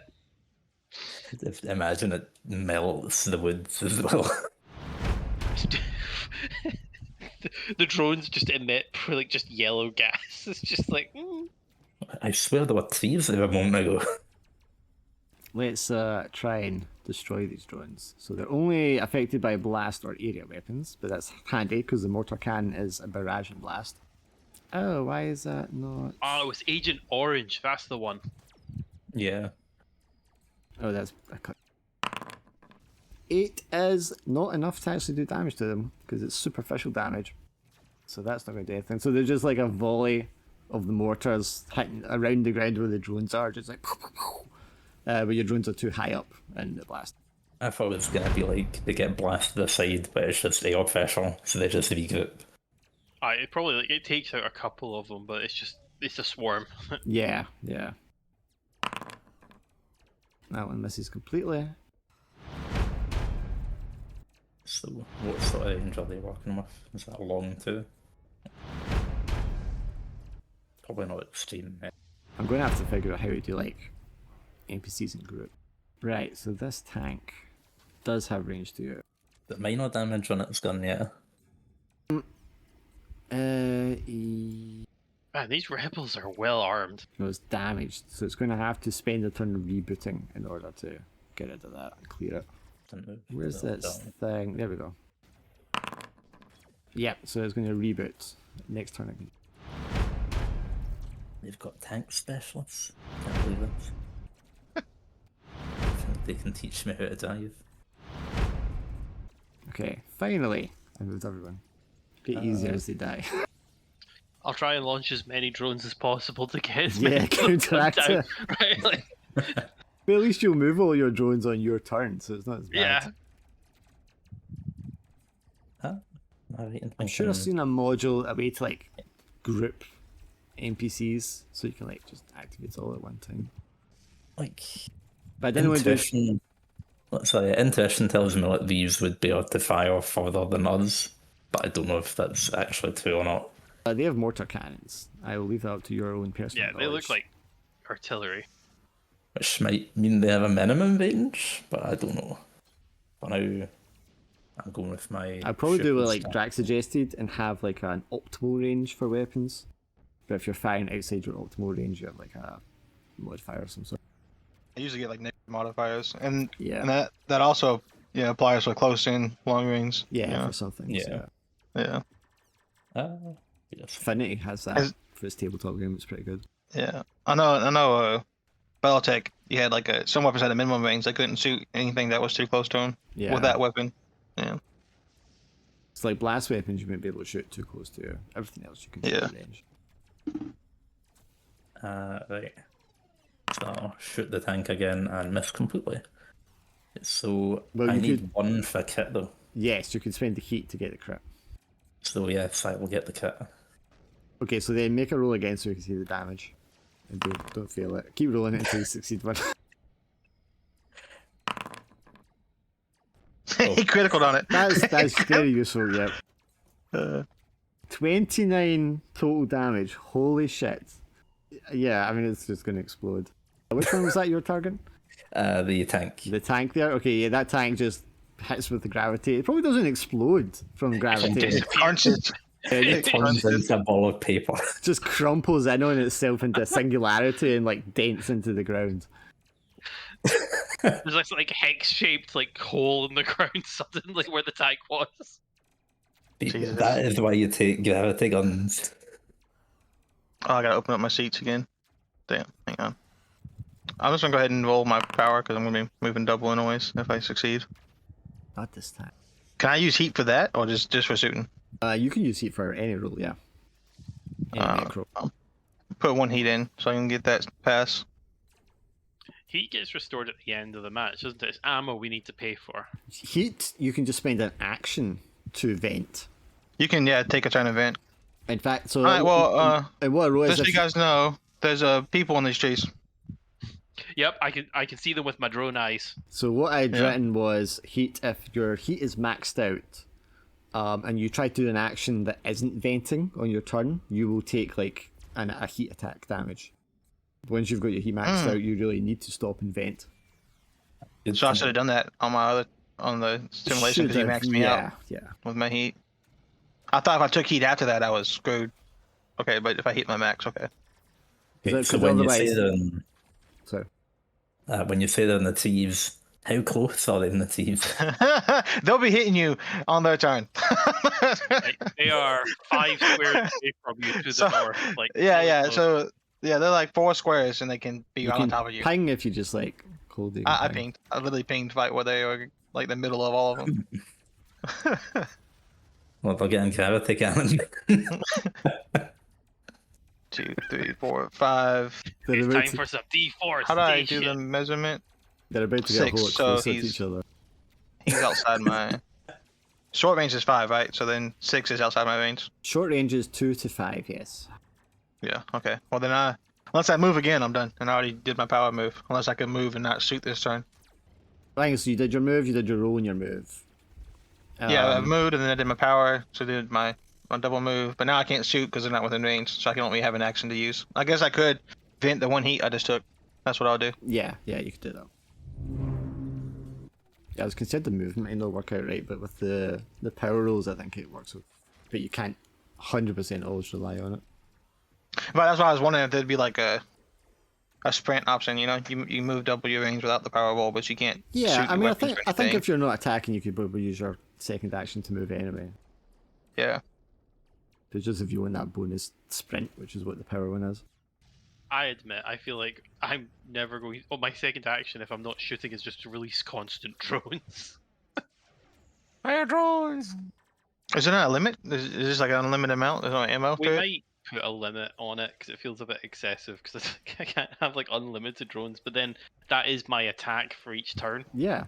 Imagine it melts the woods as well. The drones just emit like just yellow gas. It's just like. I swear there were trees there a moment ago. Let's try and destroy these drones. So they're only affected by blast or area weapons, but that's handy because the mortar cannon is a barrage and blast. Oh, why is that not? Oh, it was Agent Orange. That's the one. Yeah. Oh, that's a cut. 8 is not enough to actually do damage to them because it's superficial damage. So that's not going to do anything. So there's just like a volley of the mortars hitting around the ground where the drones are, just like. But your drones are too high up in the blast. I thought it was going to be like they get blasted aside, but it's just air pressure, so they just regroup. It probably it takes out a couple of them, but it's a swarm. Yeah, yeah. That one misses completely. So what sort of range are they working with? Is that long too? Probably not extreme. I'm going to have to figure out how to do like NPCs in group. Right, so this tank does have range to it. The minor damage on its gun, yeah. Man, these rebels are well armed. No, it's damaged, so it's going to have to spend a turn rebooting in order to get rid of that and clear it. Where's this thing? There we go. Yeah, so it's going to reboot next turn again. They've got tank specialists. Can't believe it. I think they can teach me how to dive. Okay, finally, I moved everyone. Get easier as they die. I'll try and launch as many drones as possible to get as Yeah, many drones counteract down. it. Right? Like, But at least you'll move all your drones on your turn, so it's not as bad. yeah. I'm sure I've seen a module, a way to like group NPCs, so you can like just activate it all at one time. Like, But I didn't want to do. intuition. Let's say intuition tells me like these would be able to fire further than us, but I don't know if that's actually true or not. They have mortar cannons. I will leave that up to your own personal Yeah, they knowledge. look like artillery. Which might mean they have a minimum range, but I don't know. For now, I'm going with my. I'd probably do shooting what like style. Drax suggested and have like an optimal range for weapons. But if you're firing outside your optimal range, you have like a modifier of some sort. I usually get like negative modifiers, and Yeah. and that also applies for close in, long range. Yeah, for some things. Yeah. Yeah. Yes. Affinity has that Is- for its tabletop game. It's pretty good. Yeah. I know. Battletech, you had like some weapons had a minimum range. They couldn't shoot anything that was too close to them Yeah. with that weapon. Yeah. It's like blast weapons. You might be able to shoot too close to. Everything else you can shoot Yeah. at range. Right. So I'll shoot the tank again and miss completely. So Well, I you need could- one for kit though. Yes, you can spend the heat to get the crit. So yes, I will get the kit. Okay, so then make a roll again so you can see the damage. And don't fail it. Keep rolling it until you succeed one. He critical on it. That's very useful, yep. Uh, 29 total damage. Holy shit. Yeah, I mean, it's just going to explode. Which one was that your target? The tank. The tank there? Okay, yeah, that tank just hits with the gravity. It probably doesn't explode from gravity. Just- punches. It turns into a ball of paper. Just crumples in on itself into singularity and like dents into the ground. There's like hex-shaped like hole in the ground suddenly where the tank was. Jesus. That is why you take gravity guns. Oh, I gotta open up my seats again. Damn, hang on. I'm just gonna go ahead and roll my power because I'm gonna be moving double anyways if I succeed. Not this time. Can I use heat for that or just for shooting? You can use heat for any roll, yeah. Any macro. I'll put one heat in so I can get that pass. Heat gets restored at the end of the match, doesn't it? It's ammo we need to pay for. Heat, you can just spend an action to vent. You can take a turn event. In fact, so Alright, well, and what I wrote just is so if you guys know, there's people in these trees. Yep, I can see them with my drone eyes. so what I'd Yeah. written was heat if your heat is maxed out, and you try to do an action that isn't venting on your turn, you will take like a heat attack damage. Once you've got your heat maxed out, you really need to stop and vent. So I should have done that on the simulation because he Should've, maxed me out Yeah. with my heat. I thought if I took heat after that, I was screwed. Okay, but if I hit my max, okay. Okay, so Because when you say otherwise- they're So when you say they're in the thieves, how close are they in the thieves? They'll be hitting you on their turn. Like, they are 5 squares away from you to the So- north. Like yeah. close. So they're like 4 squares and they can be you right can on top of you. ping if you just like hold it. I pinged. I literally pinged right where they were, like the middle of all of them. Well, they're getting gravity cannon. 2, 3, 4, 5. They're It's about time to, for some deforestation. How do I do the measurement? they're about to get a 6, whole lot so closer to he's- each other. He's outside my. Short range is 5, right? So then 6 is outside my range. Short range is 2 to 5, yes. Yeah. Okay. Well then unless I move again, I'm done. And I already did my power move. Unless I can move and not shoot this turn. I think so. You did your move, you did your roll and your move. Yeah, I moved and then I did my power, so I did my double move. But now I can't shoot because they're not within range, so I can only have an action to use. I guess I could vent the one heat I just took. That's what I'll do. Yeah, you could do that. Yeah, I was concerned the movement might not work out right, but with the power rolls, I think it works. But you can't 100% always rely on it. But that's why I was wondering if there'd be like a sprint option. You know, you move double your range without the power roll, but you can't. Yeah, shoot I your mean, I weapons think or anything. if you're not attacking, you could probably use your second action to move anyway. Yeah. It's just if you want that bonus sprint, which is what the power one is. I admit, I feel like I'm never going. Oh, my second action, if I'm not shooting, is just to release constant drones. Fire drones! Is there not a limit? Is this like an unlimited amount? There's no ammo We to it? might put a limit on it because it feels a bit excessive. Because I can't have like unlimited drones, but then that is my attack for each turn. Yeah,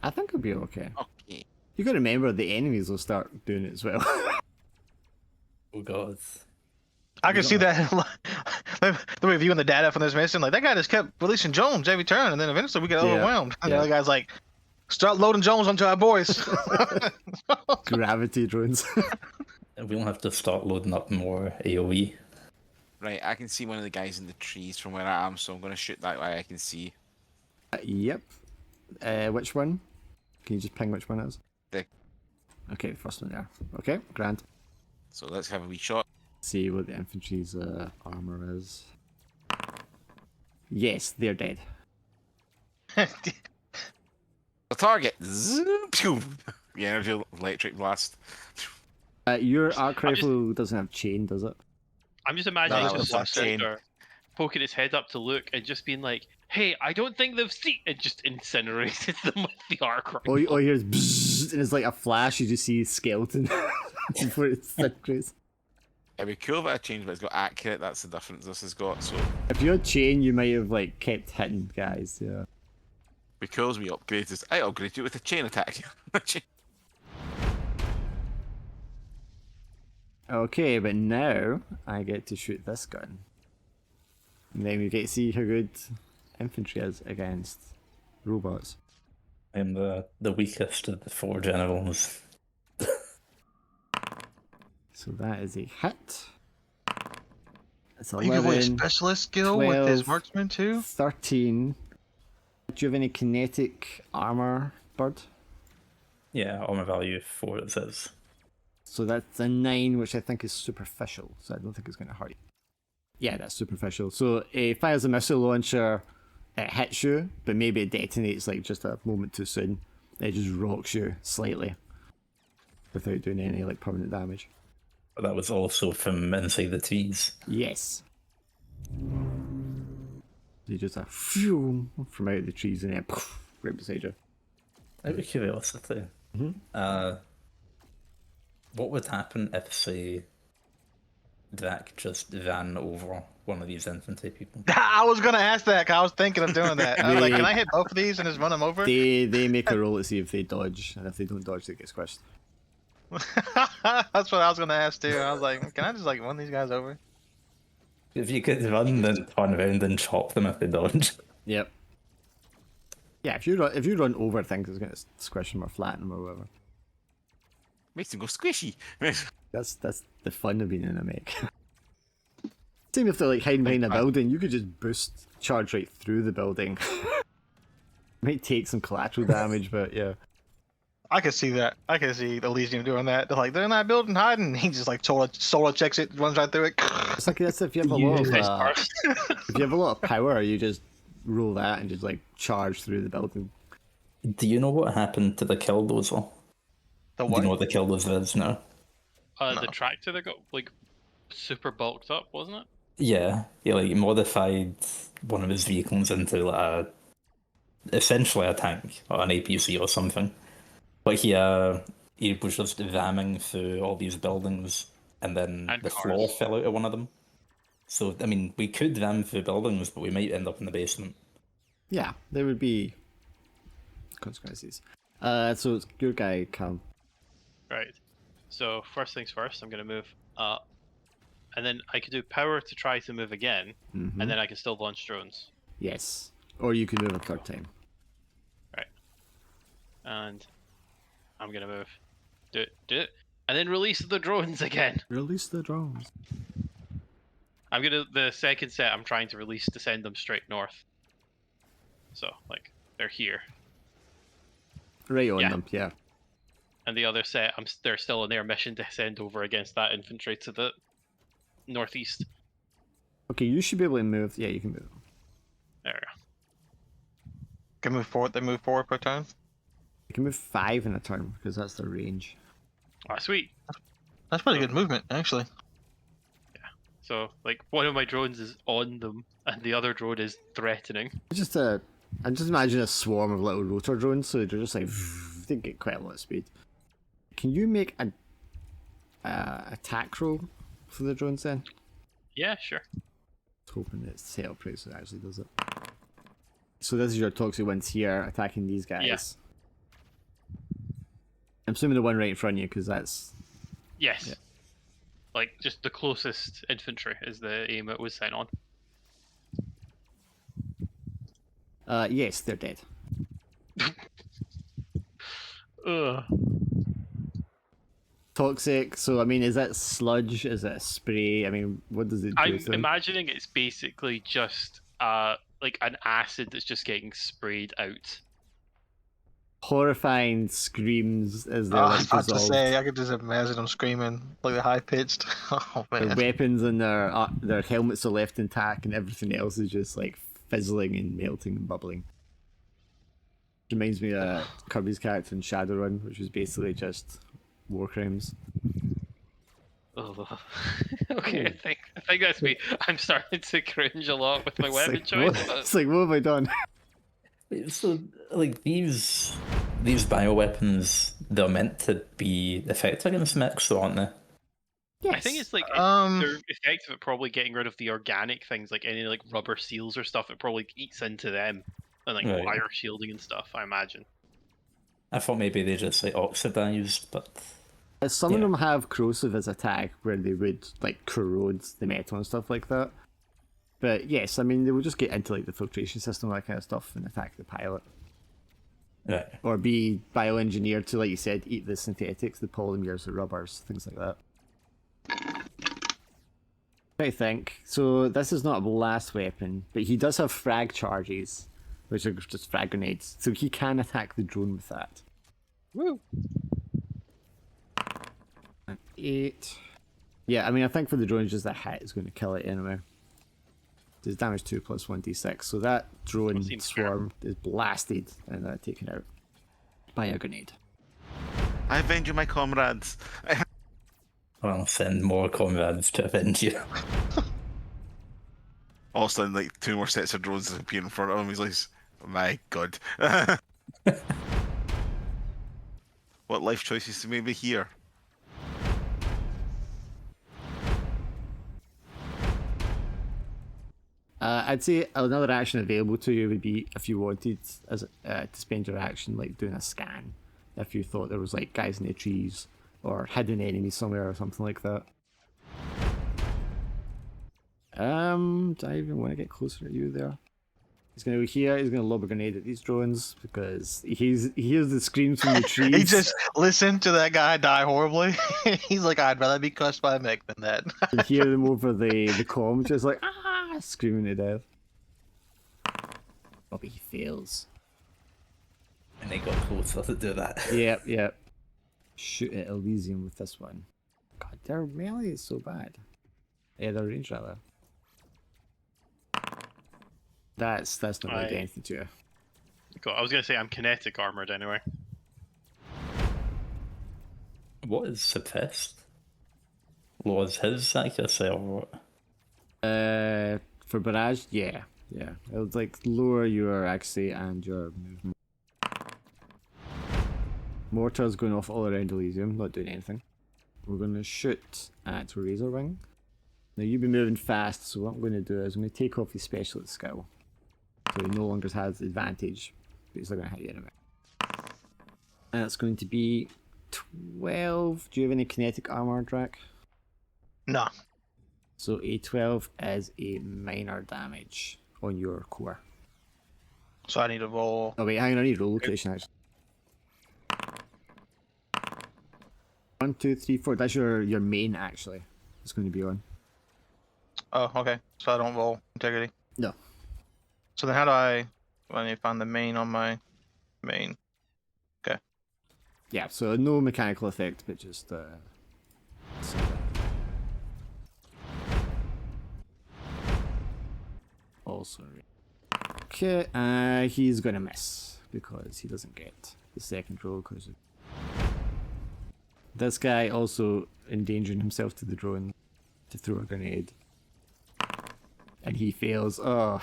I think it'll be okay. Okay. You got to remember the enemies will start doing it as well. Oh god. I can see that. The review and the data from this mission, like that guy just kept releasing drones every turn, and then eventually we get Yeah. overwhelmed. And Yeah. the other guy's like, "Start loading drones onto our boys." Gravity drones. We'll have to start loading up more AoE. Right, I can see one of the guys in the trees from where I am, so I'm going to shoot that way I can see. Yep. Which one? Can you just ping which one it is? The- Okay, the first one there. Okay, grand. So let's have a wee shot. See what the infantry's armor is. Yes, they're dead. The target! Zoom, pew. The energy electric blast. Your arc rifle doesn't have chain, does it? I'm just imagining No, the that was Black insane. Soldier poking his head up to look and just being like, "Hey, I don't think they've seen," and just incinerated them with the arc rifle. Oh, you hear bzzz, and it's like a flash. You just see skeleton before it disintegrates. It'd be cool if I changed, but it's got accurate. That's the difference this has got. So If you had chain, you might have like kept hitting guys. Yeah. because we upgraded, I upgraded it with a chain attack. Okay, but now I get to shoot this gun. And then we get to see how good infantry is against robots. I'm the weakest of the 4 generals. So that is a hit. It's You give away a 11, specialist skill with his 12, marksman too. 13. Do you have any kinetic armor, Bird? Yeah, armor value 4 it says. So that's a 9, which I think is superficial. So I don't think it's going to hurt you. Yeah, that's superficial. So it fires a missile launcher, it hits you, but maybe it detonates like just a moment too soon. It just rocks you slightly without doing any like permanent damage. But that was also from inside the trees. Yes. You just a phew from out of the trees and then poof, right beside you. Out of curiosity, what would happen if, say, Drac just ran over one of these infantry people? I was gonna ask that. 'Cause I was thinking of doing that. I was like, They- "Can I hit both of these and just run them over?" They make a roll to see if they dodge, and if they don't dodge, they get squished. That's what I was gonna ask too. I was like, "Can I just like run these guys over?" If you could run, then turn around and chop them if they dodge. Yep. Yeah, if you run over things, it's gonna squish them or flatten them or whatever. Makes them go squishy. That's the fun of being in a mech. Same if they're like hiding behind a building, you could just boost charge right through the building. Might take some collateral damage, but yeah. I could see that. I could see Elysium doing that. They're like, "They're in that building hiding." He just like solo checks it, runs right through it. It's like that's if you have a lot of Face first. if you have a lot of power, you just roll that and just like charge through the building. Do you know what happened to the Killdozer? The Do what? you know what the Killdozer is now? The tractor that got like super bulked up, wasn't it? Yeah, he like modified one of his vehicles into like essentially a tank or an APC or something. But he was just ramming through all these buildings, and then And the cars. floor fell out of one of them. So I mean, we could ram through buildings, but we might end up in the basement. Yeah, there would be consequences. So it's your guy, Cam. Right. So first things first, I'm gonna move up, and then I could do power to try to move again, Mhm. and then I can still launch drones. Yes. Or you can move a third time. And I'm gonna move. Do it, and then release the drones again. Release the drones. The second set I'm trying to release to send them straight north. So like they're here, Right on Yeah. them, yeah. and the other set they're still on their mission to send over against that infantry to the northeast. Okay, you should be able to move. Yeah, you can move. There we go. Can move forward. They move forward per turn. You can move 5 in a turn because that's their range. Ah, sweet. That's pretty good movement, actually. So like one of my drones is on them, and the other drone is threatening. I just imagine a swarm of little rotor drones, so they're just like they get quite a lot of speed. Can you make a attack roll for the drones then? Yeah, sure. I was hoping it's set up right so it actually does it. So this is your toxic ones here attacking these guys. Yeah. I'm assuming the one right in front of you because that's Yes. Yeah. Like just the closest infantry is the aim it was sent on. yes, they're dead. Ugh. Toxic. So I mean, is that sludge? Is it a spray? I mean, what does it do? I'm to them? imagining it's basically just like an acid that's just getting sprayed out. Horrifying screams as they're I like was about to dissolved. say, I could just imagine them screaming like the high pitched. Oh Their man. weapons and their helmets are left intact, and everything else is just like fizzling and melting and bubbling. Reminds me of Kirby's character in Shadowrun, which was basically just war crimes. Ugh. Okay, I think that's me. I'm starting to cringe a lot with my It's weapon like, choice. what- But It's like, what have I done? So, like, these bioweapons, they're meant to be effective against mechs, though, aren't they? Yes. I think it's like they're effective at probably getting rid of the organic things, like any like rubber seals or stuff. It probably eats into them and like Right. wire shielding and stuff. I imagine. I thought maybe they just like oxidized, but Some of Yeah. them have corrosive as attack, where they would like corrode the metal and stuff like that. But yes, I mean they would just get into like the filtration system, that kind of stuff, and attack the pilot, right. or be bioengineered to, like you said, eat the synthetics, the polymers, the rubbers, things like that. I think so. This is not a blast weapon, but he does have frag charges, which are just frag grenades, so he can attack the drone with that. Woo! An 8. Yeah, I mean, I think for the drone, just a hit is going to kill it anyway. There's damage 2 plus 1d6, so that drone Seems fair. swarm is blasted and taken out by a grenade. I avenge you, my comrades. I'll send more comrades to avenge you. All of a sudden, like 2 more sets of drones appear in front of him. He's like, my god. What life choices to maybe here? I'd say another action available to you would be if you wanted as to spend your action like doing a scan, if you thought there was like guys in the trees or hidden enemies somewhere or something like that. Do I even want to get closer to you there? He's gonna go here. He's gonna lob a grenade at these drones because he hears the screams from the trees. He just listened to that guy die horribly. He's like, I'd rather be crushed by a mech than that. You can hear them over the comm, just like screaming to death. Oh, but he fails. And they got closer to do that. Yep. Shoot at Elysium with this one. God, their melee is so bad. Yeah, their range rather. That's not going to do anything to you. Cool. I was gonna say I'm kinetic armored anyway. What is suppressed? Was his accuracy or what? For barrage, yeah. It would like lower your accuracy and your movement. Mortars going off all around Elysium, not doing anything. We're going to shoot at Razor Wing. Now you've been moving fast, so what I'm going to do is I'm going to take off his specialist skill. So he no longer has advantage, but he's still going to hit you anyway. And it's going to be 12. Do you have any kinetic armor, Drac? No. So a 12 is a minor damage on your core. So I need to roll. Oh wait, hang on, I need roll location actually. 1, 2, 3, 4. That's your main actually. It's going to be on. Oh, okay. So I don't roll integrity. No. So then how do I need to find the main on my main? Yeah, so no mechanical effect, but just also. Okay, he's gonna miss because he doesn't get the second roll because of this guy also endangering himself to the drone to throw a grenade, and he fails. Oh.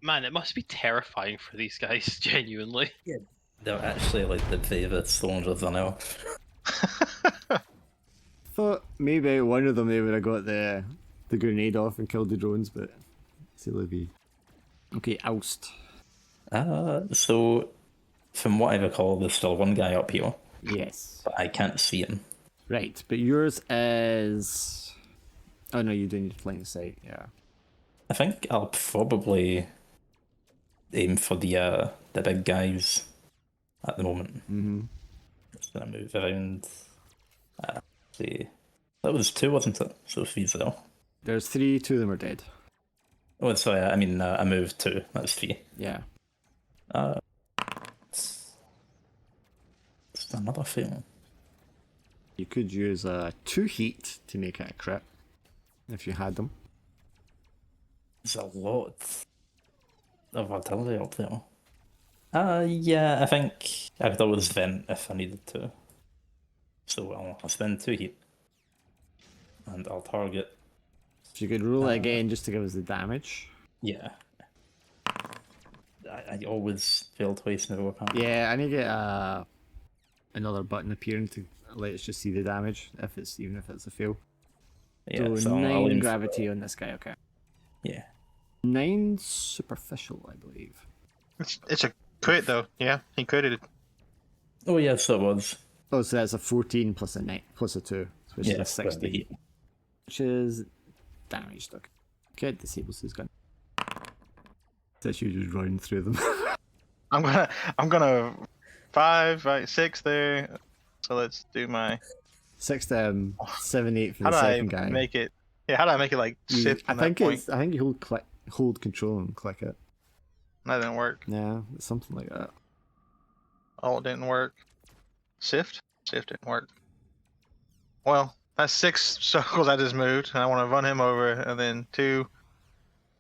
Man, it must be terrifying for these guys, genuinely. They're actually like the bravest soldiers I know. Thought maybe one of them they would have got the grenade off and killed the drones, but c'est la vie. Okay, oust. So from what I recall, there's still one guy up here, Yes. but I can't see him. Right, but yours is. Oh no, you do need flying sight. Yeah. I think I'll probably aim for the big guys at the moment. Mm-hmm. Just gonna move around. See, that was 2, wasn't it? So 3's there. There's 3. 2 of them are dead. Oh, sorry. I mean, I moved 2. That's 3. Yeah. It's another fail. You could use 2 heat to make it a crit if you had them. There's a lot of artillery up there. Yeah, I think I could always vent if I needed to. So I'll spend 2 heat. And I'll target. So you could roll it again just to give us the damage. Yeah. I always fail twice in a row, apparently. Yeah, I need to get another button appearing to let us just see the damage, even if it's a fail. Yeah, so I'll 9 aim gravity on this guy, okay. Yeah. 9 superficial, I believe. It's a crit though. Yeah, he critted it. Oh, yes, it was. Oh, so that's a 14 plus a 9 plus a 2, which is a But 16. Which is damaged. Okay, disables his gun. That's you just running through them. I'm gonna 5, right, 6 there. So let's do my 6 to 7, 8 for how the do I second guy. make it? Yeah, how do I make it like shift? I from think that point? it's. I think you hold control and click it. That didn't work. Yeah, it's something like that. Oh, it didn't work. Shift didn't work. Well, that's 6 circles I just moved, and I want to run him over, and then 2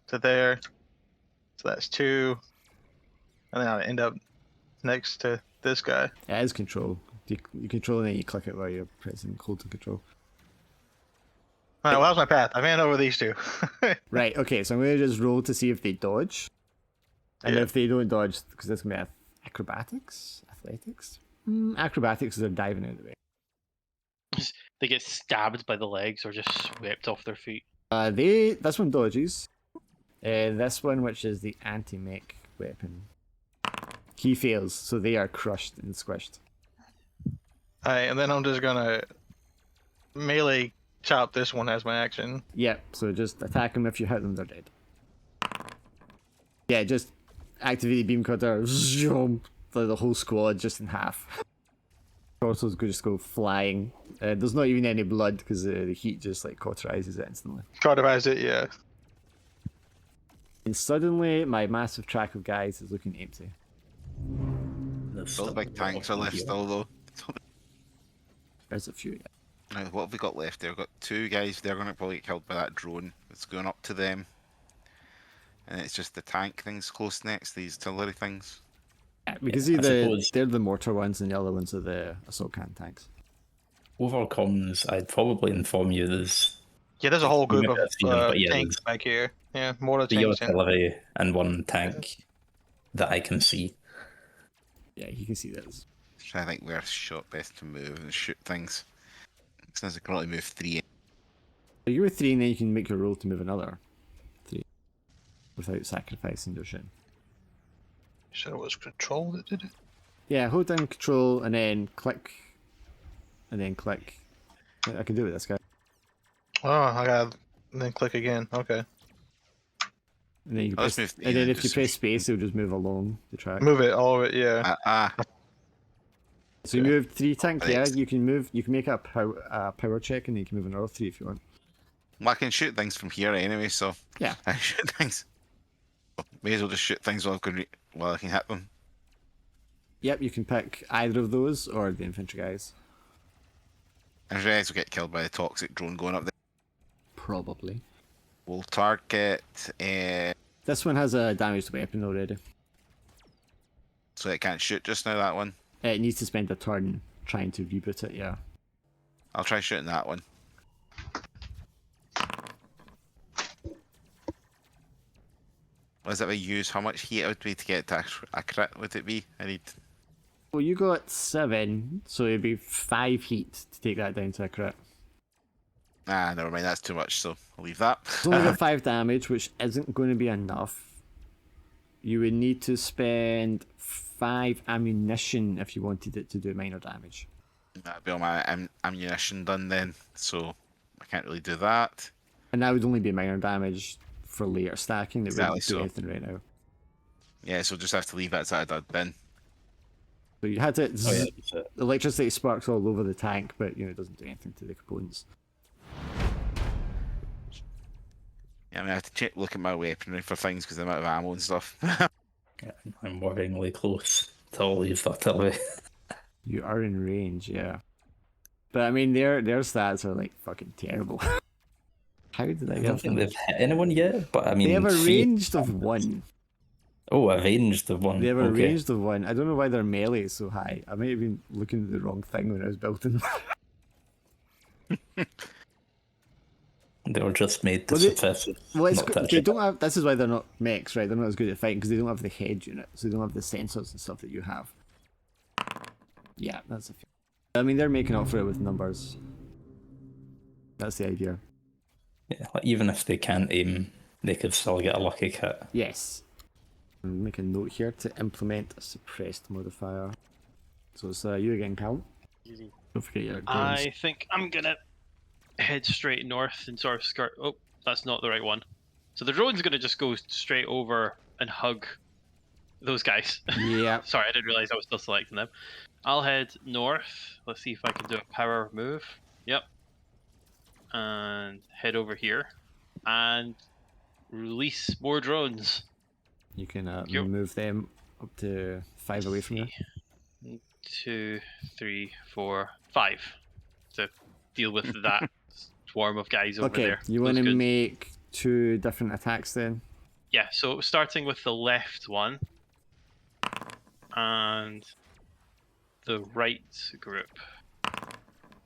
to there. So that's 2, and then I end up next to this guy. Yeah, it is control. You control and then you click it while you're pressing hold to control. All right, well, that was my path. I ran over these 2. Right. Okay. So I'm gonna just roll to see if they dodge, and Yeah. if they don't dodge, because this is gonna be acrobatics, athletics. Acrobatics is they're diving out of the way. They get stabbed by the legs or just swept off their feet. This one dodges. This one, which is the anti-mech weapon, he fails, so they are crushed and squished. Alright, and then I'm just gonna melee chop this one as my action. Yep. So just attack them. If you hit them, they're dead. Yeah, just activate the beam cutter. Zoom, the whole squad just in half. Torsos just go flying. There's not even any blood because the heat just like cauterizes it instantly. Cauterize it, yeah. And suddenly, my massive track of guys is looking empty. Those big tanks are left still though. There's a few. Yeah. Now, what have we got left there? We've got 2 guys, they're going to probably get killed by that drone that's going up to them. And it's just the tank things close next, these artillery things. Yeah, we can see I suppose- they're the mortar ones and the other ones are the assault can tanks. Over comms, I'd probably inform you there's Yeah, there's a whole group of but yeah, tanks back here. Yeah, mortar the tanks. And artillery and 1 tank that I can see. Yeah, you can see those. So I think we're shot best to move and shoot things. Since I can only move 3. So you were 3 and then you can make your roll to move another 3 without sacrificing your shin. so it was control that did it? Yeah, hold down control and then click. And then click. I can do it with this guy. Oh, I gotta then click again. Okay. And then you Let's press, move and then in, if you just- press space, it'll just move along the track. Move it all of it, yeah. So So you move 3 tank, yeah. Thanks. You can make a power check, and you can move another 3 if you want. Well, I can shoot things from here anyway, so Yeah. I shoot things. May as well just shoot things while I can hit them. Yep, you can pick either of those or the infantry guys. And guys will get killed by the toxic drone going up there. Probably. We'll target, This one has a damaged weapon already. so it can't shoot just now. That one. It needs to spend a turn trying to reboot it. Yeah. I'll try shooting that one. What does that use? How much heat it would be to get to a crit? Would it be? I need. Well, you got 7, so it'd be 5 heat to take that down to a crit. Ah, never mind. That's too much. So I'll leave that. It's only got 5 damage, which isn't going to be enough. You would need to spend 5 ammunition if you wanted it to do minor damage. That'd be all my ammunition done then. So I can't really do that. And that would only be minor damage for later stacking. It Exactly wouldn't do so. anything right now. Yeah, so just have to leave that as I did then. So you had to. Oh, yeah, that's it. Electricity sparks all over the tank, but it doesn't do anything to the components. Yeah, I mean, I have to look at my weaponry for things because I'm out of ammo and stuff. Yeah, I'm worryingly close to all these artillery. You are in range, yeah. But I mean, their stats are like fucking terrible. How did I I don't get think them? they've hit anyone yet, but I mean... They have a 3 ranged of 1. Oh, a ranged of 1. They have a okay. ranged of 1. I don't know why their melee is so high. I might have been looking at the wrong thing when I was building them. They were just made to Well, they- suppress it. Well, it's not good. touch They it. don't have. This is why they're not mechs, right? They're not as good at fighting because they don't have the head unit, so they don't have the sensors and stuff that you have. Yeah, that's a. I mean, they're making up for it with numbers. That's the idea. Yeah, like, even if they can't aim, they could still get a lucky hit. Yes. I'll make a note here to implement a suppressed modifier. So it's you again, Cal. Easy. Don't forget your drones. I think I'm gonna head straight north and sort of skirt. Oh, that's not the right one. So the drone's gonna just go straight over and hug those guys. Yeah. Sorry, I didn't realize I was still selecting them. I'll head north. Let's see if I can do a power move. Yep. And head over here and release more drones. You can Yep. move them up to 5 away from you. 2, 3, 4, 5 to deal with that swarm of guys over Okay, there. you want Those to goons. make 2 different attacks then? Yeah, so starting with the left one and the right group.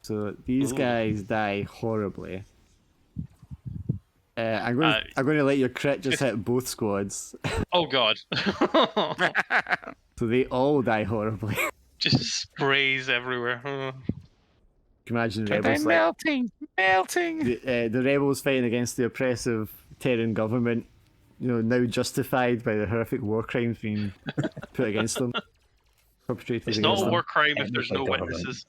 So these Ooh. guys die horribly. I'm going to let your crit just hit both squads, Oh god. so they all die horribly. Just sprays everywhere. Can you imagine rebels like melting. the rebels fighting against the oppressive Terran government, now justified by the horrific war crimes being put against them, perpetrated It's against not a them. war crime if Yeah, there's like no government. witnesses.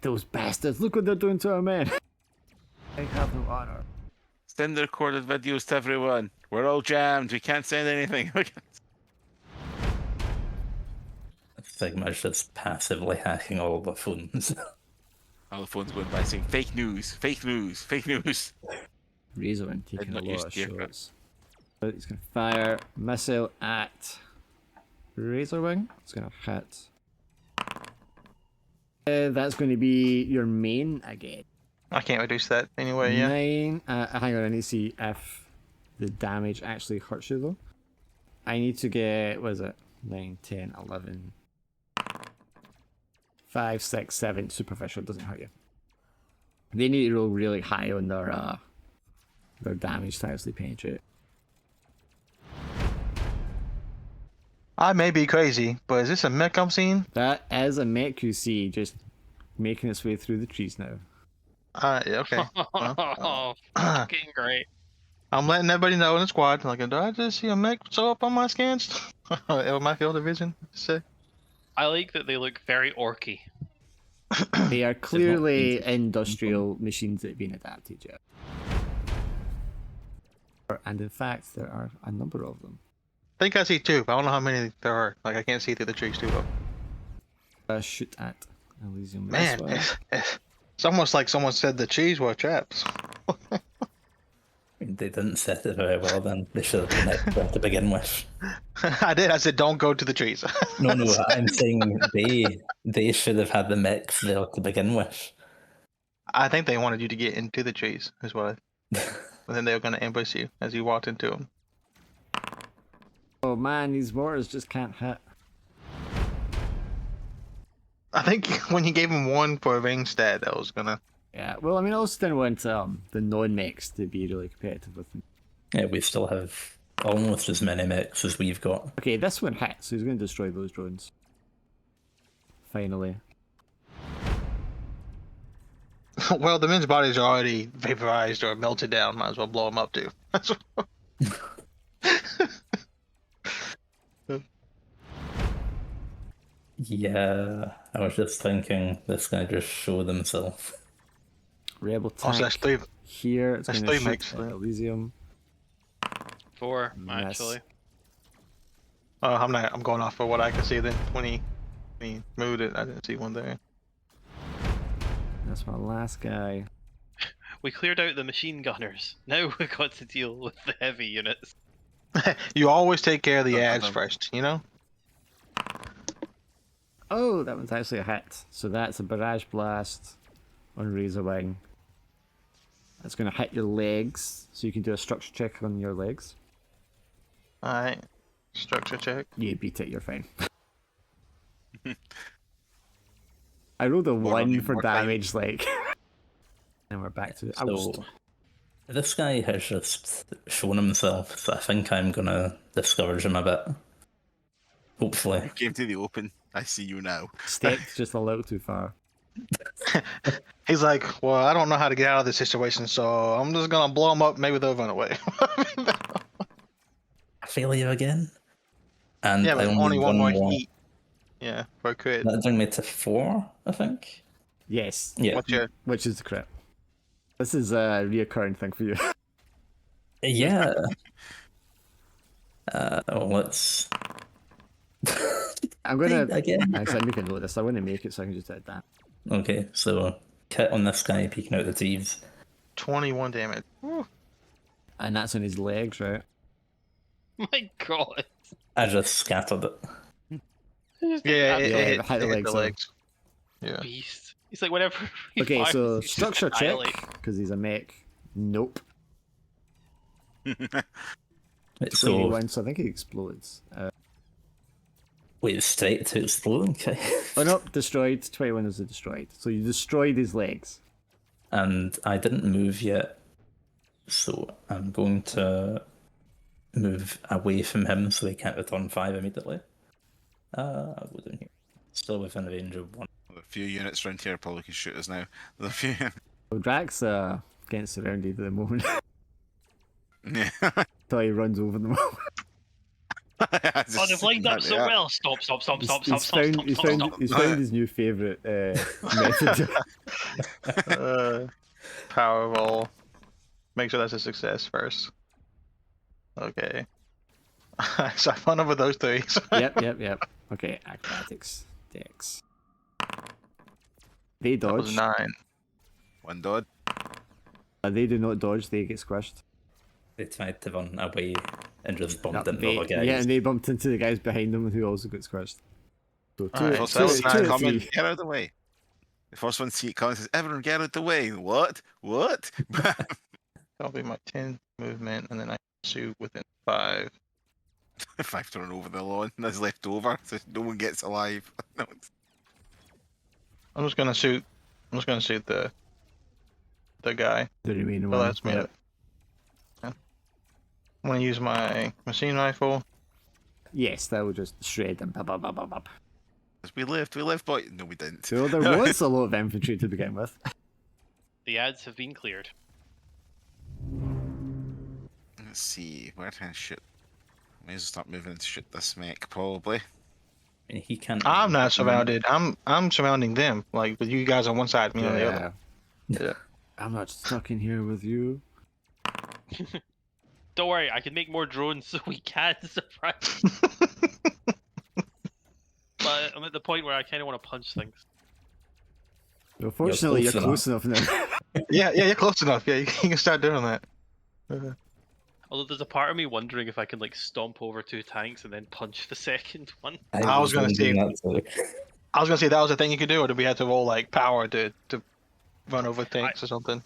Those bastards! Look what they're doing to our men. I have no honor. Send the recorded videos to everyone. We're all jammed. We can't send anything. Sigma's just passively hacking all the phones. All the phones going by saying fake news, fake news, fake news. Razorwing taking a not lot used of to aircraft. shots. But he's going to fire missile at Razorwing. It's going to hit. That's going to be your main again. I can't reduce that anyway, yeah. 9. Hang on, I need to see if the damage actually hurts you though. I need to get, what is it? 9, 10, 11. 5, 6, 7. Superficial, doesn't hurt you. They need to roll really high on their damage to actually penetrate. I may be crazy, but is this a mech I'm seeing? That is a mech you see just making its way through the trees now. Yeah, okay. Oh, fucking great. I'm letting everybody know in the squad. Like, did I just see a mech show up on my scans? With my field of vision, say. I like that they look very orky. They are clearly industrial machines that have been adapted yet. And in fact, there are a number of them. I think I see 2, but I don't know how many there are. Like, I can't see through the trees too well. Shoot at Elysium. Man, This way. it's almost like someone said the trees were traps. They didn't set it very well then. They should have been extra to begin with. I did. I said, don't go to the trees. No, I'm saying they should have had the mechs there to begin with. I think they wanted you to get into the trees as well. But then they were going to ambush you as you walked into them. Oh man, these mortars just can't hit. I think when you gave him one for a range stat, that was going to... Yeah, well, I mean, I also didn't want the non-mechs to be really competitive with them. Yeah, we still have almost as many mechs as we've got. Okay, this one hit, so he's going to destroy those drones. Finally. Well, the men's bodies are already vaporized or melted down. Might as well blow them up too. Yeah, I was just thinking this guy just showed himself. Rebel tank Also, that's three. here. It's that's going to three shoot mechs, at right? Elysium. 4, Miss. actually. I'm going off of what I can see. Then when he moved it, I didn't see one there. That's my last guy. We cleared out the machine gunners. Now we got to deal with the heavy units. You always take care of the Don't ads have first, you know. Oh, that one's actually a hit. So that's a barrage blast on Razor Wing. That's going to hit your legs, so you can do a structure check on your legs. All right, structure check. You beat it, you're fine. I rolled a More 1 time, for more time. damage, like. And we're back to it. So this guy has just shown himself, so I think I'm gonna discourage him a bit. Hopefully. You came to the open. I see you now. Stepped just a little too far. He's like, well, I don't know how to get out of this situation, so I'm just gonna blow them up. Maybe they'll run away. I fail you again. And Yeah, I but only only need one more more. heat. Yeah, for a crit. That'll bring me to 4, I think. Yes. Yeah. What's your... Which is the crit. This is a reoccurring thing for you. Yeah. Let's. I'm gonna Again. actually make a note of this. I want to make it so I can just edit that. Okay, so kit on this guy peeking out the teeth. 21 damage. Woo. And that's on his legs, right? My god. I just scattered it. Yeah, it hit hit the the legs, legs. Yeah. Beast. He's like, whenever he Okay, fires, so he just structure check, annihilates. because he's a mech. Nope. So 21, so I think he explodes. wait, straight to explode. Okay. Oh no, destroyed. 21 is a destroyed. So you destroyed his legs. And I didn't move yet, so I'm going to move away from him so he can't return 5 immediately. I'll go down here. Still within range of 1. A few units around here probably can shoot us now. There's a few. Well, Drax getting surrounded at the moment. Yeah. Until he runs over them all. Oh, they've lined up so well. Stop. He's found his new favourite method. Power roll. Make sure that's a success first. Okay. So I found over those three. Yep. Okay, acrobatics, dex. They That was dodge. 9. One dodge. They do not dodge, they get squished. They tried to run away and just bumped No, into the other guys. yeah, and they bumped into the guys behind them who also got squished. So two, Alright, two, First one so see two, it nine. coming, three. get out of the way. The first one see it coming says, everyone get out of the way. What? What? That'll be my 10 movement, and then I shoot within 5. 5 thrown over the lawn, that's left over, so no one gets alive. No, I'm just gonna shoot. I'm just gonna shoot the guy. The remaining Well, one. that's me. Yeah. I'm gonna use my machine rifle. Yes, that will just shred them. Bop, bop, bop, bop, bop. we lived, boy. No, we didn't. So there was a lot of infantry to begin with. The ads have been cleared. Let's see, where can I shoot? May as well start moving to shoot this mech, probably. And he can't. I'm not surrounded. I'm surrounding them. Like with you guys on one side, me on the other. Yeah. I'm not stuck in here with you. Don't worry, I can make more drones so we can surprise. But I'm at the point where I kind of want to punch things. Well, fortunately, you're close close enough now. Yeah, you're close enough. Yeah, you can start doing that. Although there's a part of me wondering if I can like stomp over 2 tanks and then punch the second one. I was gonna say- that too. I was gonna say that was a thing you could do, or did we have to roll like power to run over tanks or something?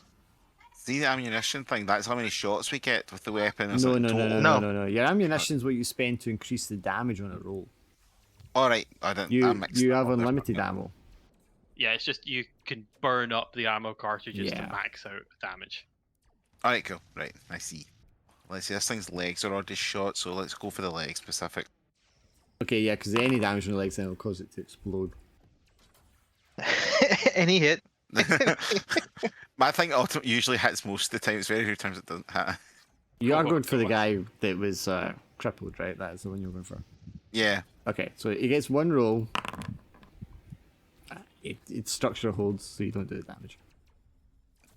See the ammunition thing? That's how many shots we get with the weapon. Is No, it no, no, total? no, no, No. no, no. Your ammunition's what you spend to increase the damage on a roll. All right, I didn't. I You mixed you them have up there. unlimited ammo. Yeah, it's just you can burn up the ammo cartridges Yeah. to max out damage. All right, cool. Right, I see. Let's see. This thing's legs are already shot, so let's go for the leg specific. Okay, yeah, because any damage on the legs then will cause it to explode. Any hit. My thing ultimately usually hits most of the time. It's very few times it doesn't hit. You are Oh, going for the God. guy that was crippled, right? That is the one you're going for. Yeah. Okay, so he gets 1 roll. Its structure holds, so you don't do the damage.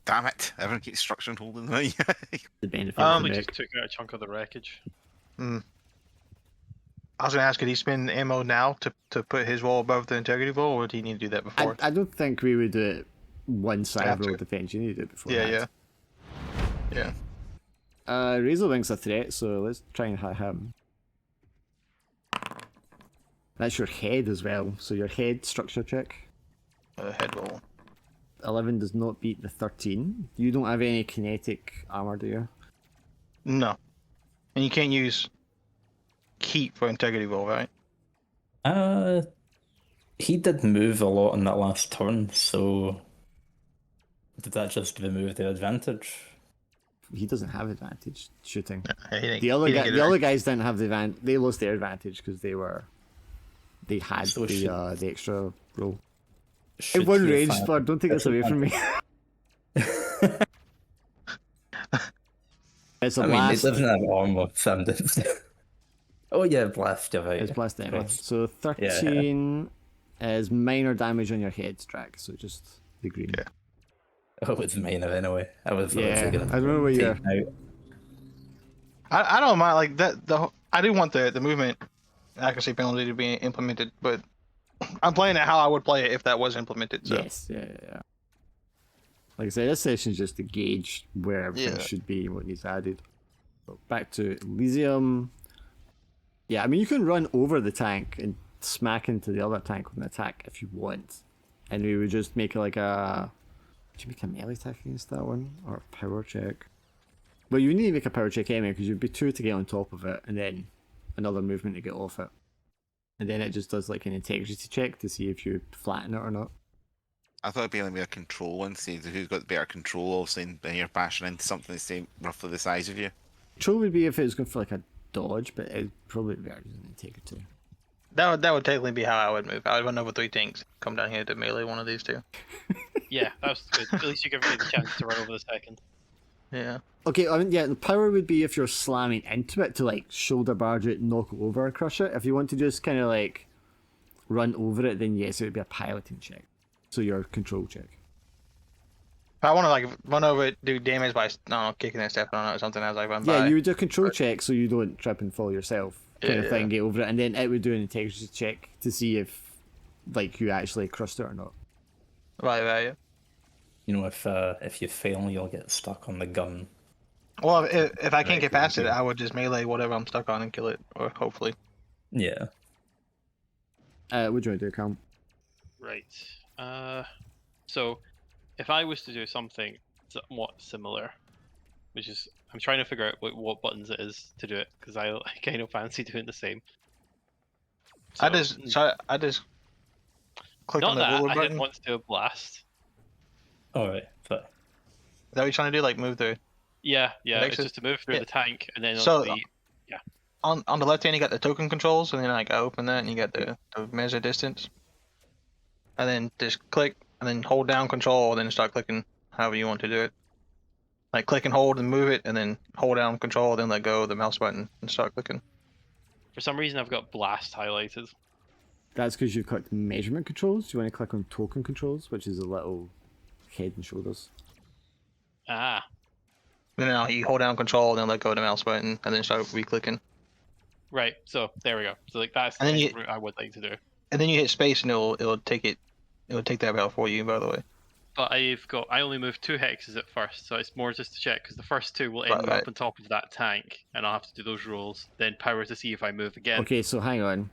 Damn it! Everyone keeps structure and holding me. The benefit Probably of the just mech. took out a chunk of the wreckage. I was gonna ask, could he spend ammo now to put his roll above the integrity roll, or would he need to do that before? I don't think we would do it one side After. roll defense. You need to do it before. Yeah. Razorwing's a threat, so let's try and hit him. That's your head as well, so your head structure check. Head roll. 11 does not beat the 13. You don't have any kinetic armor, do you? No. And you can't use keep for integrity roll, right? He did move a lot in that last turn, so did that just remove the advantage? He doesn't have advantage shooting. He didn't- The other he didn't get it other right. guys didn't have the advantage. They lost their advantage because they had So should- the extra roll. Should One he rage have- spur. Don't take this away from me. It's a I mean, blast. it doesn't have armor, Sam did. Oh yeah, blast, you're right. It's blast damage. Blast. So 13 is minor damage on your head, Strack. So just the green. Yeah. Oh, it's minor anyway. I was Yeah, gonna I don't know what you're. take out. I don't mind like that. I do want the movement accuracy penalty to be implemented, but I'm playing it how I would play it if that was implemented. So. Yes, yeah. Like I said, this session's just to gauge where everything Yeah. should be and what needs added. So back to Elysium. Yeah, I mean, you can run over the tank and smack into the other tank with an attack if you want. And we would just make like a... Would you make a melee attack against that one? Or a power check? Well, you need to make a power check anyway, because you'd be 2 to get on top of it, and then another movement to get off it. And then it just does like an integrity check to see if you flatten it or not. I thought it'd be like a control one, see who's got better control of saying when you're bashing into something the same, roughly the size of you. Control would be if it was going for like a dodge, but it'd probably be better than integrity. That would technically be how I would move. I would run over 3 tanks, come down here to melee one of these 2. Yeah, that was good. At least you give me the chance to run over the second. Yeah. Okay, I mean, yeah, the power would be if you're slamming into it to like shoulder barge it, knock it over, and crush it. If you want to just kind of like run over it, then yes, it would be a piloting check. So your control check. If I want to like run over it, do damage by I don't know, kicking and stepping on it or something as I run Yeah, by. you would do a control check so you don't trip and fall yourself, kind of Yeah. thing, get over it, and then it would do an integrity check to see if like you actually crushed it or not. Right, yeah. You know, if you fail, you'll get stuck on the gun. Well, if I can't Right, get past it, okay. I would just melee whatever I'm stuck on and kill it, or hopefully. Yeah. What do you want to do, Cam? Right. So if I was to do something somewhat similar, which is I'm trying to figure out what buttons it is to do it because I kind of fancy doing the same. I just click not on the that ruler I button. didn't want to do a blast. Alright, but Is that what you're trying to do? Like move the Yeah, it's Nexus? just to move through Yeah. the tank and then So- on the on the left hand you got the token controls, and then like I open that and you got the measure distance, and then just click and then hold down control and then start clicking however you want to do it. Like click and hold and move it, and then hold down control, then let go of the mouse button and start clicking. For some reason I've got blast highlighted. That's because you've clicked measurement controls. Do you want to click on token controls, which is a little head and shoulders? Ah, Then now you hold down control, then let go of the mouse button, and then start re-clicking. right. So there we go. So like that's And then the you- route I would like to do. And then you hit space, and it'll take that route for you. By the way. But I only moved 2 hexes at first, so it's more just to check because the first 2 will end Right, me right. up on top of that tank, and I'll have to do those rolls. Then power to see if I move again. Okay, so hang on.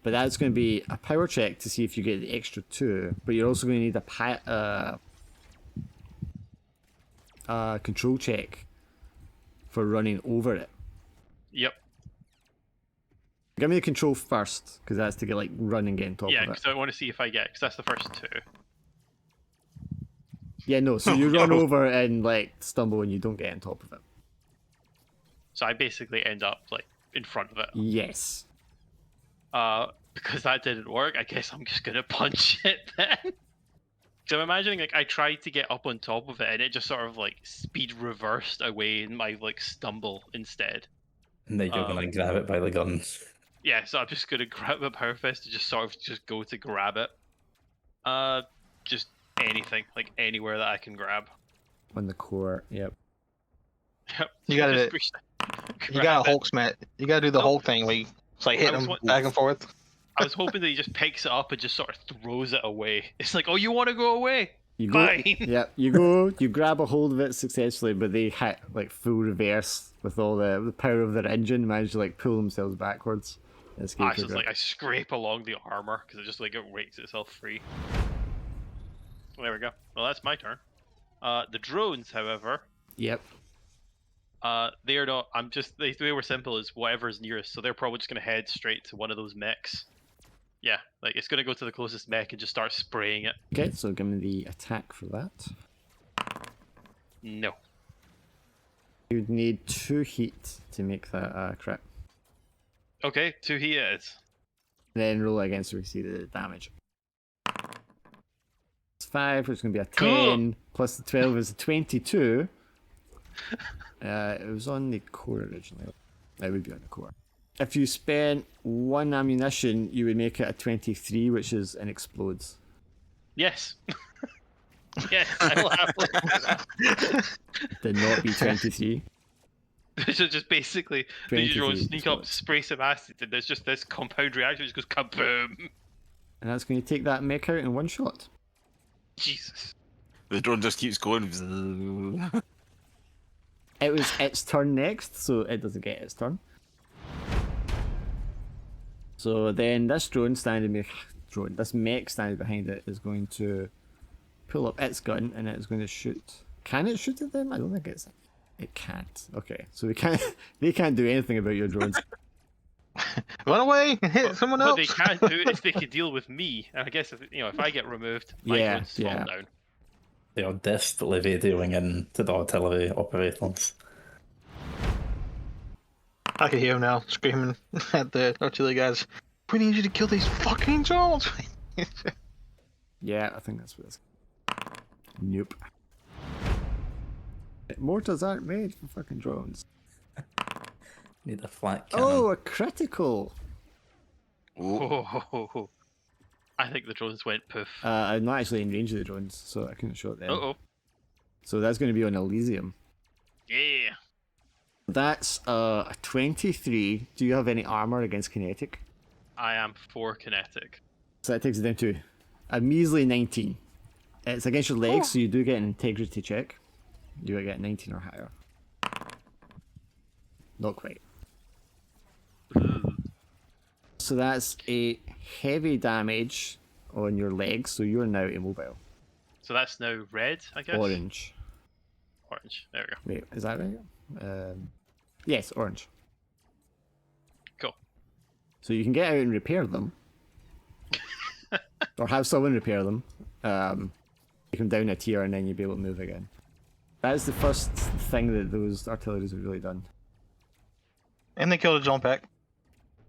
But that's going to be a power check to see if you get the extra 2. But you're also going to need a control check for running over it. Yep. Give me the control first, because that's to get like run and get on top Yeah, of it. because I want to see if I get, because that's the first 2. Yeah, no. So you run over and like stumble and you don't get on top of it. So I basically end up like in front of it. Yes. Because that didn't work, I guess I'm just gonna punch it then. So I'm imagining like I tried to get up on top of it and it just sort of like speed reversed away in my like stumble instead. And then you're gonna grab it by the guns. Yeah, so I'm just gonna grab a power fist and just sort of just go to grab it. Just anything, like anywhere that I can grab. On the core. Yep. Yep. You gotta- Just You grab got a it. Hulk smash. You gotta do the Nope. Hulk thing where you it's like hitting I was them wa- back and forth. I was hoping that he just picks it up and just sort of throws it away. It's like, oh, you want to go away? You go. Fine. Yeah. You go. You grab a hold of it successfully, but they hit like full reverse with all the power of their engine. Manage to like pull themselves backwards. And escape Ah, your so it's grip. like I scrape along the armor because it just like it rakes itself free. Well, there we go. Well, that's my turn. The drones, however, Yep. they are not. The way we're simple is whatever's nearest. So they're probably just gonna head straight to one of those mechs. Yeah, like it's gonna go to the closest mech and just start spraying it. Okay. So give me the attack for that. No. You'd need 2 heat to make that crit. Okay, 2 heat it is. Then roll against to see the damage. It's 5, which is going to be a 10, Cool. plus the 12 is a 22. It was on the core originally. It would be on the core. If you spent 1 ammunition, you would make it a 23, which is an explodes. Yes. Yes, I will happily do that. Did not be 23. So just basically, the drones 23 sneak up, explodes. spray some acid, and there's just this compound reaction. It just goes kaboom. And that's going to take that mech out in 1 shot. Jesus. The drone just keeps going. It was its turn next, so it doesn't get its turn. So then this this mech standing behind it is going to pull up its gun and it is going to shoot. Can it shoot at them? I don't think it can't. Okay, so they can't do anything about your drones. Run away and hit someone What else. they can't do is they can deal with me, and I guess if I get removed, my Yeah, drones fall yeah. down. They are desperately radioing in to the artillery operators. I can hear him now screaming at the artillery guys. We need you to kill these fucking drones. Yeah, I think that's what it's. Nope. Mortars aren't made for fucking drones. Need a flat cannon. Oh, a critical! Oh, Oh, I think the drones went poof. I'm not actually in range of the drones, so I couldn't shoot them. Uh-oh. So that's going to be on Elysium. Yeah. That's a 23. Do you have any armor against kinetic? I am 4 kinetic. So that takes it down to a measly 19. It's against your legs, so you do get an integrity check. You gotta get 19 or higher. Not quite. So that's a heavy damage on your legs, so you're now immobile. So that's now red, I guess? Orange. Orange. There we go. Wait, is that right? Yes, orange. Cool. So you can get out and repair them. Or have someone repair them. Take them down a tier and then you'll be able to move again. That is the first thing that those artilleries have really done. And they killed a drone pack.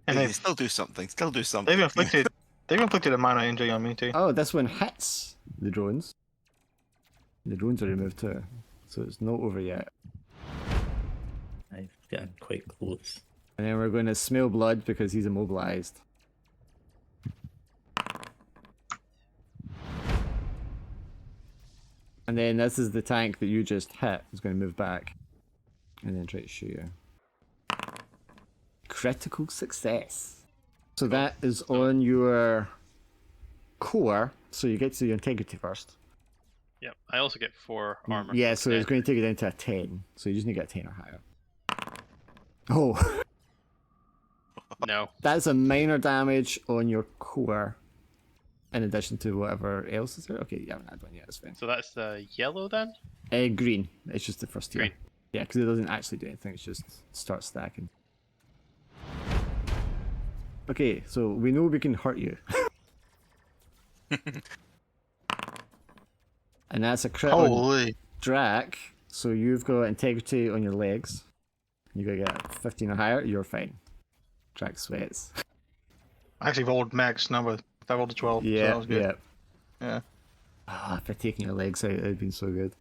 And they they've still do something. Still do something. they've inflicted a minor injury on me too. Oh, this one hits the drones. The drones are removed too. So it's not over yet. I've gotten quite close. And then we're going to smell blood because he's immobilized. And then this is the tank that you just hit. It's going to move back. And then try to shoot you. Critical success. So that is on your core. So you get to the integrity first. Yep. I also get 4 armor. Yeah, so it's 10. going to take it down to a 10. So you just need to get a 10 or higher. Oh, No. that's a minor damage on your core. In addition to whatever else is there. Okay, you haven't had one yet, that's fine. So that's the yellow then? Green. It's just the first tier. Green. Yeah, because it doesn't actually do anything. It's just start stacking. Okay, so we know we can hurt you. And that's a crit on Holy. Drac. So you've got integrity on your legs. You gotta get 15 or higher. You're fine. Drac sweats. I actually rolled max number. I rolled a 12. so that was good. yeah. Yeah. Ah, if I'd taken your legs out, it'd been so good.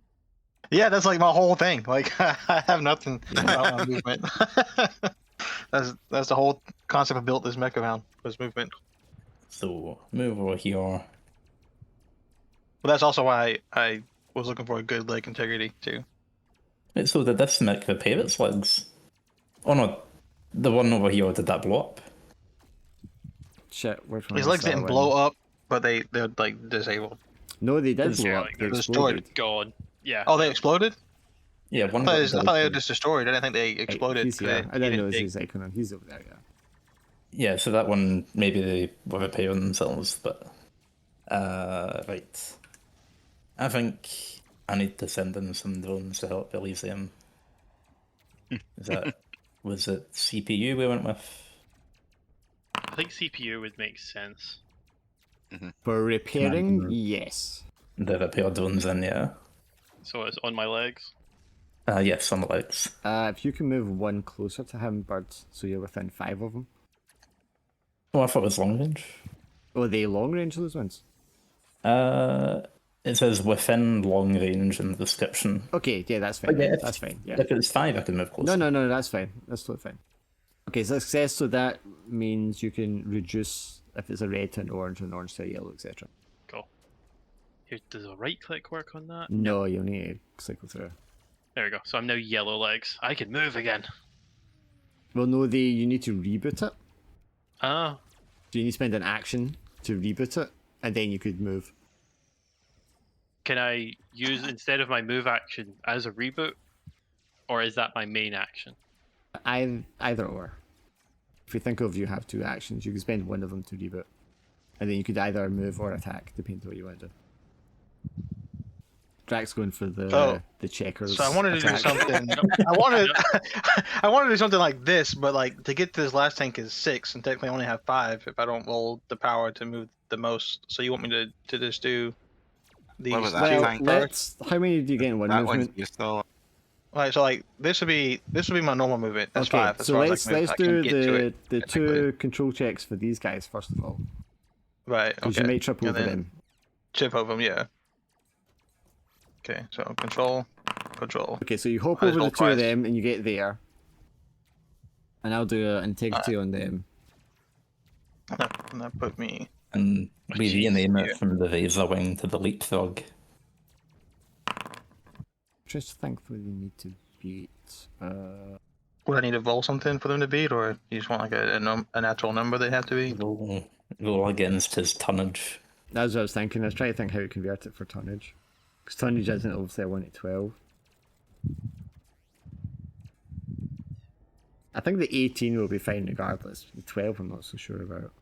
Yeah, that's like my whole thing. Like I have nothing about my movement. that's the whole concept I built this mech around was movement. So move over here. But that's also why I was looking for a good leg integrity too. Wait, so did this mech repair its legs? Oh no, the one over here, did that blow up? Shit, which one His was legs that didn't one? blow up, but they're like disabled. No, they did It's- blow yeah, up. like They they're exploded. Gone. Yeah. Oh, they exploded? Yeah, one. I got thought they were very- just destroyed. I didn't think they Right, exploded. he's 'cause here. they- I didn't he know it was dig. his icon. He's over there, yeah. Yeah, so that one maybe they were repairing themselves, but right. I think I need to send in some drones to help Elysium. Is that was it CPU we went with? I think CPU would make sense. For repairing, Command. yes. The repair drones in, yeah. So it's on my legs. Yes, on the legs. If you can move one closer to him, Bird, so you're within 5 of them. Oh, I thought it was long range. Oh, are they long range, those ones? It says within long range in the description. Okay, yeah, that's fine. Okay, if- That's fine, yeah. If it's 5, I can move closer. No, that's fine. That's totally fine. Okay, success, so that means you can reduce if it's a red to an orange to a yellow, etc. Cool. Here, does a right click work on that? No, you'll need to cycle through. There we go. So I'm now yellow legs. I can move again. Well, no, you need to reboot it. Ah, So you need to spend an action to reboot it, and then you could move. can I use instead of my move action as a reboot, or is that my main action? Either or. If you think of you have 2 actions, you can spend one of them to reboot. And then you could either move or attack, depending on what you want to do. Drax going for the checkers. So I wanted to do attack. something. I wanted to do something like this, but like to get to this last tank is 6, and technically I only have 5 if I don't roll the power to move the most. So you want me to just do these What was that Well, tank? let's. How many do you get in one That one's movement? you're still. Right, so like this would be my normal movement. That's 5. As so far as I let's can move. let's I can do get to it, the technically. 2 control checks for these guys first of all, Right. because Okay. you may trip And over then them. Chip over them, yeah. Okay, so control. Okay, so you hop I over just the rolled 2 of twice. them and you get there, and I'll do an integrity on them. And that put me. And we jeez, rename yeah. it from the razor wing to the leapfrog. Just think what you need to beat. Would I need to roll something for them to beat, or you just want like a natural number they have to be? Roll against his tonnage. That's what I was thinking. I was trying to think how to convert it for tonnage. Because tonnage isn't obviously a 1 to 12. I think the 18 will be fine regardless. The 12 I'm not so sure about.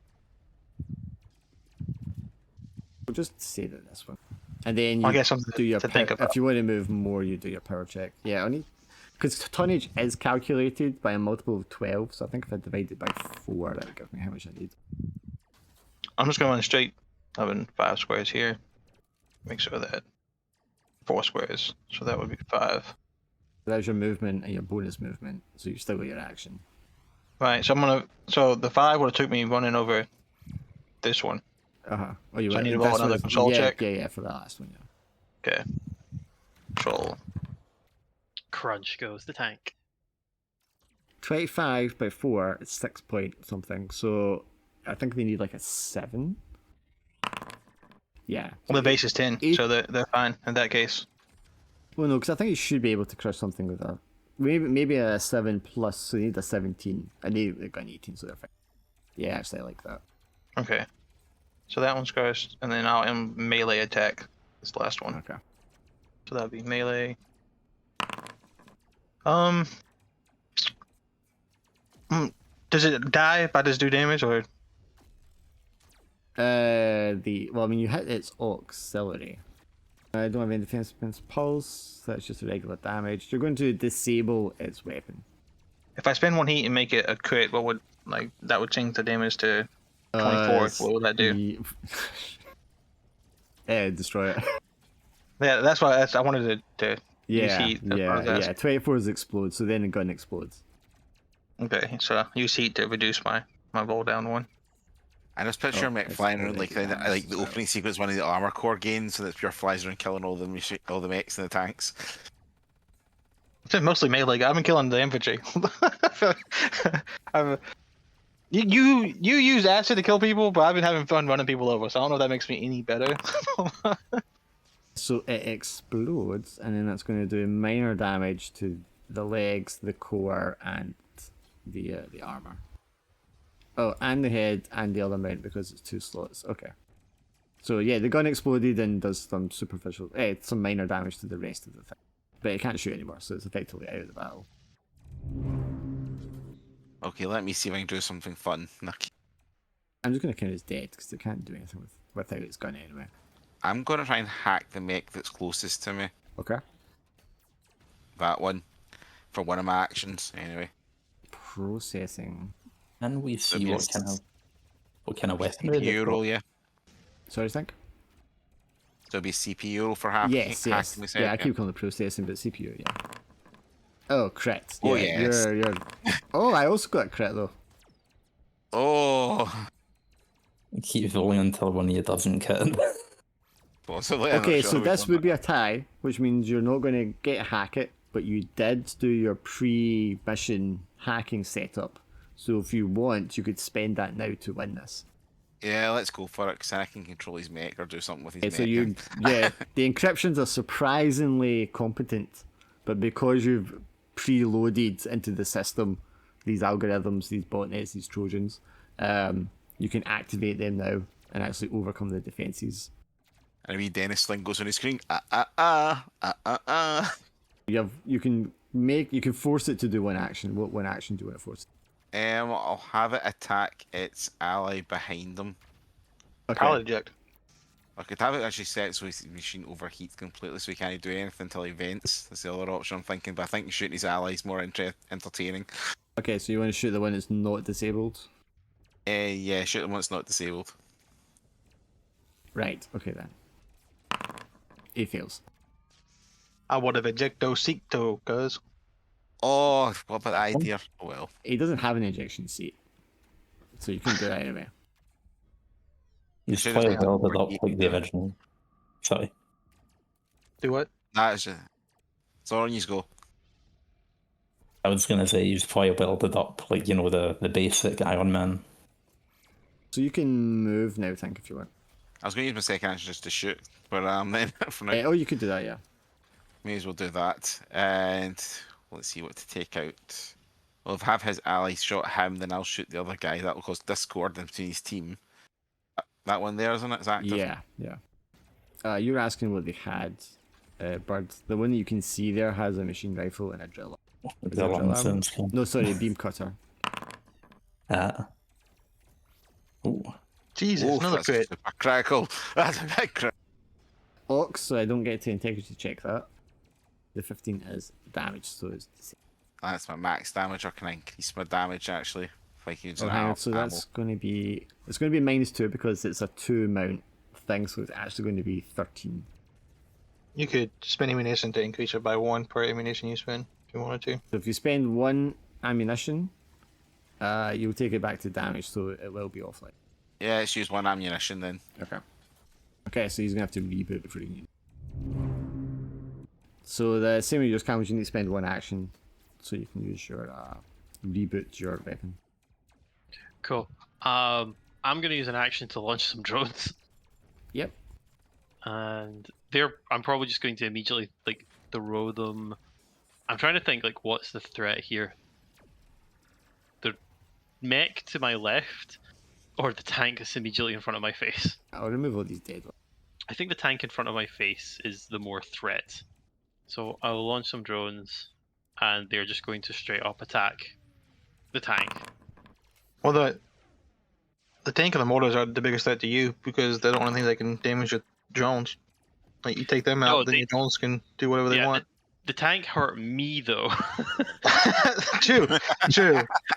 We'll just say that this one. And then you I guess something do your to think about. if you want to move more, you do your power check. Yeah, only because tonnage is calculated by a multiple of 12, so I think if I divide it by 4, that would give me how much I need. I'm just going straight. Having 5 squares here. Make sure that 4 squares. So that would be 5. So that's your movement and your bonus movement, so you still got your action. Right. So I'm gonna. So the 5 would have took me running over this one. Oh, you So I want- need to roll this another was- control yeah, check? Yeah, for the last one, yeah. Okay. Control. Crunch goes the tank. 25 by 4, it's 6 point something, so I think they need like a 7. Yeah. Well, the base is 10, Eight- so they're fine in that case. Well, no, because I think you should be able to crush something with maybe a 7 plus, so you need a 17. And they've got an 18, so they're fine. Yeah, actually, I like that. Okay. So that one's cursed, and then I'll melee attack. This last one. Okay. So that'll be melee. Mm, does it die if I just do damage, or Well, I mean, you hit its auxiliary. I don't have any defense against pulse. That's just a regular damage. You're going to disable its weapon. if I spend 1 heat and make it a crit, what would that would change the damage to 24? What would that do? Destroy it. Yeah, that's why I wanted to use Yeah, heat. That's what I was yeah. asking. 24s explode, so then the gun explodes. Okay, so use heat to reduce my roll down 1. I just picture Oh, mech it's flying around already like damaged the as well. opening sequence, one of the armor core gains, and it's pure flies around killing all the mechs and the tanks. It's mostly melee. I've been killing the infantry. You use acid to kill people, but I've been having fun running people over. So I don't know if that makes me any better. So it explodes, and then that's going to do minor damage to the legs, the core, and the armor. Oh, and the head and the other mount because it's 2 slots. Okay. So yeah, the gun exploded and does some superficial, some minor damage to the rest of the thing, but it can't shoot anymore, so it's effectively out of the battle. Okay, let me see if I can do something fun. I'm just going to count it as dead because it can't do anything without its gun anyway. I'm going to try and hack the mech that's closest to me. Okay. That one. For one of my actions, anyway. Processing. Can we see what kind of weapon CPU roll, yeah. Sorry, think. So it'll be CPU roll for hacking. Yes. Hacking the set, Yeah, I keep calling it processing, but CPU, yeah. Oh, crit. Oh, yeah, yes. You're... Oh, I also got a crit, though. Oh. Keep rolling until one of you doesn't hit. Possibly. I'm not Okay, sure so which this one would be a tie, which means you're not going to get hack it, but you did do your pre-mission hacking setup. So if you want, you could spend that now to win this. Yeah, let's go for it, because I can control his mech or do something with his Okay, mech. so the encryptions are surprisingly competent, but because you've preloaded into the system these algorithms, these botnets, these trojans, you can activate them now and actually overcome the defenses. And a wee Dennis Sling goes on his screen. You can force it to do one action. What one action do you want to force? I'll have it attack its ally behind him. Okay. Pallet eject. I could have it actually set so his machine overheats completely, so he can't do anything until he vents. That's the other option I'm thinking, but I think shooting his allies more entertaining. Okay, so you want to shoot the one that's not disabled? Yeah, shoot the one that's not disabled. Right. Okay then. He fails. I would have ejecto secto, cuz. Oh, what about the idea? Oh well. He doesn't have an ejection seat, so you can do that anyway. He's Should probably have been built it up overheat, like the yeah. original. Sorry. Do what? That is it. So on you go. I was gonna say he's probably built it up like, the basic Iron Man. So you can move now, think, if you want. I was going to use my second action just to shoot, but then for now, Oh, you could do that, yeah. may as well do that. And let's see what to take out. Well, if I have his ally shot him, then I'll shoot the other guy. That will cause discord between his team. That one there, isn't it? It's active. Yeah. You're asking what they had, Bird. The one that you can see there has a machine rifle and a drill. Is The it a drill long arm? sounds cool. No, sorry, a beam cutter. Ooh. Jesus, Oh, another that's crit. super critical. That's a big crit. Ox, so I don't get to integrity check that. The 15 is damage, so it's the same. That's my max damage, or can I increase my damage actually? If I use an Hang on, ammo. so that's going to be -2 because it's a 2 mount thing, so it's actually going to be 13. You could spend ammunition to increase it by 1 per ammunition you spend, if you wanted to. So if you spend 1 ammunition, you'll take it back to damage, so it will be offline. Yeah, let's use 1 ammunition then. Okay, so he's gonna have to reboot before he can. So the same with your scavengers, you need to spend 1 action, so you can use your reboot your weapon. Cool. I'm gonna use an action to launch some drones, Yep. and I'm probably just going to immediately throw them. I'm trying to think what's the threat here. The mech to my left or the tank that's immediately in front of my face? I'll remove all these dead ones. I think the tank in front of my face is the more threat. So I'll launch some drones, and they're just going to straight up attack the tank. Well, the tank and the mortars are the biggest threat to you because they're the only things that can damage your drones. Like you take them out, No, then your drones can do whatever they want. The tank hurt me though. True.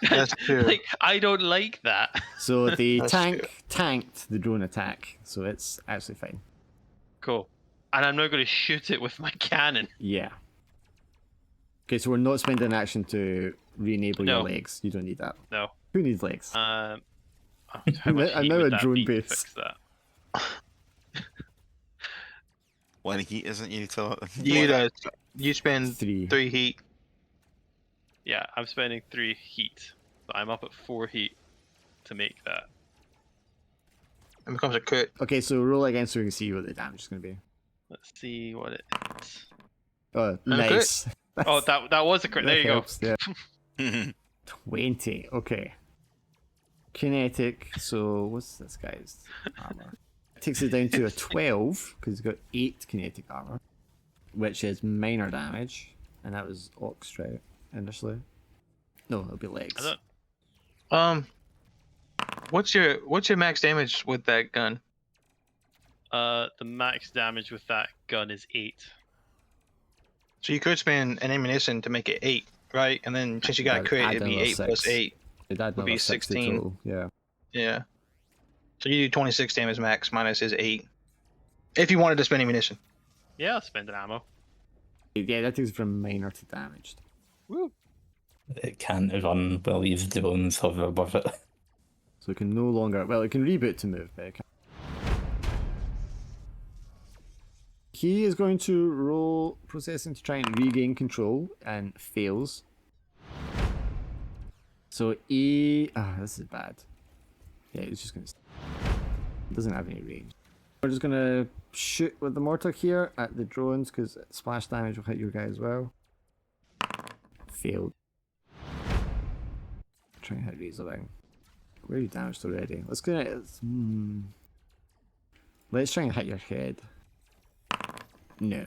That's true. Like I don't like that. So the That's tank true. tanked the drone attack, so it's actually fine. Cool. And I'm now going to shoot it with my cannon. Yeah. Okay, so we're not spending action to re-enable your No. legs. You don't need that. No. Who needs legs? How much I'm heat now would a that drone be to base. fix that? One heat isn't utility. You spend 3. 3 heat. Yeah, I'm spending 3 heat. So I'm up at 4 heat to make that. It becomes a crit. Okay, so roll again so we can see what the damage is going to be. Let's see what it is. Oh, And a nice. Oh, that was a crit. There That you go. helps, yeah. 20. Okay. Kinetic. So what's this guy's armor? Takes it down to a 12 because he's got 8 kinetic armor, which is minor damage, and that was Ox right initially. No, it'll be legs. I don't- What's your max damage with that gun? The max damage with that gun is 8. So you could spend an ammunition to make it 8, right? And then since you got a Add crit, it'd be another 8 plus 6. 8. It'd add would be another 6 to 16. total. Yeah. Yeah. So you do 26 damage max minus his 8. If you wanted to spend ammunition. Yeah, I'll spend an ammo. Yeah, that takes it from minor to damaged. Woo. It can't run while these drones hover above it. So it can no longer. Well, it can reboot to move, but it can't. He is going to roll processing to try and regain control and fails. So this is bad. Yeah, he's just gonna. Doesn't have any range. We're just gonna shoot with the mortar here at the drones because splash damage will hit your guy as well. Failed. Try and hit Razorwing. Where are you damaged already? Let's go. Let's try and hit your head. No.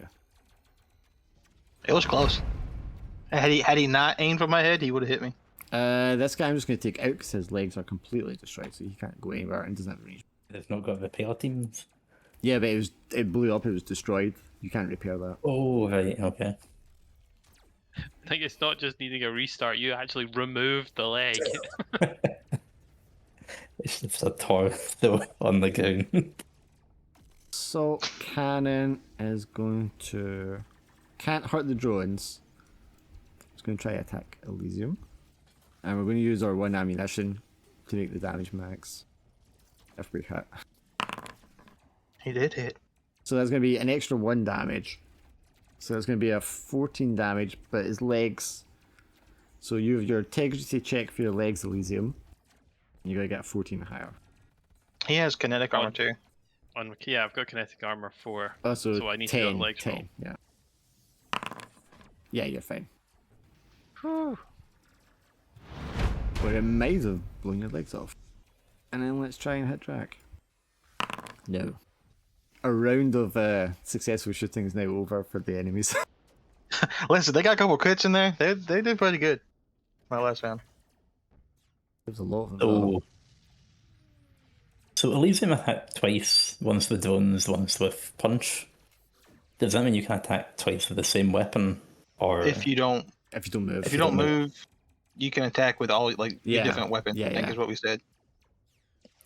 It was close. Had he not aimed for my head, he would have hit me. This guy I'm just going to take out because his legs are completely destroyed, so he can't go anywhere and doesn't have range. It's not got repair teams. Yeah, but it blew up. It was destroyed. You can't repair that. Oh, right, okay. I think it's not just needing a restart, you actually removed the leg. It's just a torso on the ground. Assault cannon is going to can't hurt the drones. It's going to try to attack Elysium, and we're going to use our 1 ammunition to make the damage max. If we hit, He did hit. so that's going to be an extra 1 damage. So it's going to be a 14 damage, but his legs. So you have your integrity check for your legs, Elysium. You're going to get a 14 higher. He has kinetic armor too. Yeah, I've got kinetic armor 4. Also, So I need to 10, do a legs 10, roll. yeah. Yeah, you're fine. Whew. But it might have blown your legs off. And then let's try and hit track. No. A round of successful shooting is now over for the enemies. Listen, they got a couple crits in there. They did pretty good. My last round. There's a lot of them. Oh. So Elysium attacked twice, once with drones, once with punch. Does that mean you can attack twice with the same weapon? Or If you don't If you don't move. if you don't move, you can attack with all your Yeah. different weapons. Yeah, I think yeah. is what we said.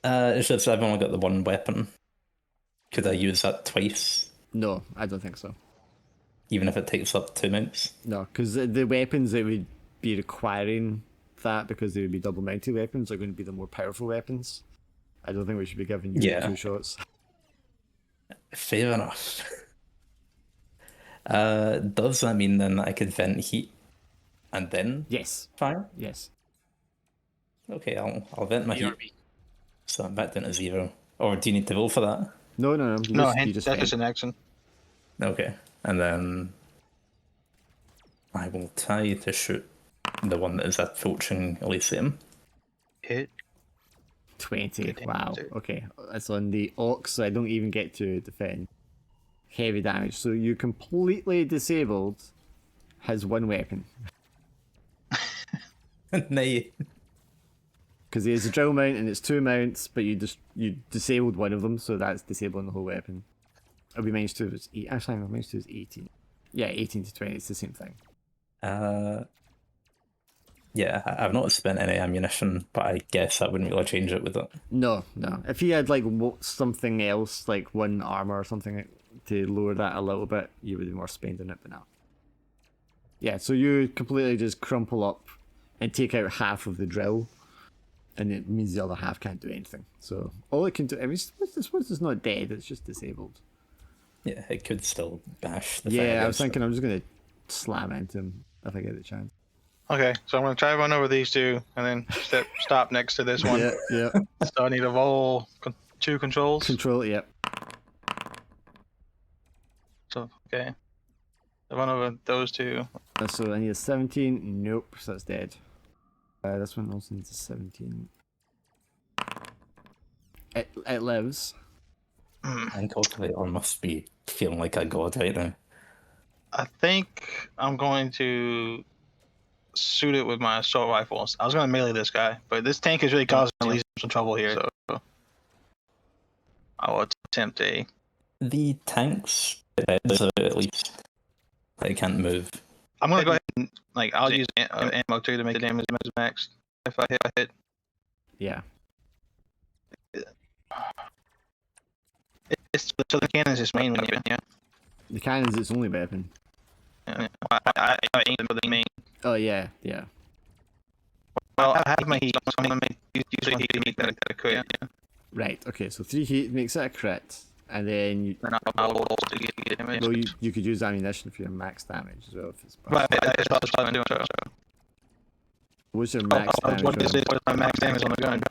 it's just I've only got the one weapon. Could I use that twice, No, I don't think so. even if it takes up 2 mounts? No, because the weapons that would be requiring that, because they would be double mounted weapons, are going to be the more powerful weapons. I don't think we should be giving you Yeah. 2 shots. Fair enough. Does that mean then that I could vent heat and then Yes. fire? Yes. Okay, I'll vent my heat, BRB. so I'm back down to 0. Or do you need to roll for that? No. You No, just, you just that's just vent. an action. Okay, and then I will try to shoot the one that is approaching Elysium. Hit. 20. Good Wow. damage. Okay. That's on the Ox, so I don't even get to defend. Heavy damage. So you completely disabled his one weapon. Nay. Because he has a drill mount and it's 2 mounts, but you disabled one of them, so that's disabling the whole weapon. It'll be minus 2 is 8. Actually, no, minus 2 is 18. Yeah, 18 to 20, it's the same thing. Yeah, I've not spent any ammunition, but I guess that wouldn't really change it with it. No. If he had like something else, like 1 armor or something to lower that a little bit, you would be more spending it, but no. Yeah, so you completely just crumple up and take out half of the drill, and it means the other half can't do anything. So all it can do, I mean, once it's not dead, it's just disabled. Yeah, it could still bash the Yeah, I was thinking I'm just gonna slam into him if I get the chance. Okay, so I'm gonna try to run over these two, and then stop next to this one. Yeah. So I need to roll 2 controls. Control, yep. So okay, I run over those 2. So I need a 17. Nope, so that's dead. This one also needs a 17. It lives. And calculator must be feeling like a god right now. I think I'm going to shoot it with my assault rifles. I was going to melee this guy, but this tank is really causing at least some trouble here. So I will attempt a. The tanks, at least, they can't move. I'm going to go ahead and I'll use ammo too to make the damage max. If I hit. Yeah. So the cannon's his main weapon, yeah. The cannon's its only weapon. Yeah. I aim for the main. Oh yeah. Well, I have my heat, so I'm going to use my heat to make that a crit. Yeah. Right. Okay. So 3 heat makes it a crit, and then And I'll roll to get damage. well, you could use ammunition for your max damage as well if it's. Right, that's what I'm doing. So. What's your max damage? What is on- it? What's my max damage on the gun?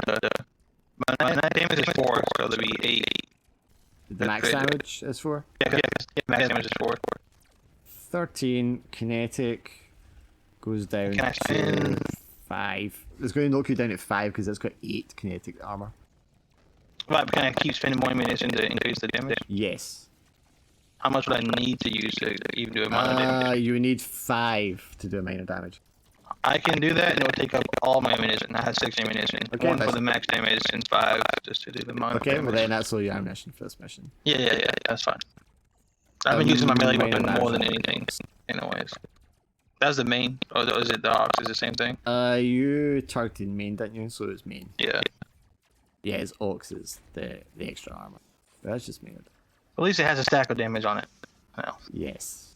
My damage is 4, so it'll be 8. The max damage is 4. Yeah, max damage is 4. 13 kinetic goes down Can I spin? to 5. It's going to knock you down at 5 because it's got 8 kinetic armor. Right, but can I keep spending more ammunition to increase the damage? Yes. How much would I need to use to even do a minor damage? You need 5 to do a minor damage. I can do that, and it'll take up all my ammunition. I have 6 ammunition. Okay, 1 nice. for the max damage, and 5 just to do the minor Okay, well damage. then that's all your ammunition for this mission. Yeah, that's fine. I've been using my melee minor weapon more damage. than anything, anyways. That's the main, or is it the Ox? Is it the same thing? You targeted main, didn't you? So it's main. Yeah. Yeah, it's Ox is the extra armor. But that's just main. At least it has a stack of damage on it. Now. Yes.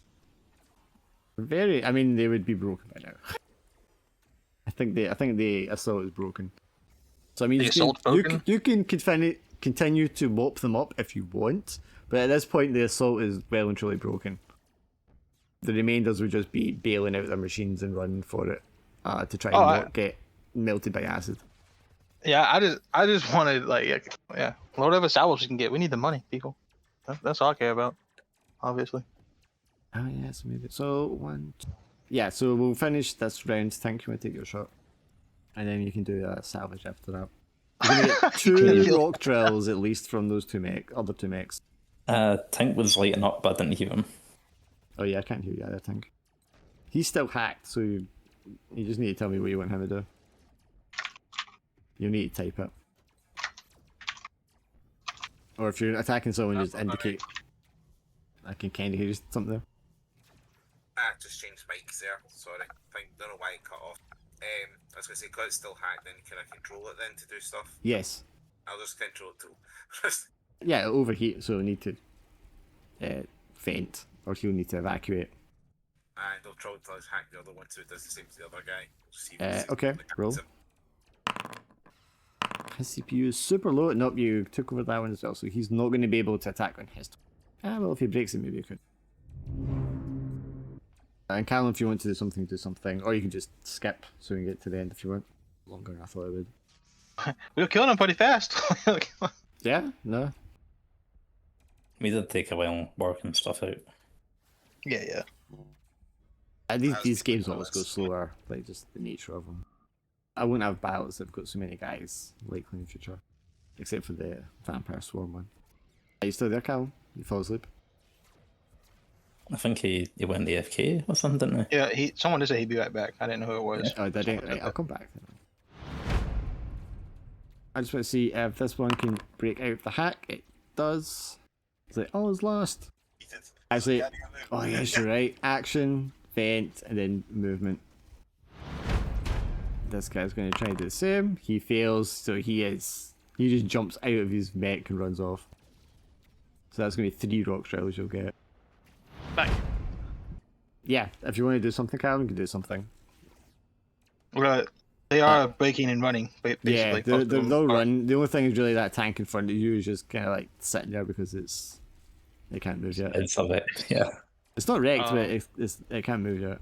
I mean, they would be broken by now. I think the assault is broken. So I mean, The assault's broken? you can continue to mop them up if you want, but at this point the assault is well and truly broken. The remainders would just be bailing out their machines and running for it to try and not get melted by acid. Yeah, I just wanted whatever salvage we can get. We need the money, people. That's all I care about, obviously. Oh yeah, so yeah. So we'll finish this round. Thank you. I take your shot, and then you can do a salvage after that. You're gonna get 2 rock drills at least from those other two mechs. Tank was lighting up, but I didn't hear him. Oh yeah, I can't hear you either, I think. He's still hacked, so you just need to tell me what you want him to do. You need to type it. Or if you're attacking someone, just indicate. I can kind of hear something there. I just changed mics there. Sorry. Don't know why it cut off. I was going to say, because it's still hacked, then can I control it then to do stuff? Yes. I'll just control it too. Yeah, it'll overheat, so we need to vent, or he'll need to evacuate. And I'll try to hack the other one so it does the same as the other guy. See if it's Okay, the roll. mechanism. His CPU is super low. Nope, you took over that one as well, so he's not going to be able to attack on his turn. Well, if he breaks it, maybe you could. And Callum, if you want to do something, or you can just skip so we can get to the end if you want. Longer than I thought it would. We were killing him pretty fast. Yeah? No? We did take a while working stuff out. Yeah. These games always go slower, like just the nature of them. I won't have battles that have got so many guys likely in the future, except for the vampire swarm one. Are you still there, Cal? You fall asleep? I think he went AFK or something, didn't he? Yeah, someone did say he'd be right back. I didn't know who it was. Oh, did it? Right, I'll come back then. I just want to see if this one can break out the hack. It does. It's like, oh, it's lost. Actually, oh yes, you're right. Action, vent, and then movement. This guy's going to try to do the same. He fails, so he just jumps out of his mech and runs off. So that's going to be 3 rock trails you'll get. Back. Yeah, if you want to do something, Calvin, you can do something. Right. They are breaking and running, basically. Yeah, Both of them they'll are. run. The only thing is really that tank in front of you is just kind of like sitting there because they can't move yet. It's a bit, yeah. It's not wrecked, but it can't move yet.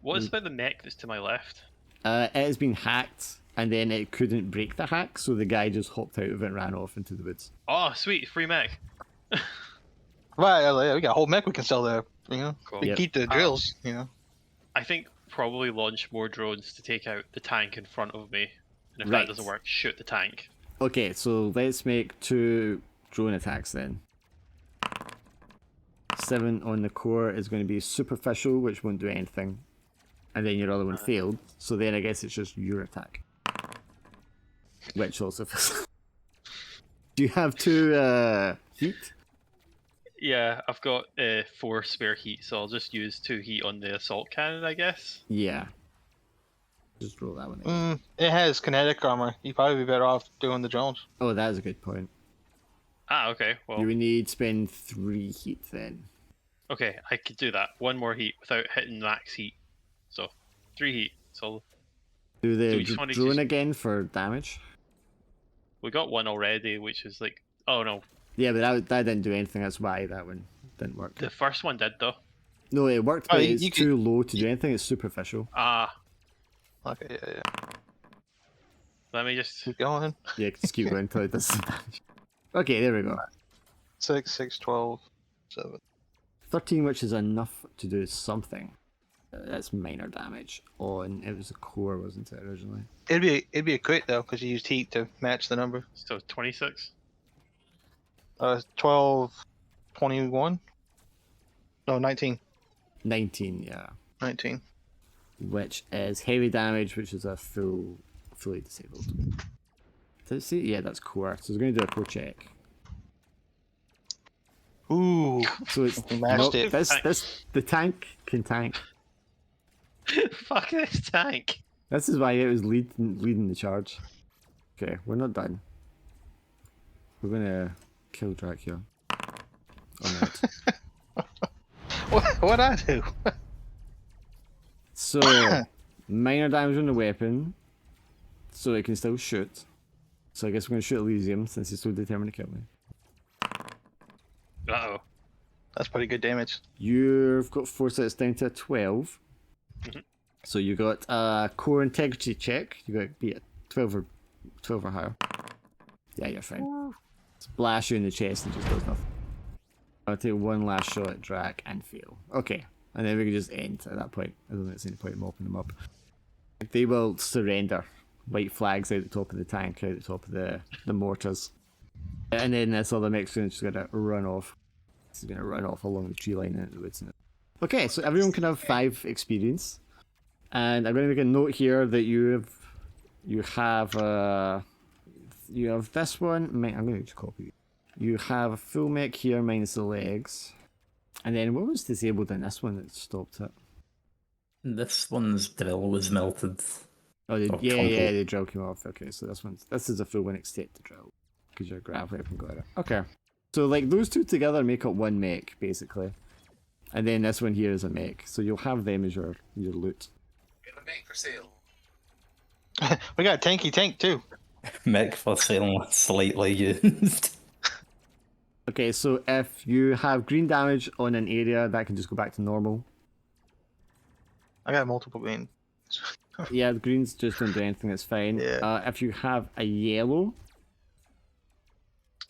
What is about the mech that's to my left? It has been hacked, and then it couldn't break the hack, so the guy just hopped out of it and ran off into the woods. Oh, sweet, free mech. Right, we got a whole mech we can sell there. You know, Cool. we Yep. keep the drills. You know, I think probably launch more drones to take out the tank in front of me. And if Right. that doesn't work, shoot the tank. Okay, so let's make 2 drone attacks then. 7 on the core is going to be superficial, which won't do anything. And then your other one failed, so then I guess it's just your attack. Which also fails. Do you have 2 heat? Yeah, I've got 4 spare heat, so I'll just use 2 heat on the assault cannon, I guess. Yeah. Just roll that one in. it has kinetic armor. You'd probably be better off doing the drones. Oh, that is a good point. Ah, okay. Well, You would need to spend 3 heat then. okay, I could do that. 1 more heat without hitting max heat. So, 3 heat. So Do the Do we just wanna drone just- again for damage. we got 1 already, which is like, oh no, Yeah, but that didn't do anything. That's why that one didn't work. the first one did though. No, it worked, Oh, but you- it's you too low to do anything. It's superficial. Ah, Okay, yeah. let me just. Keep going. Yeah, just keep going until it does some damage. Okay, there we go. 6, 6, 12, 7. 13, which is enough to do something. That's minor damage on. It was a core, wasn't it originally? It'd be a crit though, because you used heat to match the number. So 26. 12, 21. No, 19. 19, yeah. 19. Which is heavy damage, which is a fully disabled. Did it see? Yeah, that's core. So it's going to do a core check. Ooh. So it's Mashed it. the tank can tank. Fuck this tank. This is why it was leading the charge. Okay, we're not done. We're gonna kill Dracula. Or not. What'd I do? So, minor damage on the weapon, so it can still shoot. So I guess we're gonna shoot Elysium since he's so determined to kill me. Uh oh. That's pretty good damage. You've got force that's down to 12. Mhm. So you got a core integrity check. You got to be at 12 or higher. Yeah, you're fine. Splash you in the chest and just does nothing. I'll take 1 last shot at Drac and fail. Okay, and then we can just end at that point. I don't think there's any point in mopping them up. They will surrender. White flags out the top of the tank, out the top of the mortars. And then this other mech's just gonna run off. This is gonna run off along the tree line into the woods. Okay, so everyone can have 5 experience. And I'm gonna make a note here that you have this one. I'm gonna just copy it. You have a full mech here minus the legs. And then what was disabled in this one that stopped it? This one's drill was melted. Oh, Oh, yeah, the drill came off. Okay, so this is a full one except the drill. Because your grav weapon got it. Okay. So like those 2 together make up 1 mech, basically. And then this one here is a mech. So you'll have them as your loot. Gonna make for sale. We got a tanky tank too. Mech for sale slightly used. Okay, so if you have green damage on an area, that can just go back to normal. I got multiple green. Yeah, the greens just don't do anything, that's fine. Yeah. If you have a yellow,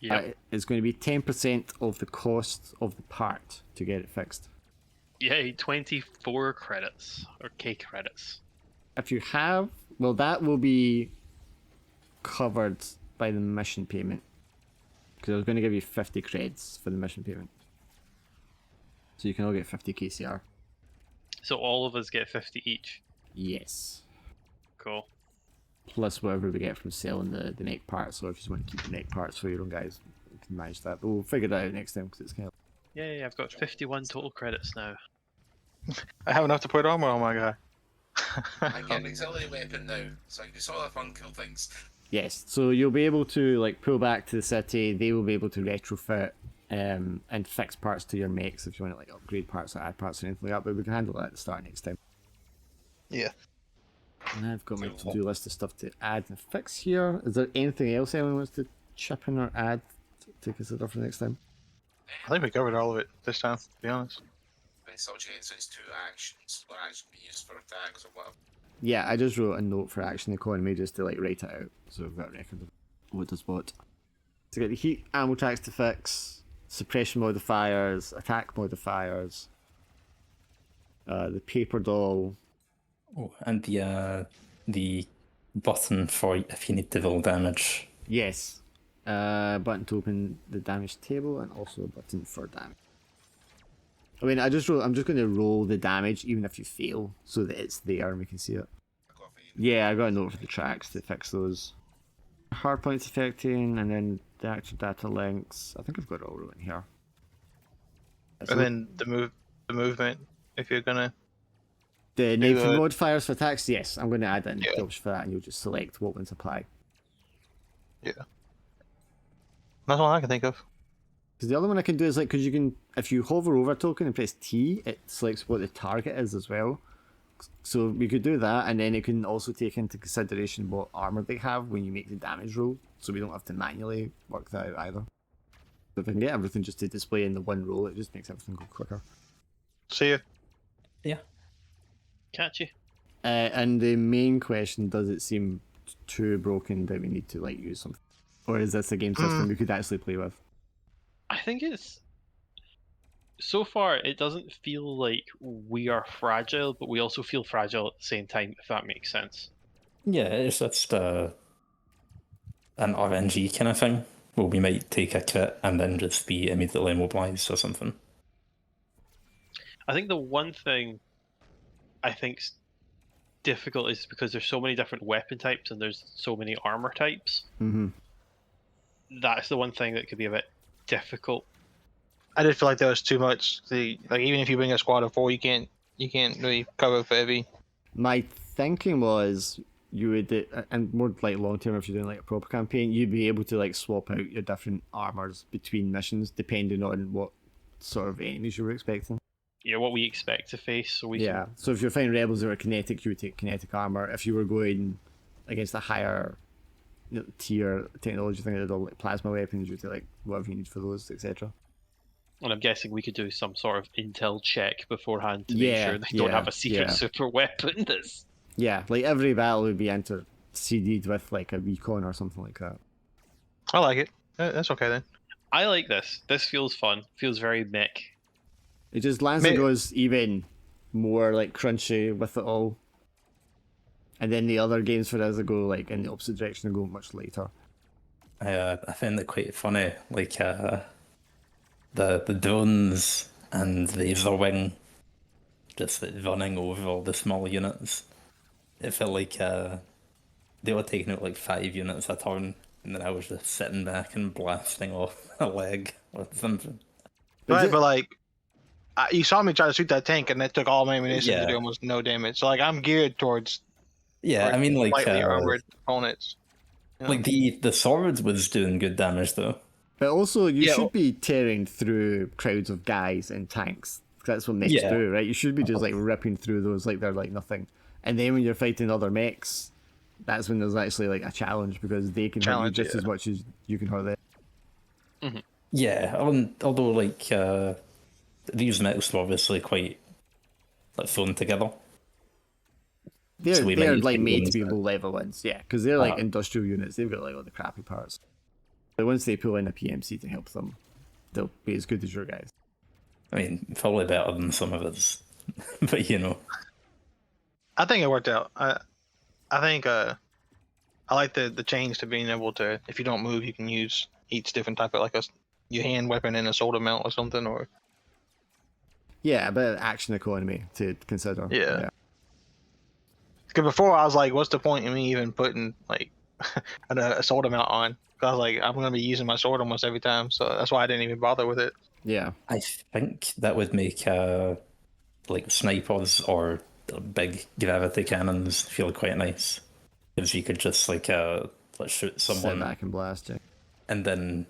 Yeah. it's going to be 10% of the cost of the part to get it fixed. Yay, 24 credits. Or K credits. If you have Well, that will be covered by the mission payment. Because I was going to give you 50 creds for the mission payment. So you can all get 50 KCR. So all of us get 50 each. Yes. Cool. Plus whatever we get from selling the neck parts. So if you just want to keep the neck parts for your own guys, you can manage that. But we'll figure that out next time because it's kind of... Yay, I've got 51 total credits now. I have enough to put armor on my guy. I get an auxiliary weapon now, so I can do some other fun, cool things. Yes, so you'll be able to like pull back to the city. They will be able to retrofit and fix parts to your mechs if you want to like upgrade parts or add parts or anything like that. But we can handle that at the start next time. Yeah. And I've got my to-do list of stuff to add and fix here. Is there anything else anyone wants to chip in or add to consider for next time? I think we covered all of it this time, to be honest. So it's 2 actions, or action be used for attacks or whatever. Yeah, I just wrote a note for action economy just to like write it out, so we've got a record of what does what. To get the heat ammo tracks to fix, suppression modifiers, attack modifiers, the paper doll. Oh, and the button for if you need to roll damage. Yes, button to open the damage table and also a button for damage. I mean, I'm just going to roll the damage even if you fail, so that it's there and we can see it. Yeah, I got a note for the tracks to fix those. Hard points affecting, and then the actual data links. I think I've got it all written here. And then the movement, if you're gonna. The name for it. modifiers for attacks, yes, I'm going to add in Yeah. jobs for that, and you'll just select what ones apply. Yeah. That's all I can think of. Because the other one I can do is like, because you can, if you hover over a token and press T, it selects what the target is as well. So we could do that, and then it can also take into consideration what armor they have when you make the damage roll, so we don't have to manually work that out either. So if I can get everything just to display in the one roll, it just makes everything go quicker. See ya. Yeah. Catch you. And the main question, does it seem too broken that we need to like use something? Or is this a game system we could actually play with? I think it's... So far, it doesn't feel like we are fragile, but we also feel fragile at the same time, if that makes sense. Yeah, it's just an RNG kind of thing, where we might take a crit and then just be immediately immobilized or something. I think the one thing I think's difficult is because there's so many different weapon types and there's so many armor types. Mm-hmm. That's the one thing that could be a bit difficult. I did feel like there was too much. Even if you bring a squad of 4, you can't really cover for every. My thinking was you would, and more like long term, if you're doing like a proper campaign, you'd be able to like swap out your different armors between missions depending on what sort of enemies you were expecting. Yeah, what we expect to face. So we Yeah. So if you're fighting rebels that are kinetic, you would take kinetic armor. If you were going against a higher tier technology thing that did all like plasma weapons, you would take like whatever you need for those, etc. And I'm guessing we could do some sort of intel check beforehand to make Yeah, sure they don't yeah, have a secret yeah. super weapon. That's... Yeah, like every battle would be interceded with like a recon or something like that. I like it. That's okay then. I like this. This feels fun. Feels very mech. It just Lancet goes even more like crunchy with it all. And then the other games for us will go like in the opposite direction and go much later. I found it quite funny, like the drones and the Zerwing just like, running over all the small units. It felt like they were taking out like 5 units a turn, and then I was just sitting back and blasting off a leg or something. But like, you saw me try to shoot that tank, and that took all my ammunition to Yeah. do almost no damage. So like, I'm geared towards Yeah, I mean like lightly armored opponents. You know? like the swords was doing good damage though. But also, you Yeah, should be tearing through crowds of guys and tanks. That's what mechs Yeah. do, right? You should be just like ripping through those like they're like nothing. And then when you're fighting other mechs, that's when there's actually like a challenge because they can hurt you Challenge, just yeah. as much as you can hurt them. Yeah, although like these mechs were obviously quite like thrown together. They're, So we might they're need to like go made to into be that. low level ones, yeah, because they're like Uh-huh. industrial units. They've got like all the crappy parts. But once they pull in a PMC to help them, they'll be as good as your guys. I mean, probably better than some of us, but you know. I think it worked out. I think I like the change to being able to, if you don't move, you can use each different type of like your hand weapon and a sword mount or something, or Yeah, a bit of action economy to consider. yeah. Because before I was like, what's the point in me even putting like a sword mount on? Because I was like, I'm gonna be using my sword almost every time, so that's why I didn't even bother with it. Yeah. I think that would make like snipers or big gravity cannons feel quite nice. If you could just like let's shoot Sit someone back and blast you. and then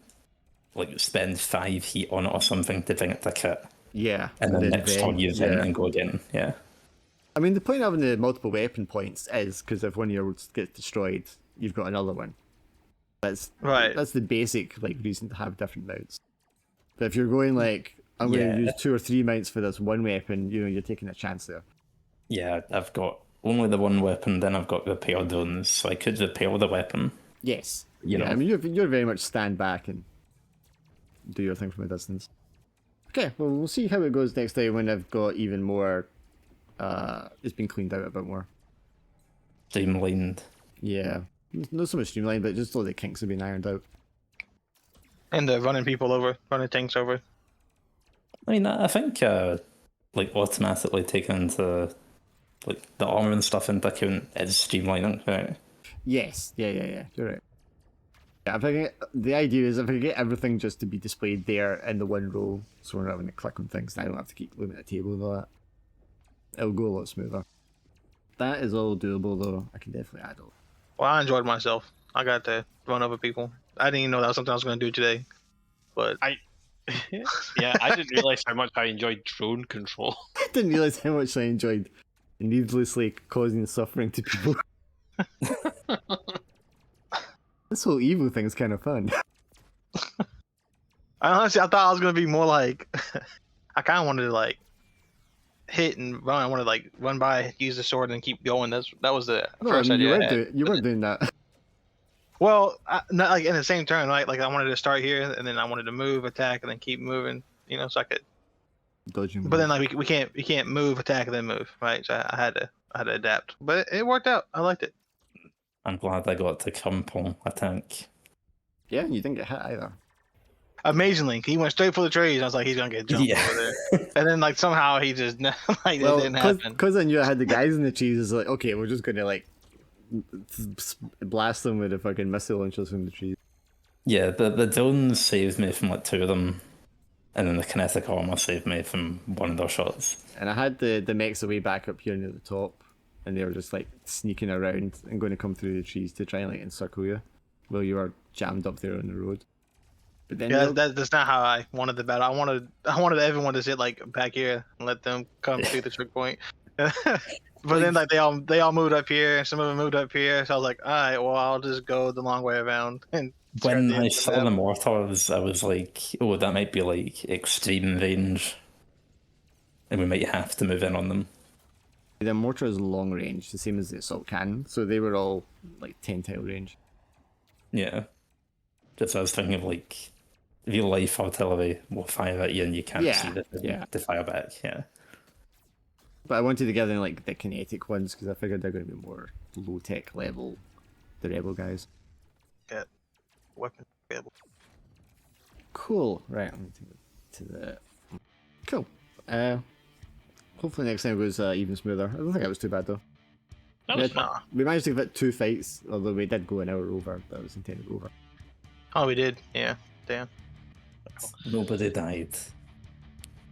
like spend 5 heat on it or something to bring it to kit. Yeah. And then next turn vent, use it and go again. Yeah. I mean, the point of having the multiple weapon points is because if one of yours gets destroyed, you've got another one. That's Right. That's the basic like reason to have different mounts. But if you're going like, I'm going to use 2 or 3 mounts for this one weapon, you're taking a chance there. Yeah, I've got only the one weapon, then I've got repair drones, so I could repair the weapon. Yes. You know. I mean, you're very much stand back and do your thing from a distance. Okay, well, we'll see how it goes next day when I've got even more. It's been cleaned out a bit more. Streamlined. Yeah, not so much streamlined, but just all the kinks have been ironed out. And running people over, running tanks over. I mean, I think like automatically taking into like the armor and stuff into account is streamlining, right? Yes, yeah. You're right. Yeah, the idea is if I get everything just to be displayed there in the one row, so we're not having to click on things, and I don't have to keep looking at the table and all that. It'll go a lot smoother. That is all doable though. I can definitely add all. Well, I enjoyed myself. I got to run over people. I didn't even know that was something I was going to do today. But Yeah, I didn't realize how much I enjoyed drone control. I didn't realize how much I enjoyed needlessly causing suffering to people. This whole evil thing's kind of fun. I thought I was going to be more like, I kind of wanted to like hit and run. I wanted to like run by, use the sword, and keep going. That was the first idea. You weren't doing that. Well, not like in the same turn, right? Like I wanted to start here, and then I wanted to move, attack, and then keep moving. You know, so I could. Dodging. But then like we can't move, attack, and then move, right? So I had to adapt, but it worked out. I liked it. I'm glad I got to crumple a tank. Yeah, you didn't get hit either. Amazingly, he went straight for the trees. I was like, he's gonna get jumped over there, and then like somehow he just like it didn't happen. Because I knew I had the guys in the trees. It's like, okay, we're just gonna like blast them with a fucking missile launchers from the trees. Yeah, the drones saved me from like 2 of them, and then the kinetic armor saved me from one of their shots. And I had the mechs away back up here near the top, and they were just like sneaking around and going to come through the trees to try and like encircle you while you were jammed up there on the road. But then Yeah, that's not how I wanted the battle. I wanted everyone to sit like back here and let them come through the checkpoint. But then like they all moved up here. Some of them moved up here. So I was like, all right, well I'll just go the long way around. And When I saw the mortars, I was like, oh, that might be like extreme range, and we might have to move in on them. the mortar is long range, the same as the assault cannon, so they were all like 10 tile range. Yeah. Just I was thinking of like real life artillery will fire at you and you can't see the fire back. Yeah. But I wanted to get in like the kinetic ones because I figured they're going to be more low tech level, the rebel guys. Get weapon available. Cool. Right, I'm going to take it to the. Cool. Hopefully next time it goes even smoother. I don't think it was too bad though. That was fun. We managed to get 2 fights, although we did go an hour over. That was intended over. Oh, we did. Yeah. Damn. Nobody died.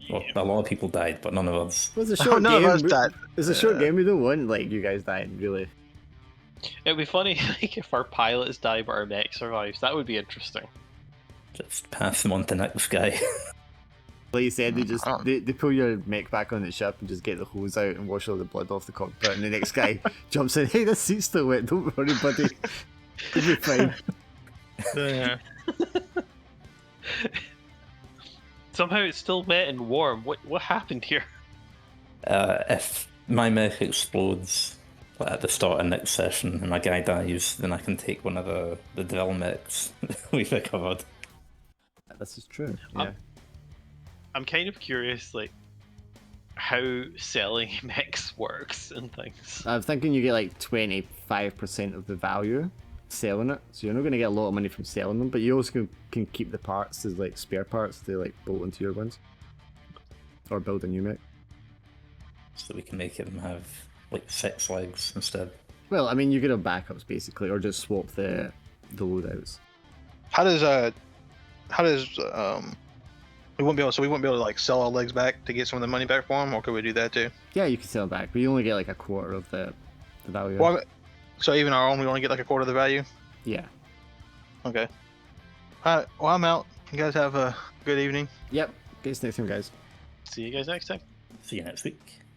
Well, a lot of people died, but none of us. It was a short None game. of us died. It's a short game. We don't want like you guys dying, really. It'd be funny like if our pilots die but our mech survives. That would be interesting. Just pass them on to the next guy. Like you said, they pull your mech back on the ship and just get the hose out and wash all the blood off the cockpit, and the next guy jumps in. Hey, this seat's still wet. Don't worry, buddy. You'll be fine. Yeah. Somehow it's still wet and warm. What happened here? If my mech explodes at the start of next session and my guy dies, then I can take one of the drill mechs we've recovered. This is true. Yeah. I'm kind of curious, like, how selling mechs works and things. I'm thinking you get like 25% of the value selling it, so you're not going to get a lot of money from selling them, but you also can keep the parts as like spare parts to like bolt into your ones or build a new mech. So we can make them have like 6 legs instead. Well, I mean, you could have backups basically, or just swap the loadouts. How does we wouldn't be able to like sell our legs back to get some of the money back for them, or could we do that too? Yeah, you can sell it back, but you only get like a quarter of the value. Well, so even our own, we only get like a quarter of the value. Yeah. Okay. All right. Well, I'm out. You guys have a good evening. Yep. Peace next time, guys. See you guys next time. See you next week.